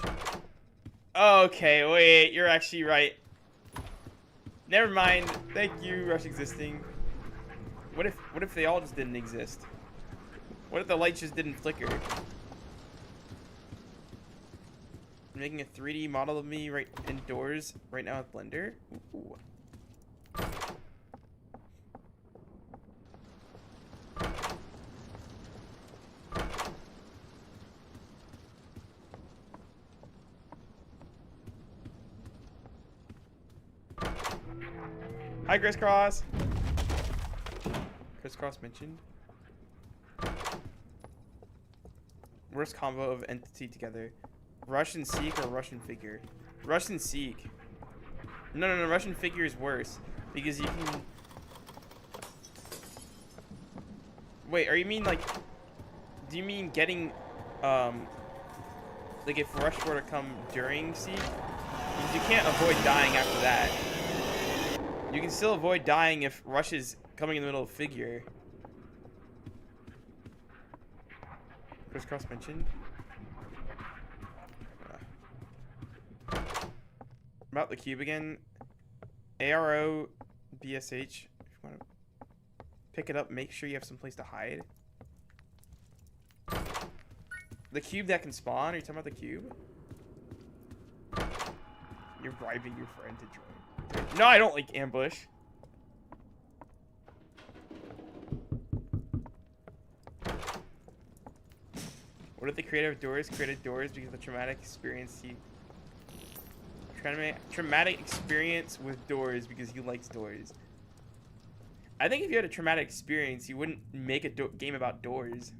[SPEAKER 1] Okay, wait. You're actually right. Never mind. Thank you, Rush existing. What if they all just didn't exist? What if the lights just didn't flicker? I'm making a 3D model of me right indoors right now with Blender. Ooh. Hi, Crisscross. Crisscross mentioned. Worst combo of entity together. Russian Seek or Russian Figure? Russian Seek. No. Russian Figure is worse. Because you can... Wait, are you mean like... Do you mean getting... Like if Rush were to come during Seek? Because you can't avoid dying after that. You can still avoid dying if Rush is coming in the middle of Figure. Crisscross mentioned. About the cube again. ARO BSH. If you want to pick it up, make sure you have some place to hide. The cube that can spawn? Are you talking about the cube? You're bribing your friend to join. No, I don't like ambush. What if the creator of Doors created Doors because of the traumatic experience traumatic experience with Doors because he likes Doors? I think if you had a traumatic experience, you wouldn't make a game about Doors.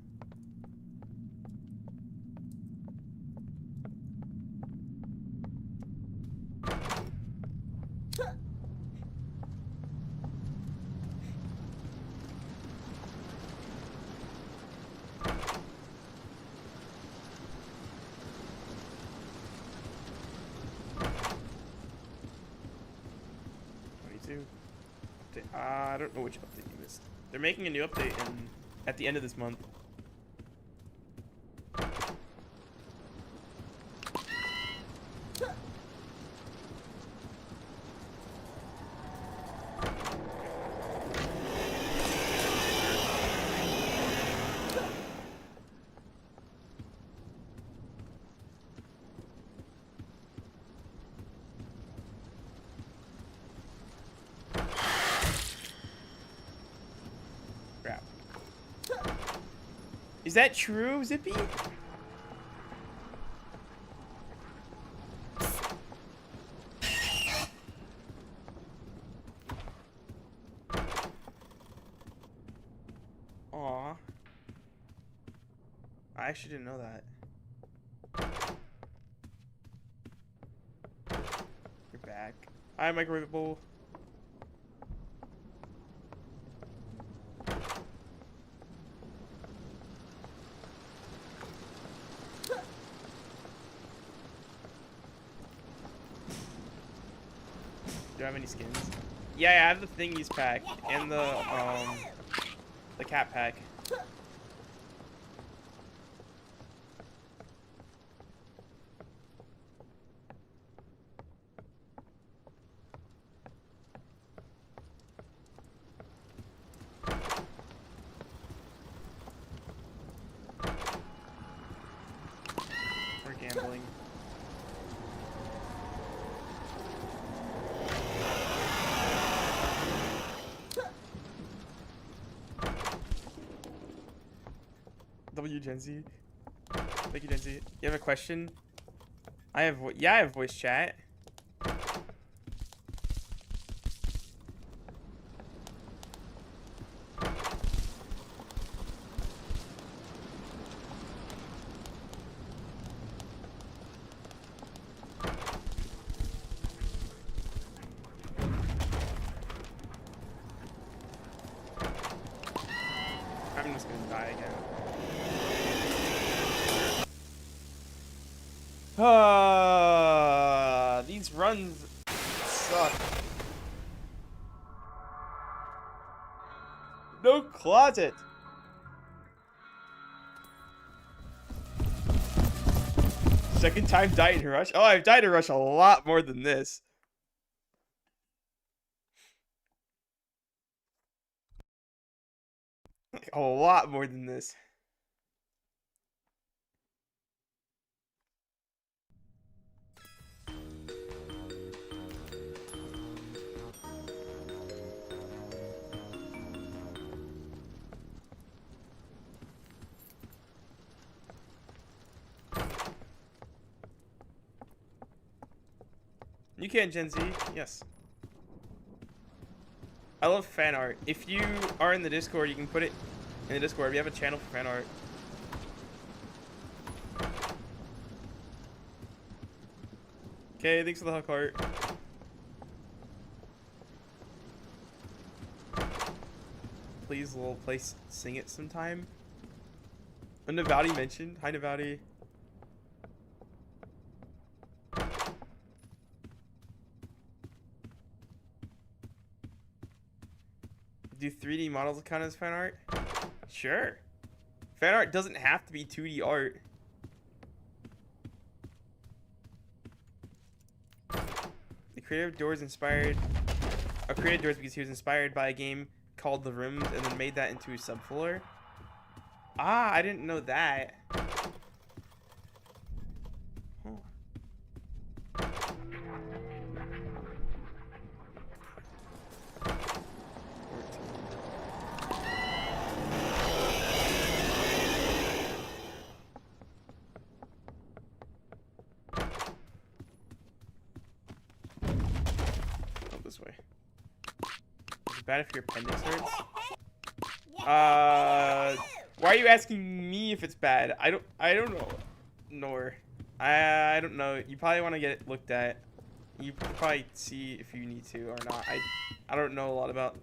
[SPEAKER 1] I don't know which update you missed. They're making a new update at the end of this month. Is that true, Zippy? Aw. I actually didn't know that. You're back. Hi, microwave bowl. Do I have any skins? Yeah, I have the thingies pack and the cat pack. We're gambling. W Gen Z. Thank you, Gen Z. You have a question? I have voice chat. I'm just gonna die again. These runs suck. No closet. Second time died in Rush. Oh, I've died in Rush a lot more than this. Like, a lot more than this. You can, Gen Z. Yes. I love fan art. If you are in the Discord, you can put it in the Discord. We have a channel for fan art. Okay, thanks for the hug heart. Please, little place, sing it sometime. Oh, Navati mentioned. Hi, Navati. Do 3D models count as fan art? Sure. Fan art doesn't have to be 2D art. The creator Doors inspired... created Doors because he was inspired by a game called The Rooms and then made that into a subfloor. Ah, I didn't know that. Huh. This way. Is it bad if your appendix hurts? Why are you asking me if it's bad? I don't know. Nor. I don't know. You probably want to get it looked at. You can probably see if you need to or not. I don't know a lot about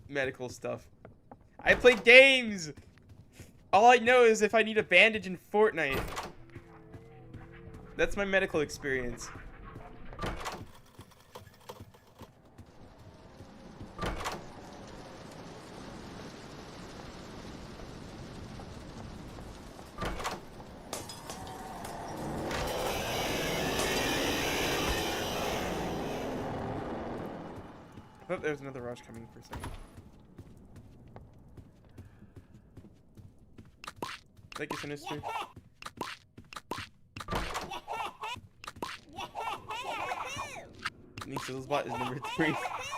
[SPEAKER 1] medical stuff. I play games. All I know is if I need a bandage in Fortnite. That's my medical experience. I thought there was another rush coming for a second. Thank you, Sinister. Nick Sizzlesbot is number 3.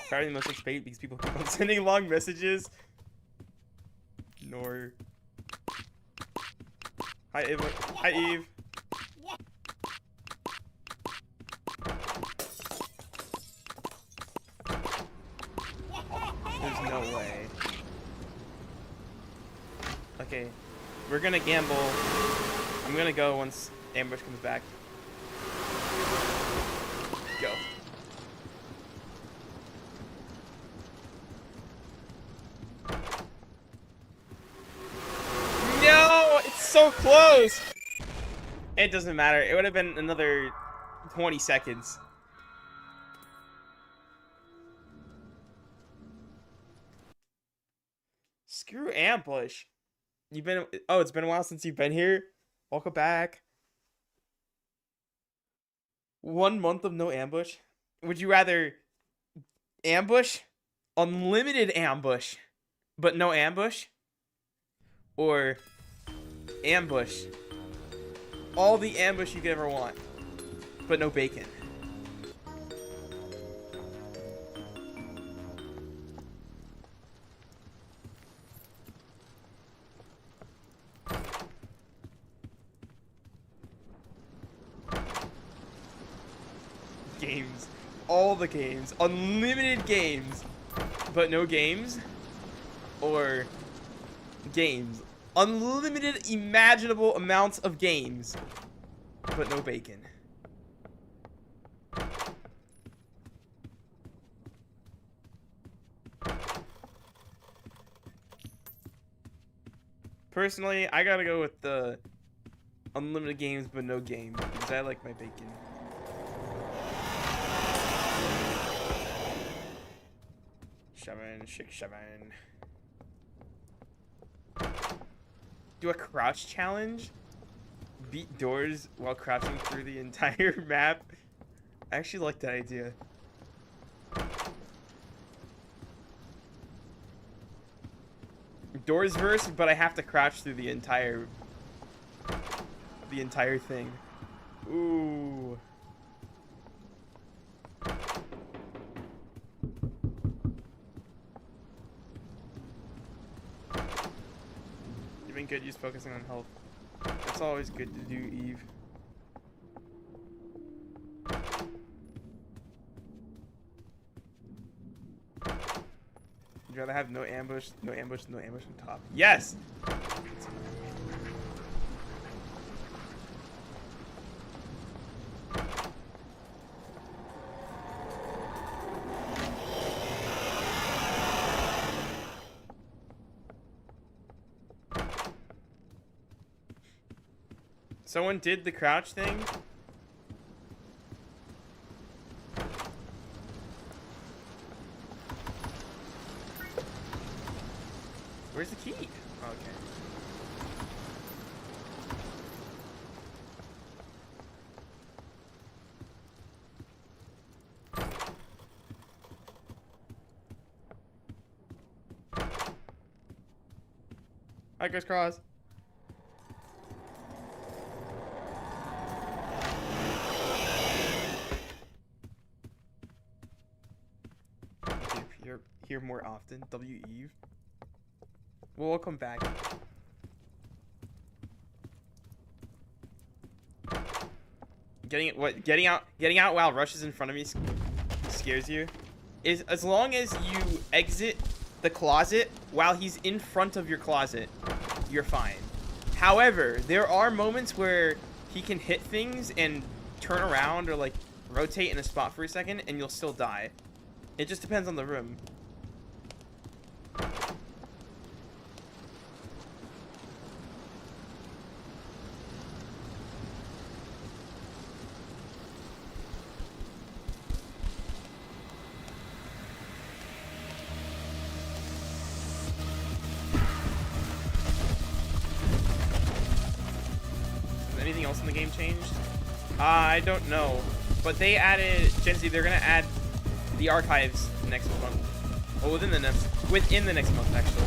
[SPEAKER 1] Probably the most excited because people keep on sending long messages. Nor. Hi, Eva. Hi, Eve. There's no way. Okay. We're gonna gamble. I'm gonna go once ambush comes back. Go. No! It's so close! It doesn't matter. It would have been another 20 seconds. Screw ambush. You've been... Oh, it's been a while since you've been here. Welcome back. 1 month of no ambush. Would you rather ambush, unlimited ambush, but no ambush? Or ambush, all the ambush you could ever want, but no bacon? Games. All the games. Unlimited games, but no games? Or games. Unlimited imaginable amounts of games, but no bacon. Personally, I gotta go with the unlimited games, but no game, because I like my bacon. Shoving, shake, shoving. Do a crouch challenge? Beat doors while crouching through the entire map? I actually like that idea. Doors verse, but I have to crouch through the entire thing. Ooh. Good use focusing on health. That's always good to do, Eve. You'd rather have no ambush, no ambush, no ambush on top. Yes! Someone did the crouch thing? Where's the key? Oh, okay. Hi, Chris Cross. Here more often. W Eve. We'll come back. Getting out while Rush is in front of me scares you. Is as long as you exit the closet while he's in front of your closet, you're fine. However, there are moments where he can hit things and turn around or like rotate in a spot for a second and you'll still die. It just depends on the room. Anything else in the game changed? I don't know. But they added, Gen Z, they're gonna add the archives next month. Well, within the next month, actually.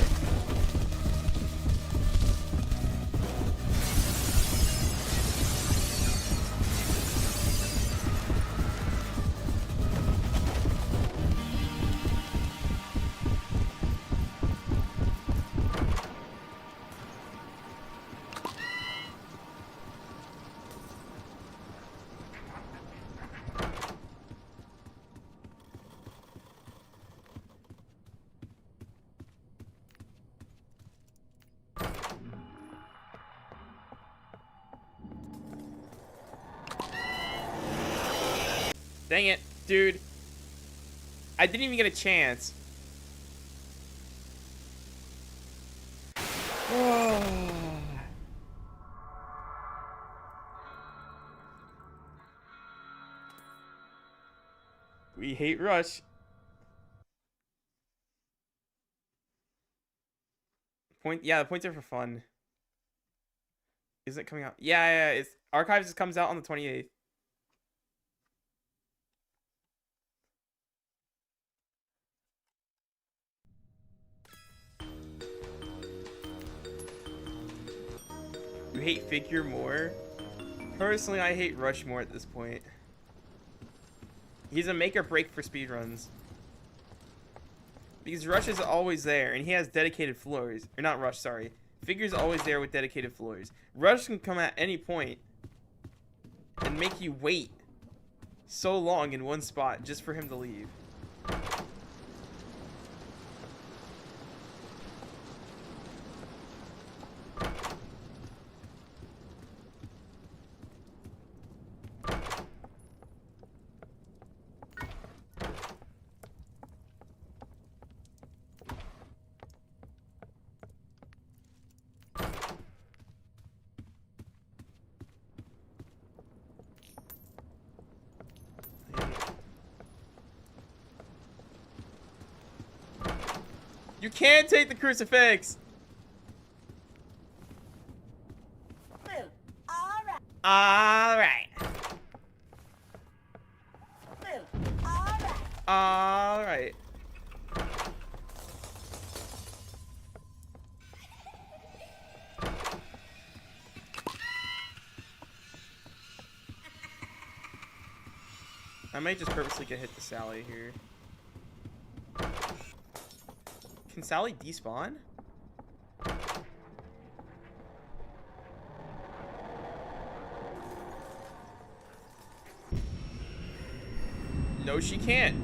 [SPEAKER 1] Dang it, dude. I didn't even get a chance. We hate Rush. Yeah, the points are for fun. Is it coming out? Yeah, it's Archives comes out on the 28th. You hate Figure more? Personally, I hate Rush more at this point. He's a make or break for speedruns. Because Rush is always there, and he has dedicated floors. Or not Rush, sorry. Figure's always there with dedicated floors. Rush can come at any point and make you wait so long in one spot just for him to leave. You can't take the crucifix! Alright. Alright. I might just purposely get hit to Sally here. Can Sally despawn? No, she can't.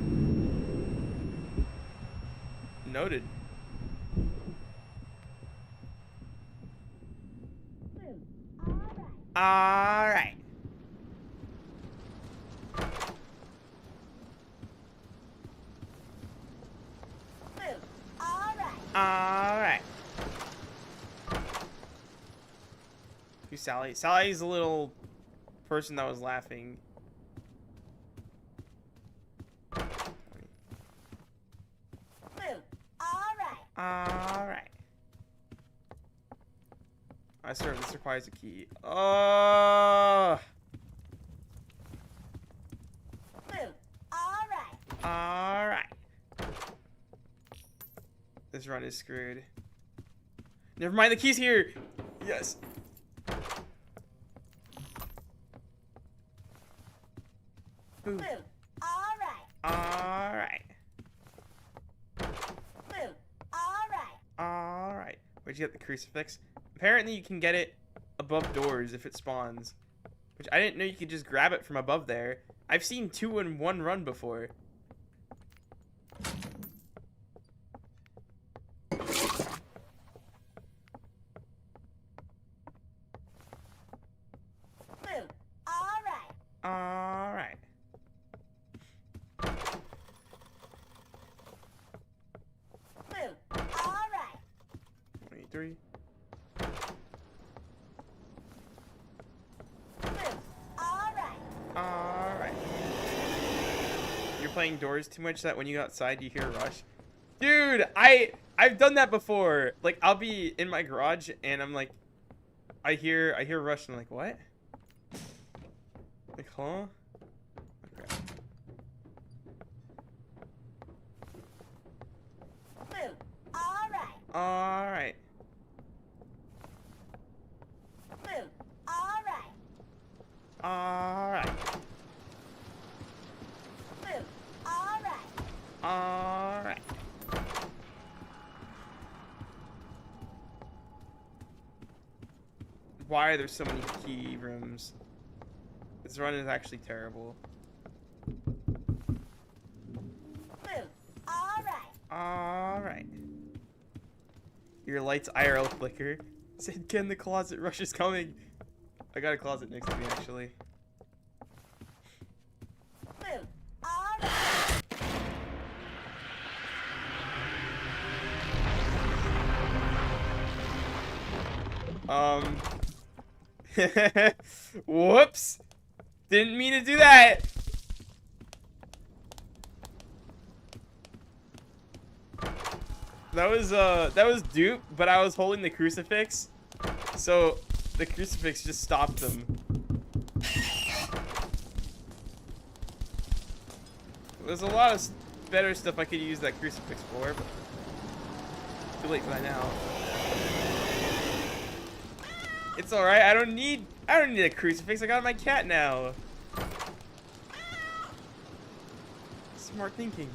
[SPEAKER 1] Noted. Alright. Alright. Who's Sally? Sally's a little person that was laughing. Alright. I swear this requires a key. Oh. Alright. This run is screwed. Never mind, the key's here. Yes. Ooh. Alright. Alright. Where'd you get the crucifix? Apparently you can get it above doors if it spawns. Which I didn't know you could just grab it from above there. I've seen 2 in 1 run before. Alright. 23. Alright. You're playing doors too much that when you go outside you hear a rush. Dude, I've done that before. Like I'll be in my garage and I'm like I hear a rush and I'm like, what? Like, huh? Okay. Alright. Alright. Alright. Why are there so many key rooms? This run is actually terrible. Alright. Your lights IRL flicker. Said, Ken, the closet rush is coming. I got a closet next to me, actually. Um. Whoops. Didn't mean to do that. That was dupe, but I was holding the crucifix, so the crucifix just stopped them. There's a lot of better stuff I could use that crucifix for, but too late for that now. It's all right. I don't need a crucifix. I got my cat now. Smart thinking.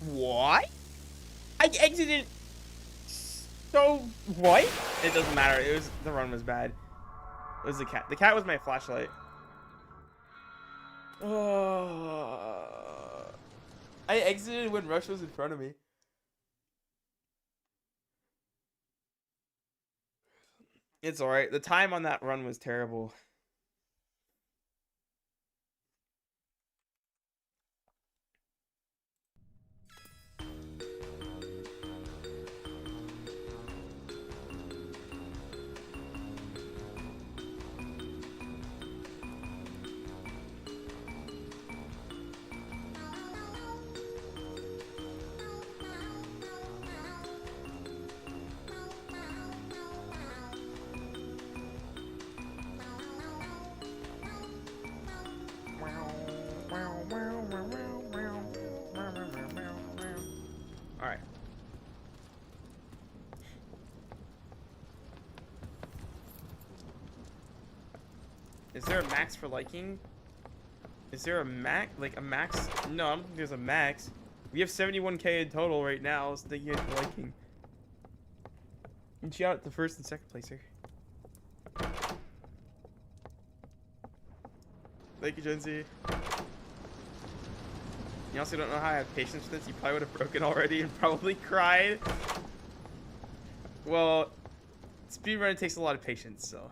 [SPEAKER 1] What? I exited. So what? It doesn't matter. It was the run was bad. It was the cat. The cat was my flashlight. I exited when Rush was in front of me. It's alright. The time on that run was terrible. Alright. Is there a max for liking? Is there a max? Like a max? No, I don't think there's a max. We have 71k in total right now, so thank you guys for liking. And shout out to first and second placer. Thank you, Jenzy. You also don't know how I have patience with this. You probably would have broken already and probably cried. Well, speedrunning takes a lot of patience, so.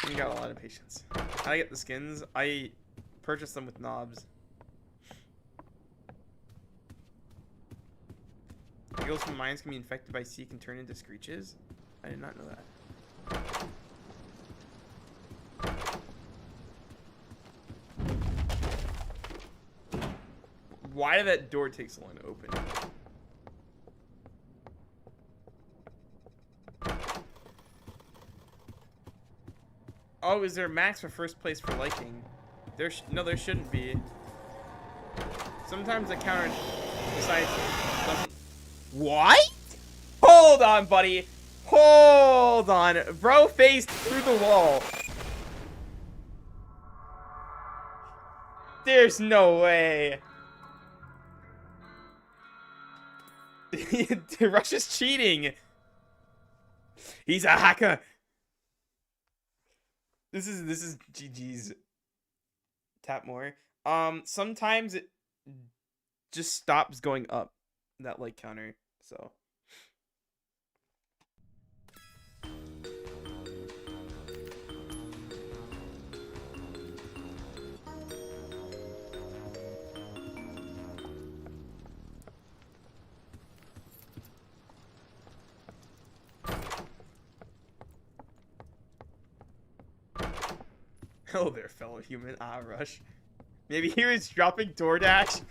[SPEAKER 1] You got a lot of patience. How I get the skins? I purchased them with knobs. Eagles from mines can be infected by Seek and turn into screeches? I did not know that. Why did that door take so long to open? Oh, is there a max for first place for liking? No, there shouldn't be. Sometimes the counter decides doesn't. What? Hold on, buddy. Hold on. Bro faced through the wall. There's no way. Rush is cheating. He's a hacker. This is GG's. Tap more. Sometimes it just stops going up, that like counter. So Oh there, fellow human. Ah, Rush. Maybe he was dropping DoorDash.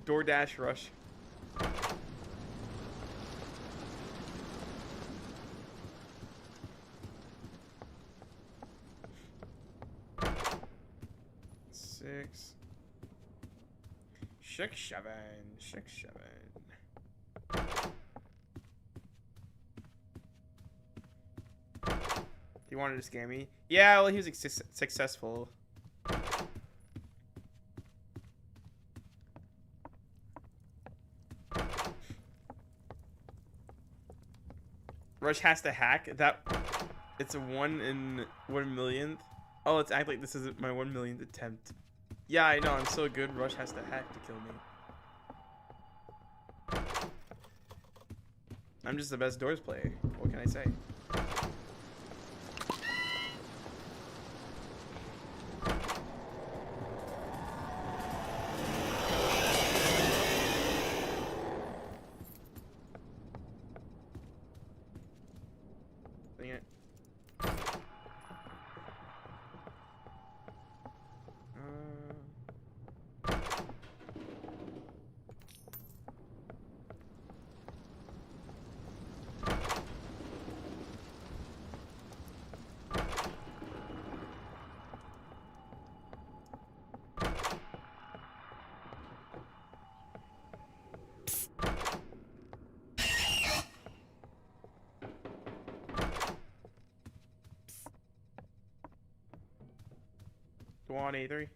[SPEAKER 1] DoorDash Rush. Six. 6-7. 6-7. He wanted to scam me. Yeah, well, he was successful. Rush has to hack. It's a 1 in 1 millionth. Oh, let's act like this is my 1 millionth attempt. Yeah, I know. I'm so good. Rush has to hack to kill me. I'm just the best doors player. What can I say? Dang it. 183.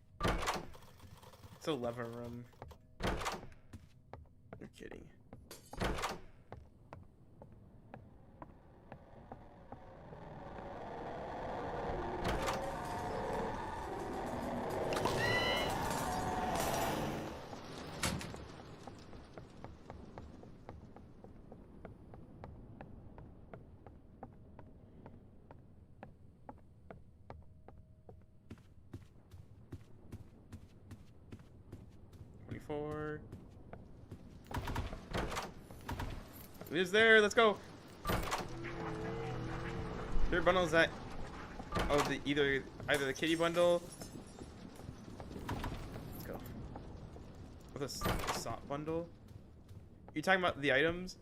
[SPEAKER 1] It's a lever run. You're kidding. It is there. Let's go. There are bundles that. Oh, either the kitty bundle. Let's go. With a SOT bundle. You talking about the items?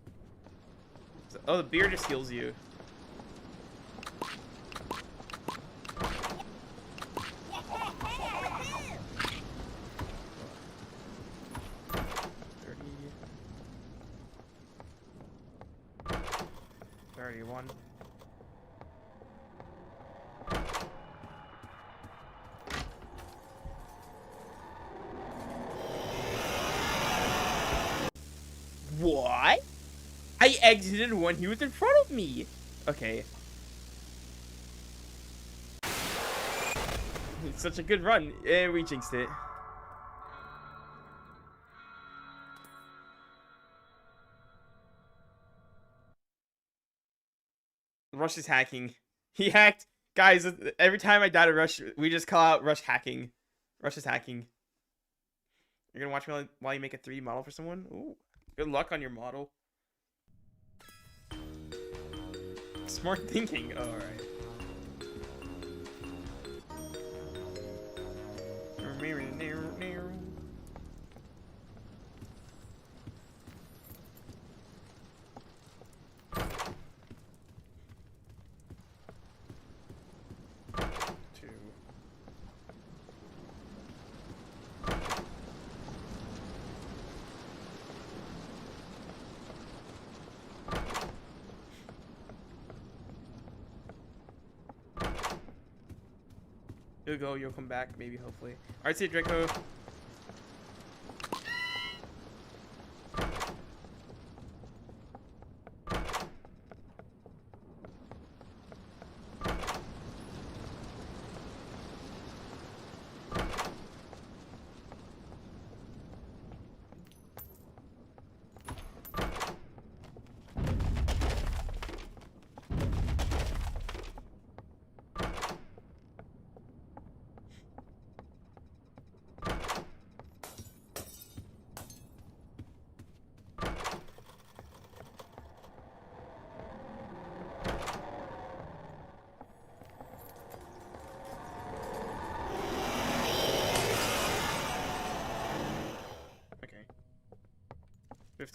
[SPEAKER 1] Oh, the beer just heals you. One. What? I exited when he was in front of me. Okay. It's such a good run. And we jinxed it. Rush is hacking. He hacked. Guys, every time I die to Rush, we just call out Rush hacking. Rush is hacking. You're gonna watch me while you make a 3D model for someone? Ooh. Good luck on your model. Smart thinking. Oh, alright. You'll go, you'll come back, maybe, hopefully. Alright, see you, Draco.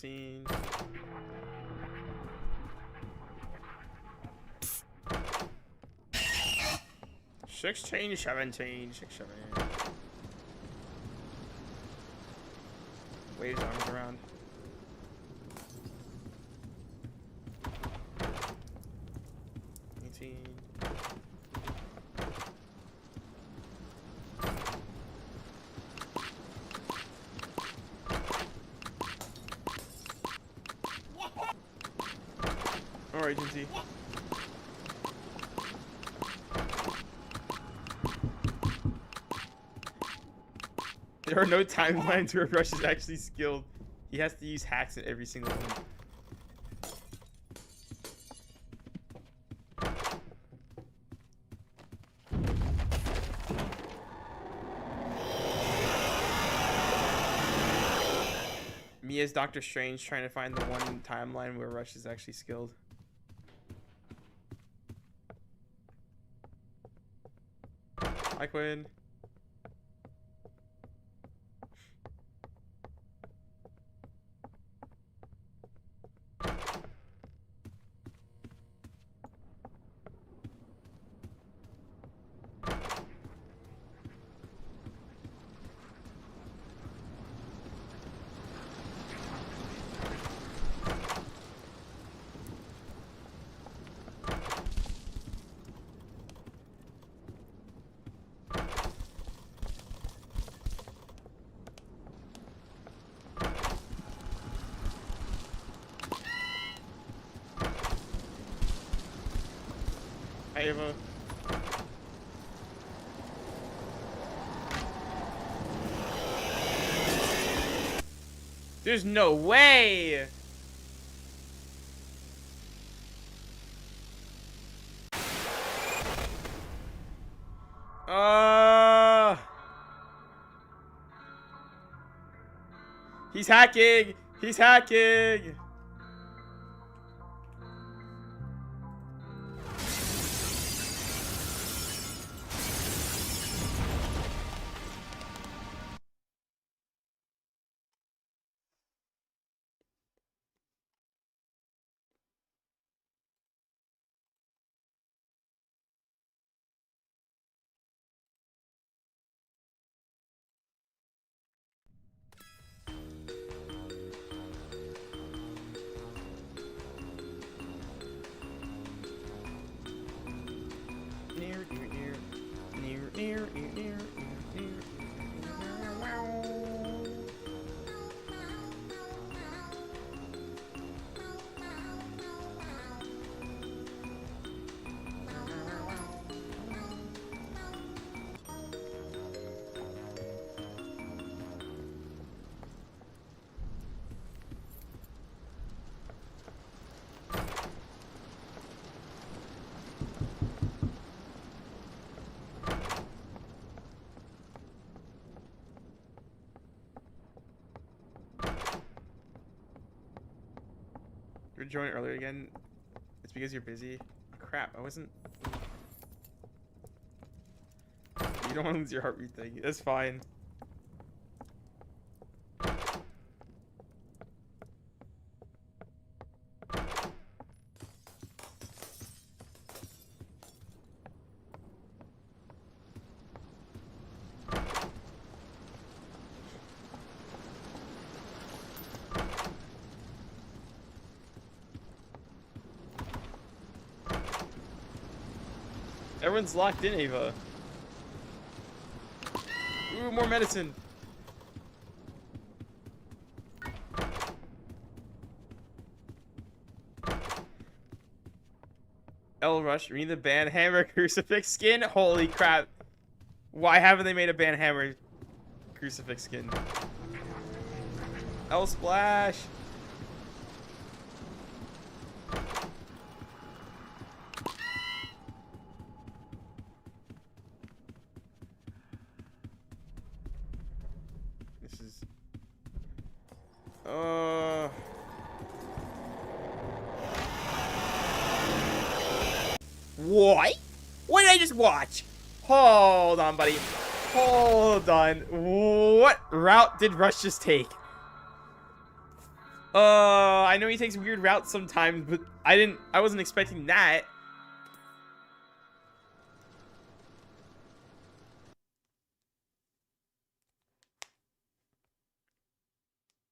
[SPEAKER 1] 16. Sixteen, 17, 6, 7. Waves arms around. Alright, Agency. There are no timelines where Rush is actually skilled. He has to use hacks in every single one. Me as Doctor Strange trying to find the one timeline where Rush is actually skilled. I Quinn. Ava. There's no way. He's hacking. He's hacking. You joined earlier again. It's because you're busy. Crap, I wasn't. You don't want to lose your heartbeat thing. That's fine. Everyone's locked in, Ava. Ooh, more medicine. L Rush, we need the ban hammer crucifix skin. Holy crap. Why haven't they made a ban hammer crucifix skin? L Splash. What? What did I just watch? Hold on, buddy. Hold on. What route did Rush just take? I know he takes weird routes sometimes, but I wasn't expecting that.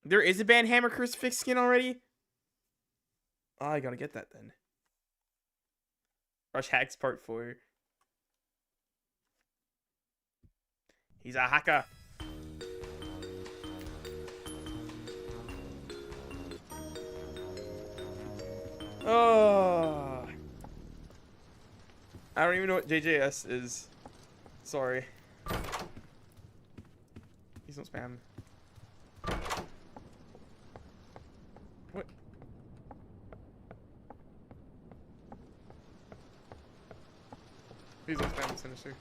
[SPEAKER 1] There is a Banhammer Crucifix skin already? Oh, I gotta get that then. Rush Hacks Part 4. He's a hacker. Oh. I don't even know what JJS is. Sorry. Please don't spam. What? Please don't spam Sinister.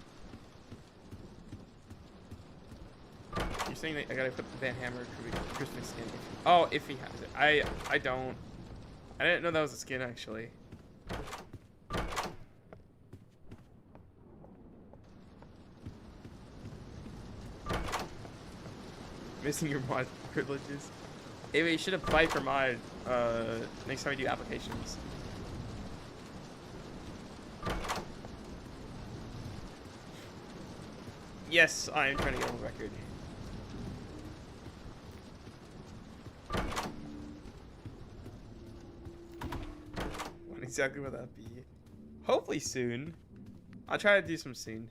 [SPEAKER 1] You're saying that I gotta put the Van Hammer Christmas skin. Oh, if he has it. I don't. I didn't know that was a skin actually. Missing your mod privileges. Anyway, you should apply for mod next time we do applications. Yes, I am trying to get on the record. When exactly will that be? Hopefully soon. I'll try to do some soon.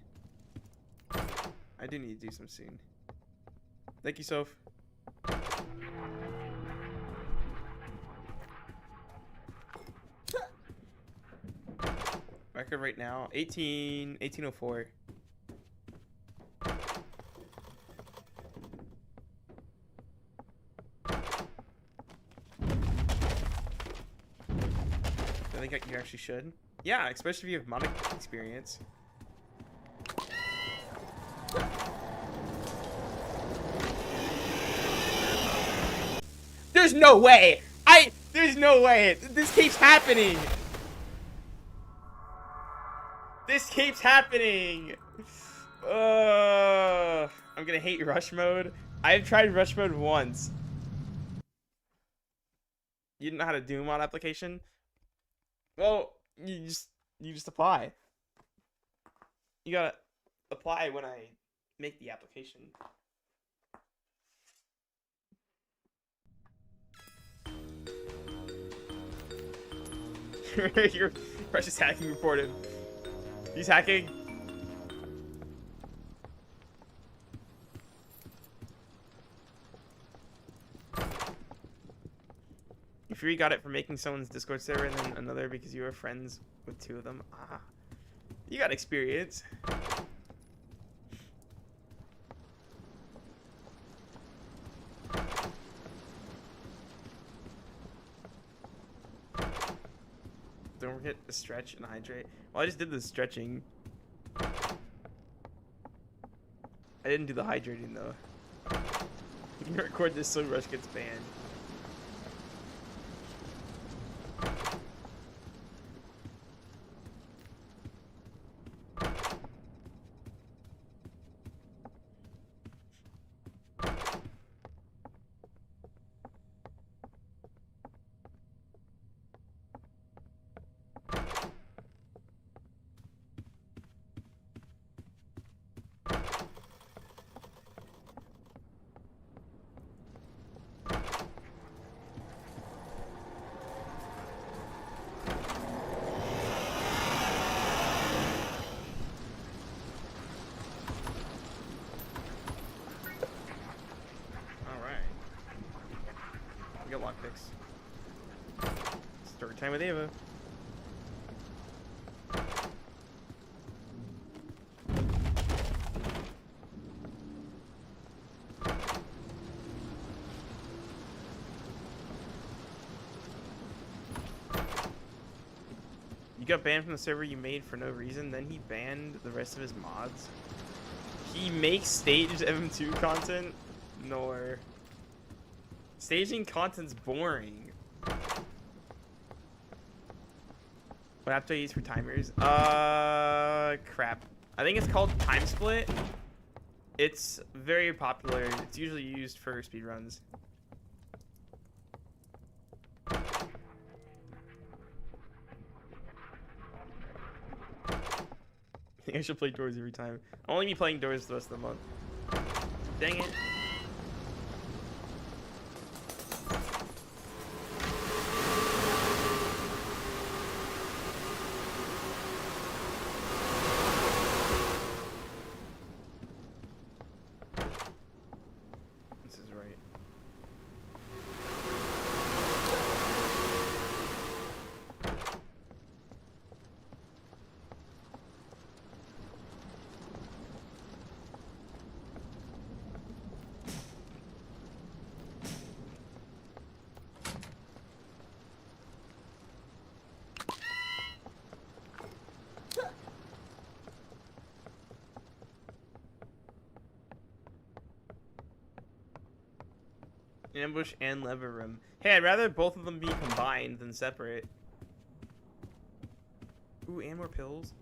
[SPEAKER 1] I do need to do some soon. Thank you, Soph. Record right now, 1804. I think you actually should. Yeah, especially if you have modding experience. There's no way! There's no way! This keeps happening! This keeps happening! I'm gonna hate rush mode. I've tried rush mode once. You didn't know how to do a mod application? Well, you just apply. You gotta apply when I make the application. Your precious hacking reported. He's hacking. You Fury got it for making someone's Discord server and then another because you were friends with two of them. Ah, you got experience. Don't forget to stretch and hydrate. Well, I just did the stretching. I didn't do the hydrating though. You can record this so Rush gets banned. Lockpicks. Story time with Ava. You got banned from the server you made for no reason, then he banned the rest of his mods. He makes staged MM2 content? Nor. Staging content's boring. What app do I use for timers? Crap. I think it's called Time Split. It's very popular. It's usually used for speedruns. think I should play Doors every time. I'll only be playing Doors the rest of the month. Dang it. This is right. Ambush and lever room. Hey, I'd rather both of them be combined than separate. Ooh, and more pills.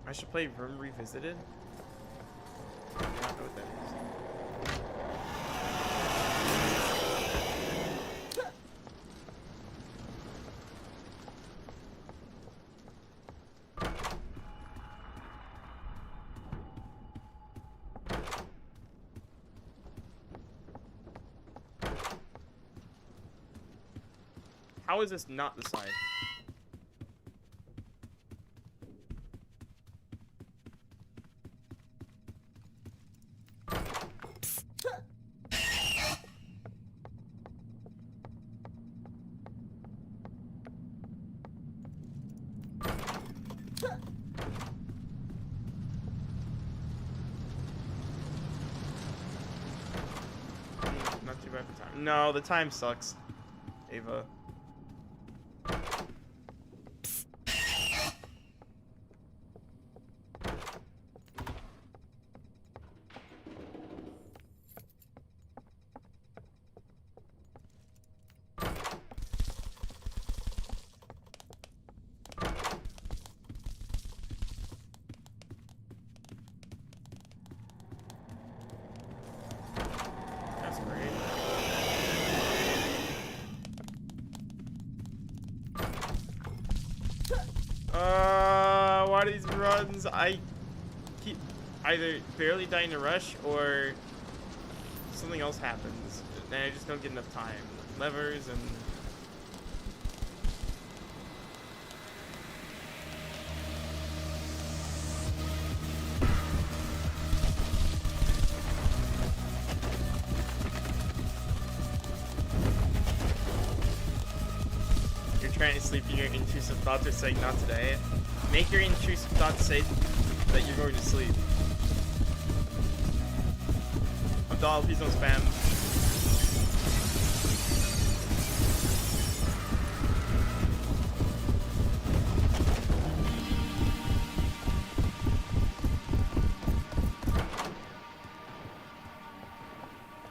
[SPEAKER 1] I should play Room Revisited. I don't know what that is. How is this not the side? Not too bad for time. No, the time sucks, Ava. That's great. Why do these runs? I keep either barely dying to rush or something else happens, and I just don't get enough time. Levers and you're trying to sleep, and your intrusive thoughts are saying not today. Make your intrusive thoughts say that you're going to sleep. Abdal, please don't spam.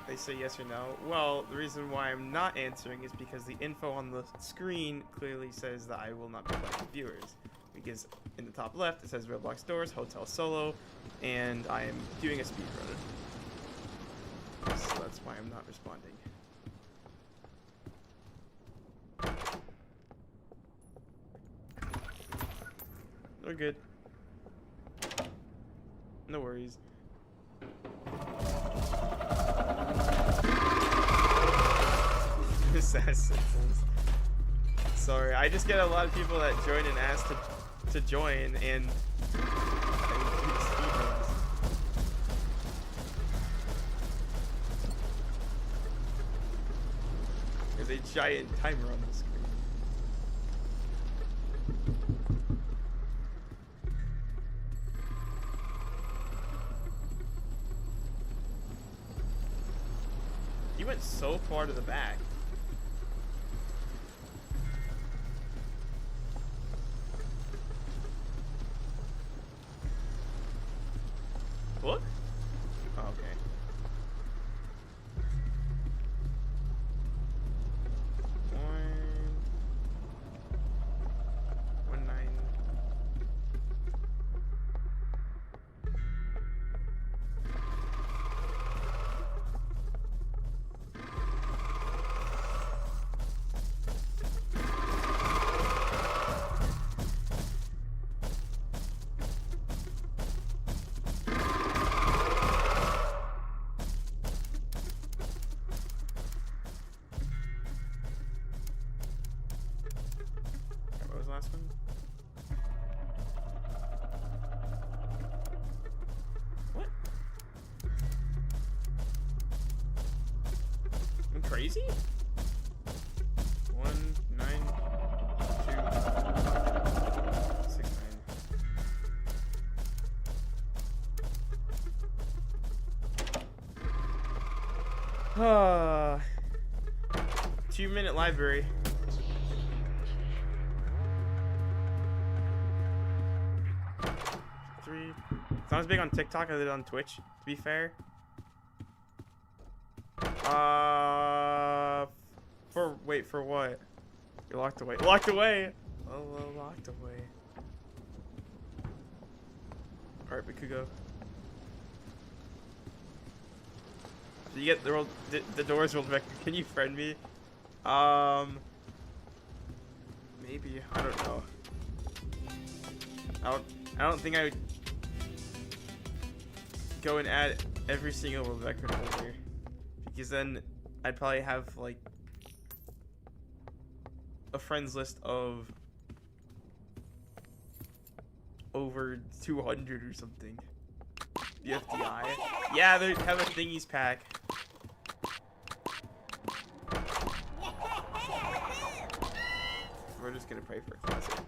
[SPEAKER 1] They say yes or no. Well, the reason why I'm not answering is because the info on the screen clearly says that I will not be playing with viewers. Because in the top left it says Roblox Doors, Hotel Solo, and I am doing a speedrun. So that's why I'm not responding. We're good. No worries. Sidsals. Sorry, I just get a lot of people that join and ask to join, and there's a giant timer on the screen. You went so far to the back. Look? Oh, okay. One, crazy? 1, 9, 2, 6, 9. 2-minute library. It's not as big on TikTok as it is on Twitch, to be fair. For what? You're locked away. Locked away! Oh, locked away. Alright, we could go. So you get the doors rolled back. Can you friend me? Maybe. I don't know. I don't think I would go and add every single world record holder, because then I'd probably have like a friends list of over 200 or something. The FDI. Yeah, they have a thingies pack. We're just gonna pray for a closet.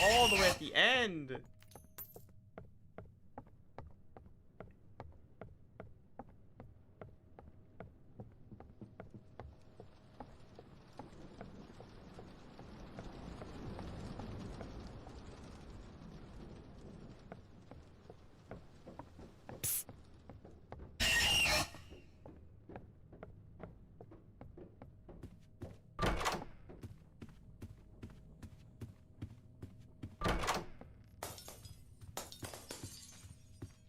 [SPEAKER 1] All the way at the end.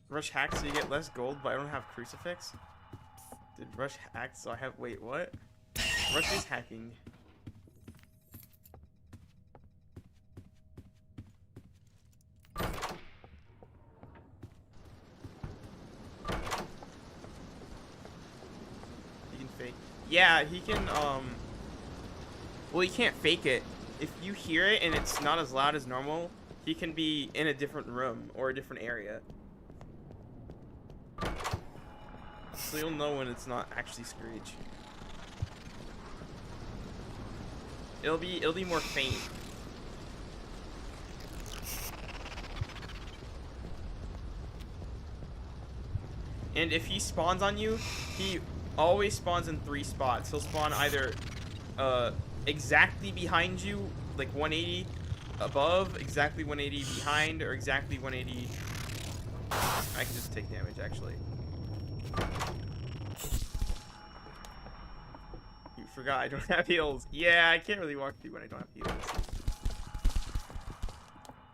[SPEAKER 1] Rush hacks so you get less gold, but I don't have crucifix. Did Rush hack so I have... Wait, what? Rush is hacking. He can fake. Yeah, he can, well, he can't fake it. If you hear it and it's not as loud as normal, he can be in a different room or a different area. So you'll know when it's not actually Screech. It'll be more faint. And if he spawns on you, he always spawns in 3 spots. He'll spawn either exactly behind you, like 180 above, exactly 180 behind, or exactly 180. I can just take damage actually. You forgot I don't have heals. Yeah, I can't really walk through when I don't have heals.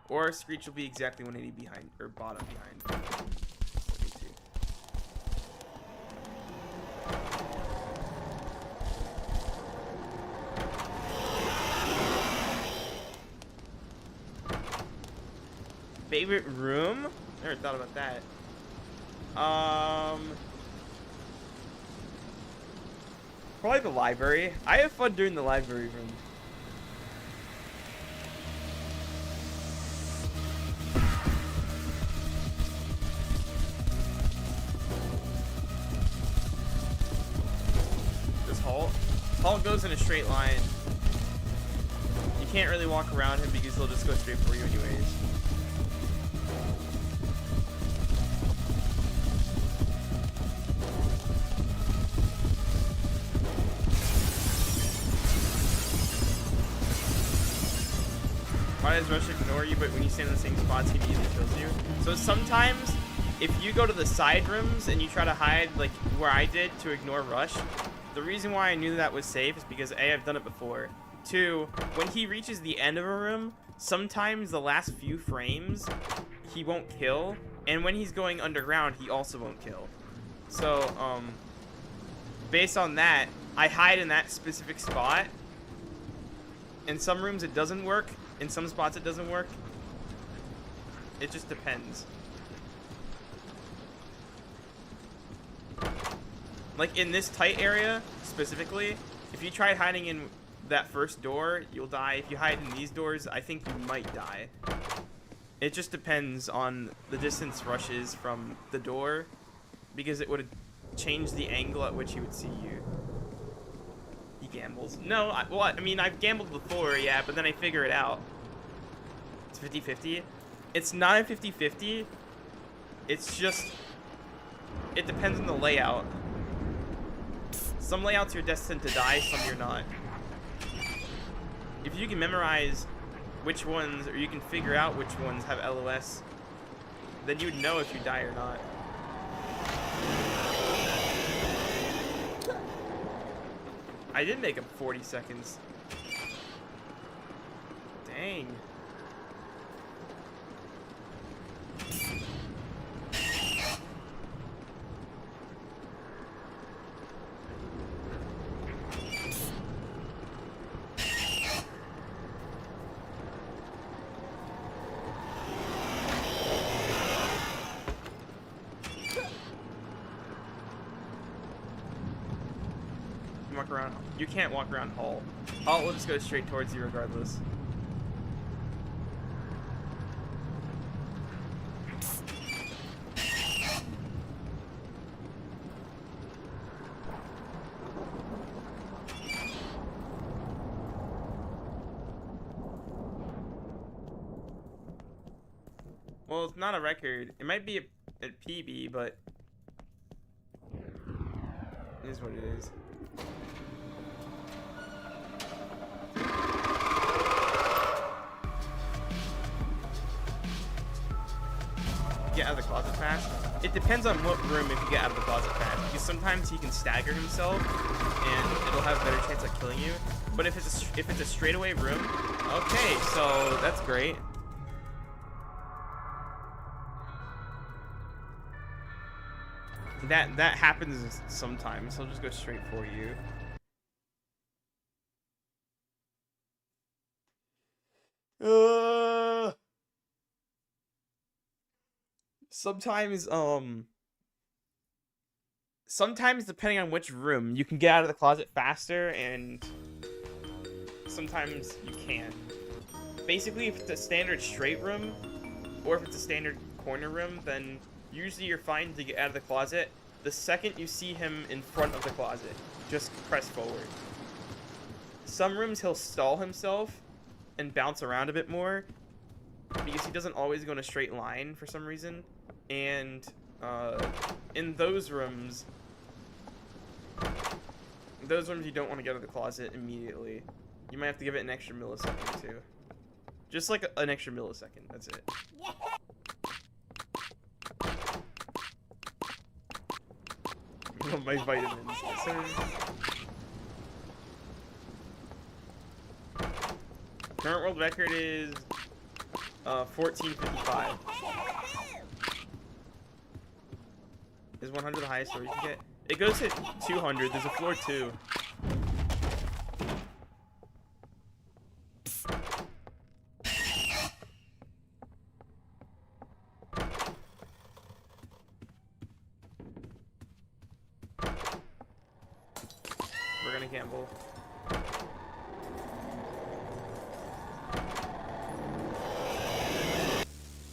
[SPEAKER 1] Or Screech will be exactly 180 behind, or bottom behind. Favorite room? Never thought about that. Probably the library. I have fun doing the library room. This Halt goes in a straight line. You can't really walk around him because he'll just go straight for you anyways. Why does Rush ignore you, but when you stand in the same spots, he immediately kills you? So sometimes, if you go to the side rooms and you try to hide, like where I did, to ignore Rush, the reason why I knew that was safe is because A, I've done it before. 2, when he reaches the end of a room, sometimes the last few frames, he won't kill. And when he's going underground, he also won't kill. So, based on that, I hide in that specific spot. In some rooms it doesn't work. In some spots it doesn't work. It just depends. Like in this tight area, specifically, if you try hiding in that first door, you'll die. If you hide in these doors, I think you might die. It just depends on the distance Rush is from the door, because it would change the angle at which he would see you. He gambles. No, I mean, I've gambled before, yeah, but then I figure it out. It's 50-50. It's not a 50-50. It's just, it depends on the layout. Some layouts you're destined to die, some you're not. If you can memorize which ones, or you can figure out which ones have LOS, then you would know if you die or not. I did make him 40 seconds. Dang. Walk around. You can't walk around Hall. Hall will just go straight towards you regardless. Well, it's not a record. It might be a PB, but it is what it is. Get out of the closet fast. It depends on what room if you get out of the closet fast, because sometimes he can stagger himself and it'll have a better chance at killing you. But if it's a straightaway room, okay, so that's great. That happens sometimes. He'll just go straight for you. Sometimes depending on which room, you can get out of the closet faster, and sometimes you can't. Basically, if it's a standard straight room, or if it's a standard corner room, then usually you're fine to get out of the closet. The second you see him in front of the closet, just press forward. Some rooms he'll stall himself and bounce around a bit more, because he doesn't always go in a straight line for some reason. And in those rooms you don't want to get out of the closet immediately. You might have to give it an extra millisecond or two. Just like an extra millisecond, that's it. My vitamins. Current world record is 14:55. Is 100 the highest score you can get? It goes to 200. There's a floor 2. We're gonna gamble.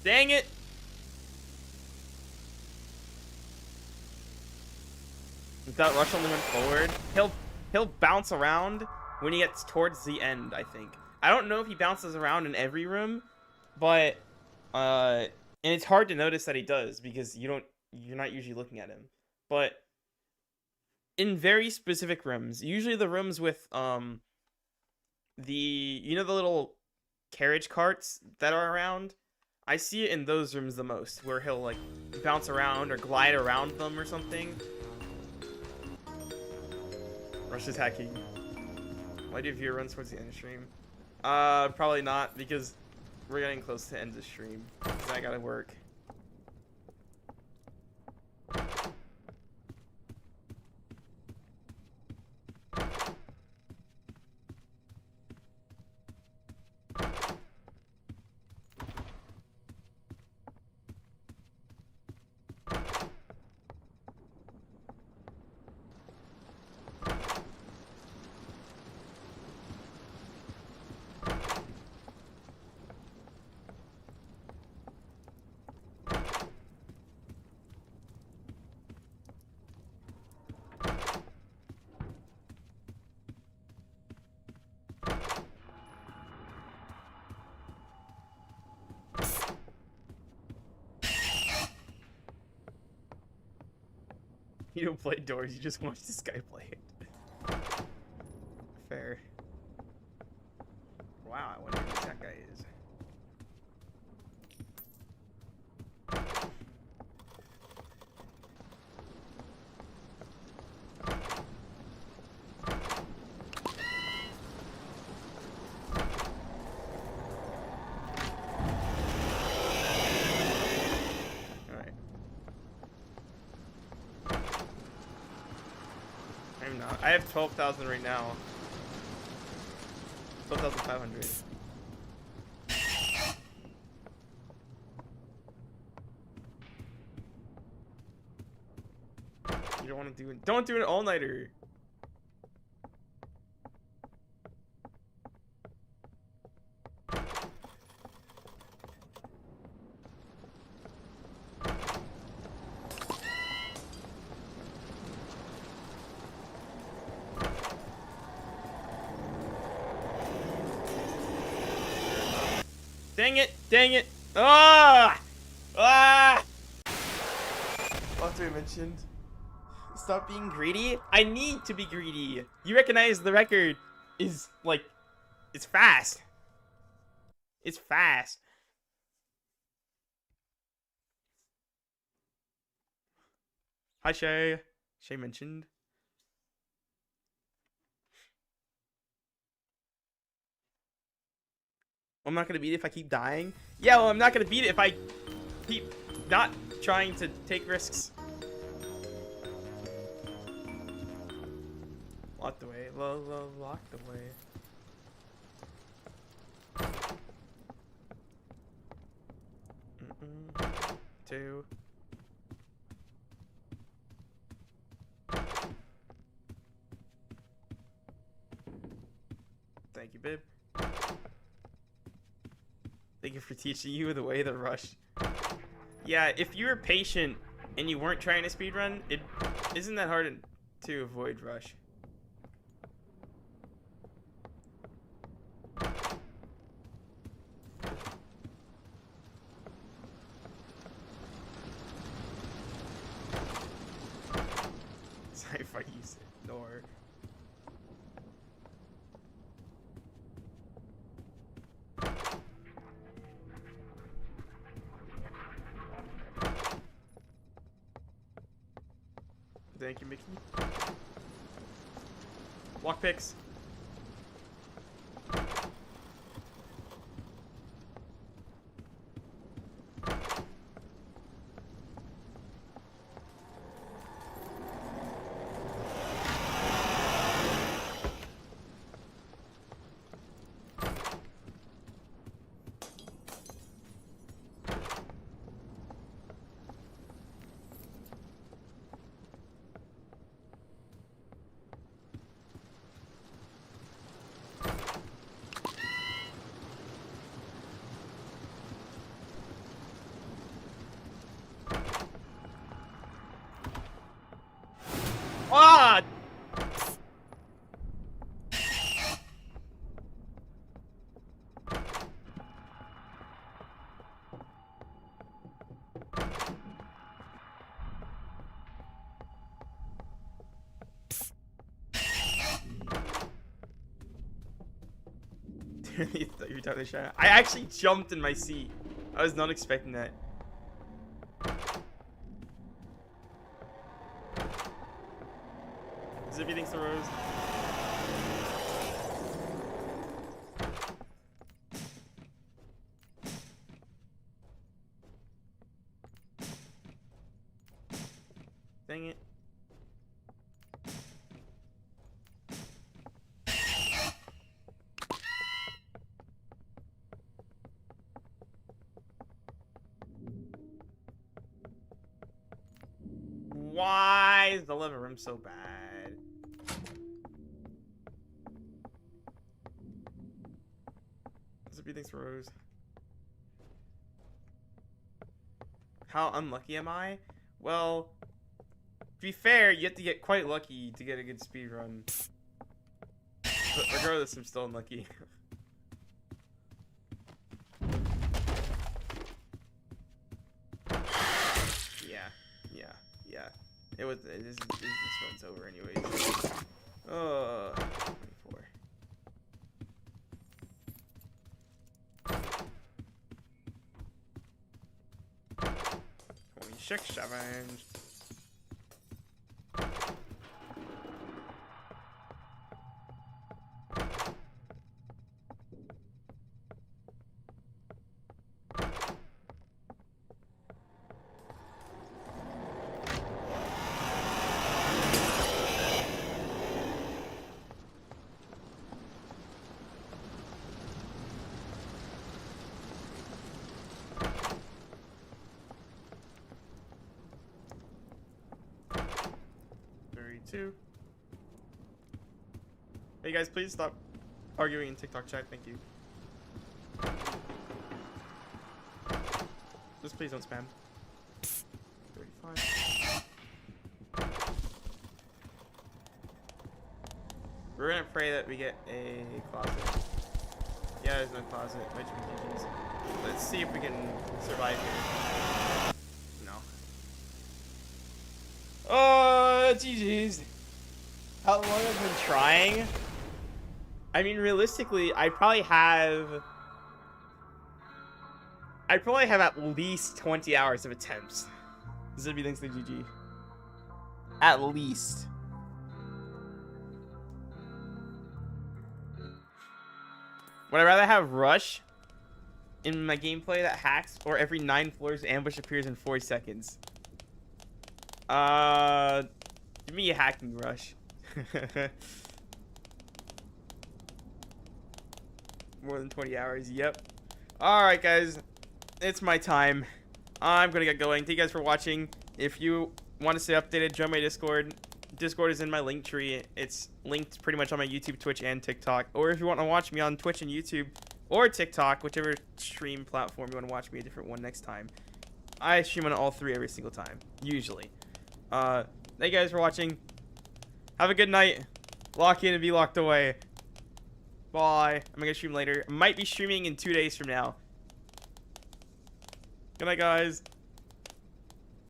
[SPEAKER 1] Dang it! That Rush only went forward. He'll bounce around when he gets towards the end, I think. I don't know if he bounces around in every room, but and it's hard to notice that he does because you're not usually looking at him. But in very specific rooms, usually the rooms with the the little carriage carts that are around, I see it in those rooms the most, where he'll like bounce around or glide around them or something. Rush is hacking. Why do you view runs towards the end of stream? Probably not, because we're getting close to the end of the stream. So I gotta work. You don't play Doors, you just watch this guy play it. Fair. Wow, I wonder who that guy is. Alright. I'm not. I have 12,000 right now. 12,500. You don't want to do it. Don't do an all-nighter. Dang it! Dang it! Ah! Ah! What we mentioned? Stop being greedy. I need to be greedy. You recognize the record is like, it's fast. It's fast. Hi Shay. Shay mentioned. I'm not gonna beat it if I keep dying. Yeah, well, I'm not gonna beat it if I keep not trying to take risks. Locked away. Locked away. Two. Thank you, babe. Thank you for teaching you the way to rush. Yeah, if you were patient and you weren't trying to speedrun, it isn't that hard to avoid rush. Sorry if I use it. Nor. Thank you, Mickey. Walk picks. Ah! You thought you were totally shy. I actually jumped in my seat. I was not expecting that. Zippy thinks the rose. Dang it. Why is the living room so bad? Zippy thinks rose. How unlucky am I? Well, to be fair, you have to get quite lucky to get a good speed run. But regardless, I'm still unlucky. This one's over anyways. 24. 26 challenge. Hey guys, please stop arguing in TikTok chat. Thank you. Just please don't spam. 35. We're gonna pray that we get a closet. Yeah, there's no closet. Might be GG's. Let's see if we can survive here. No. Oh, GG's. How long have I been trying? I mean, realistically, I probably have at least 20 hours of attempts. Zippy thinks the GG. At least. Would I rather have Rush in my gameplay that hacks, or every 9 floors ambush appears in 40 seconds? Give me a hacking Rush. More than 20 hours, yep. Alright guys, it's my time. I'm gonna get going. Thank you guys for watching. If you want to stay updated, join my Discord. Discord is in my link tree. It's linked pretty much on my YouTube, Twitch, and TikTok. Or if you want to watch me on Twitch and YouTube, or TikTok, whichever stream platform you want to watch me, a different one next time. I stream on all 3 every single time, usually. Thank you guys for watching. Have a good night. Lock in and be locked away. Bye. I'm gonna stream later. I might be streaming in 2 days from now. Good night, guys.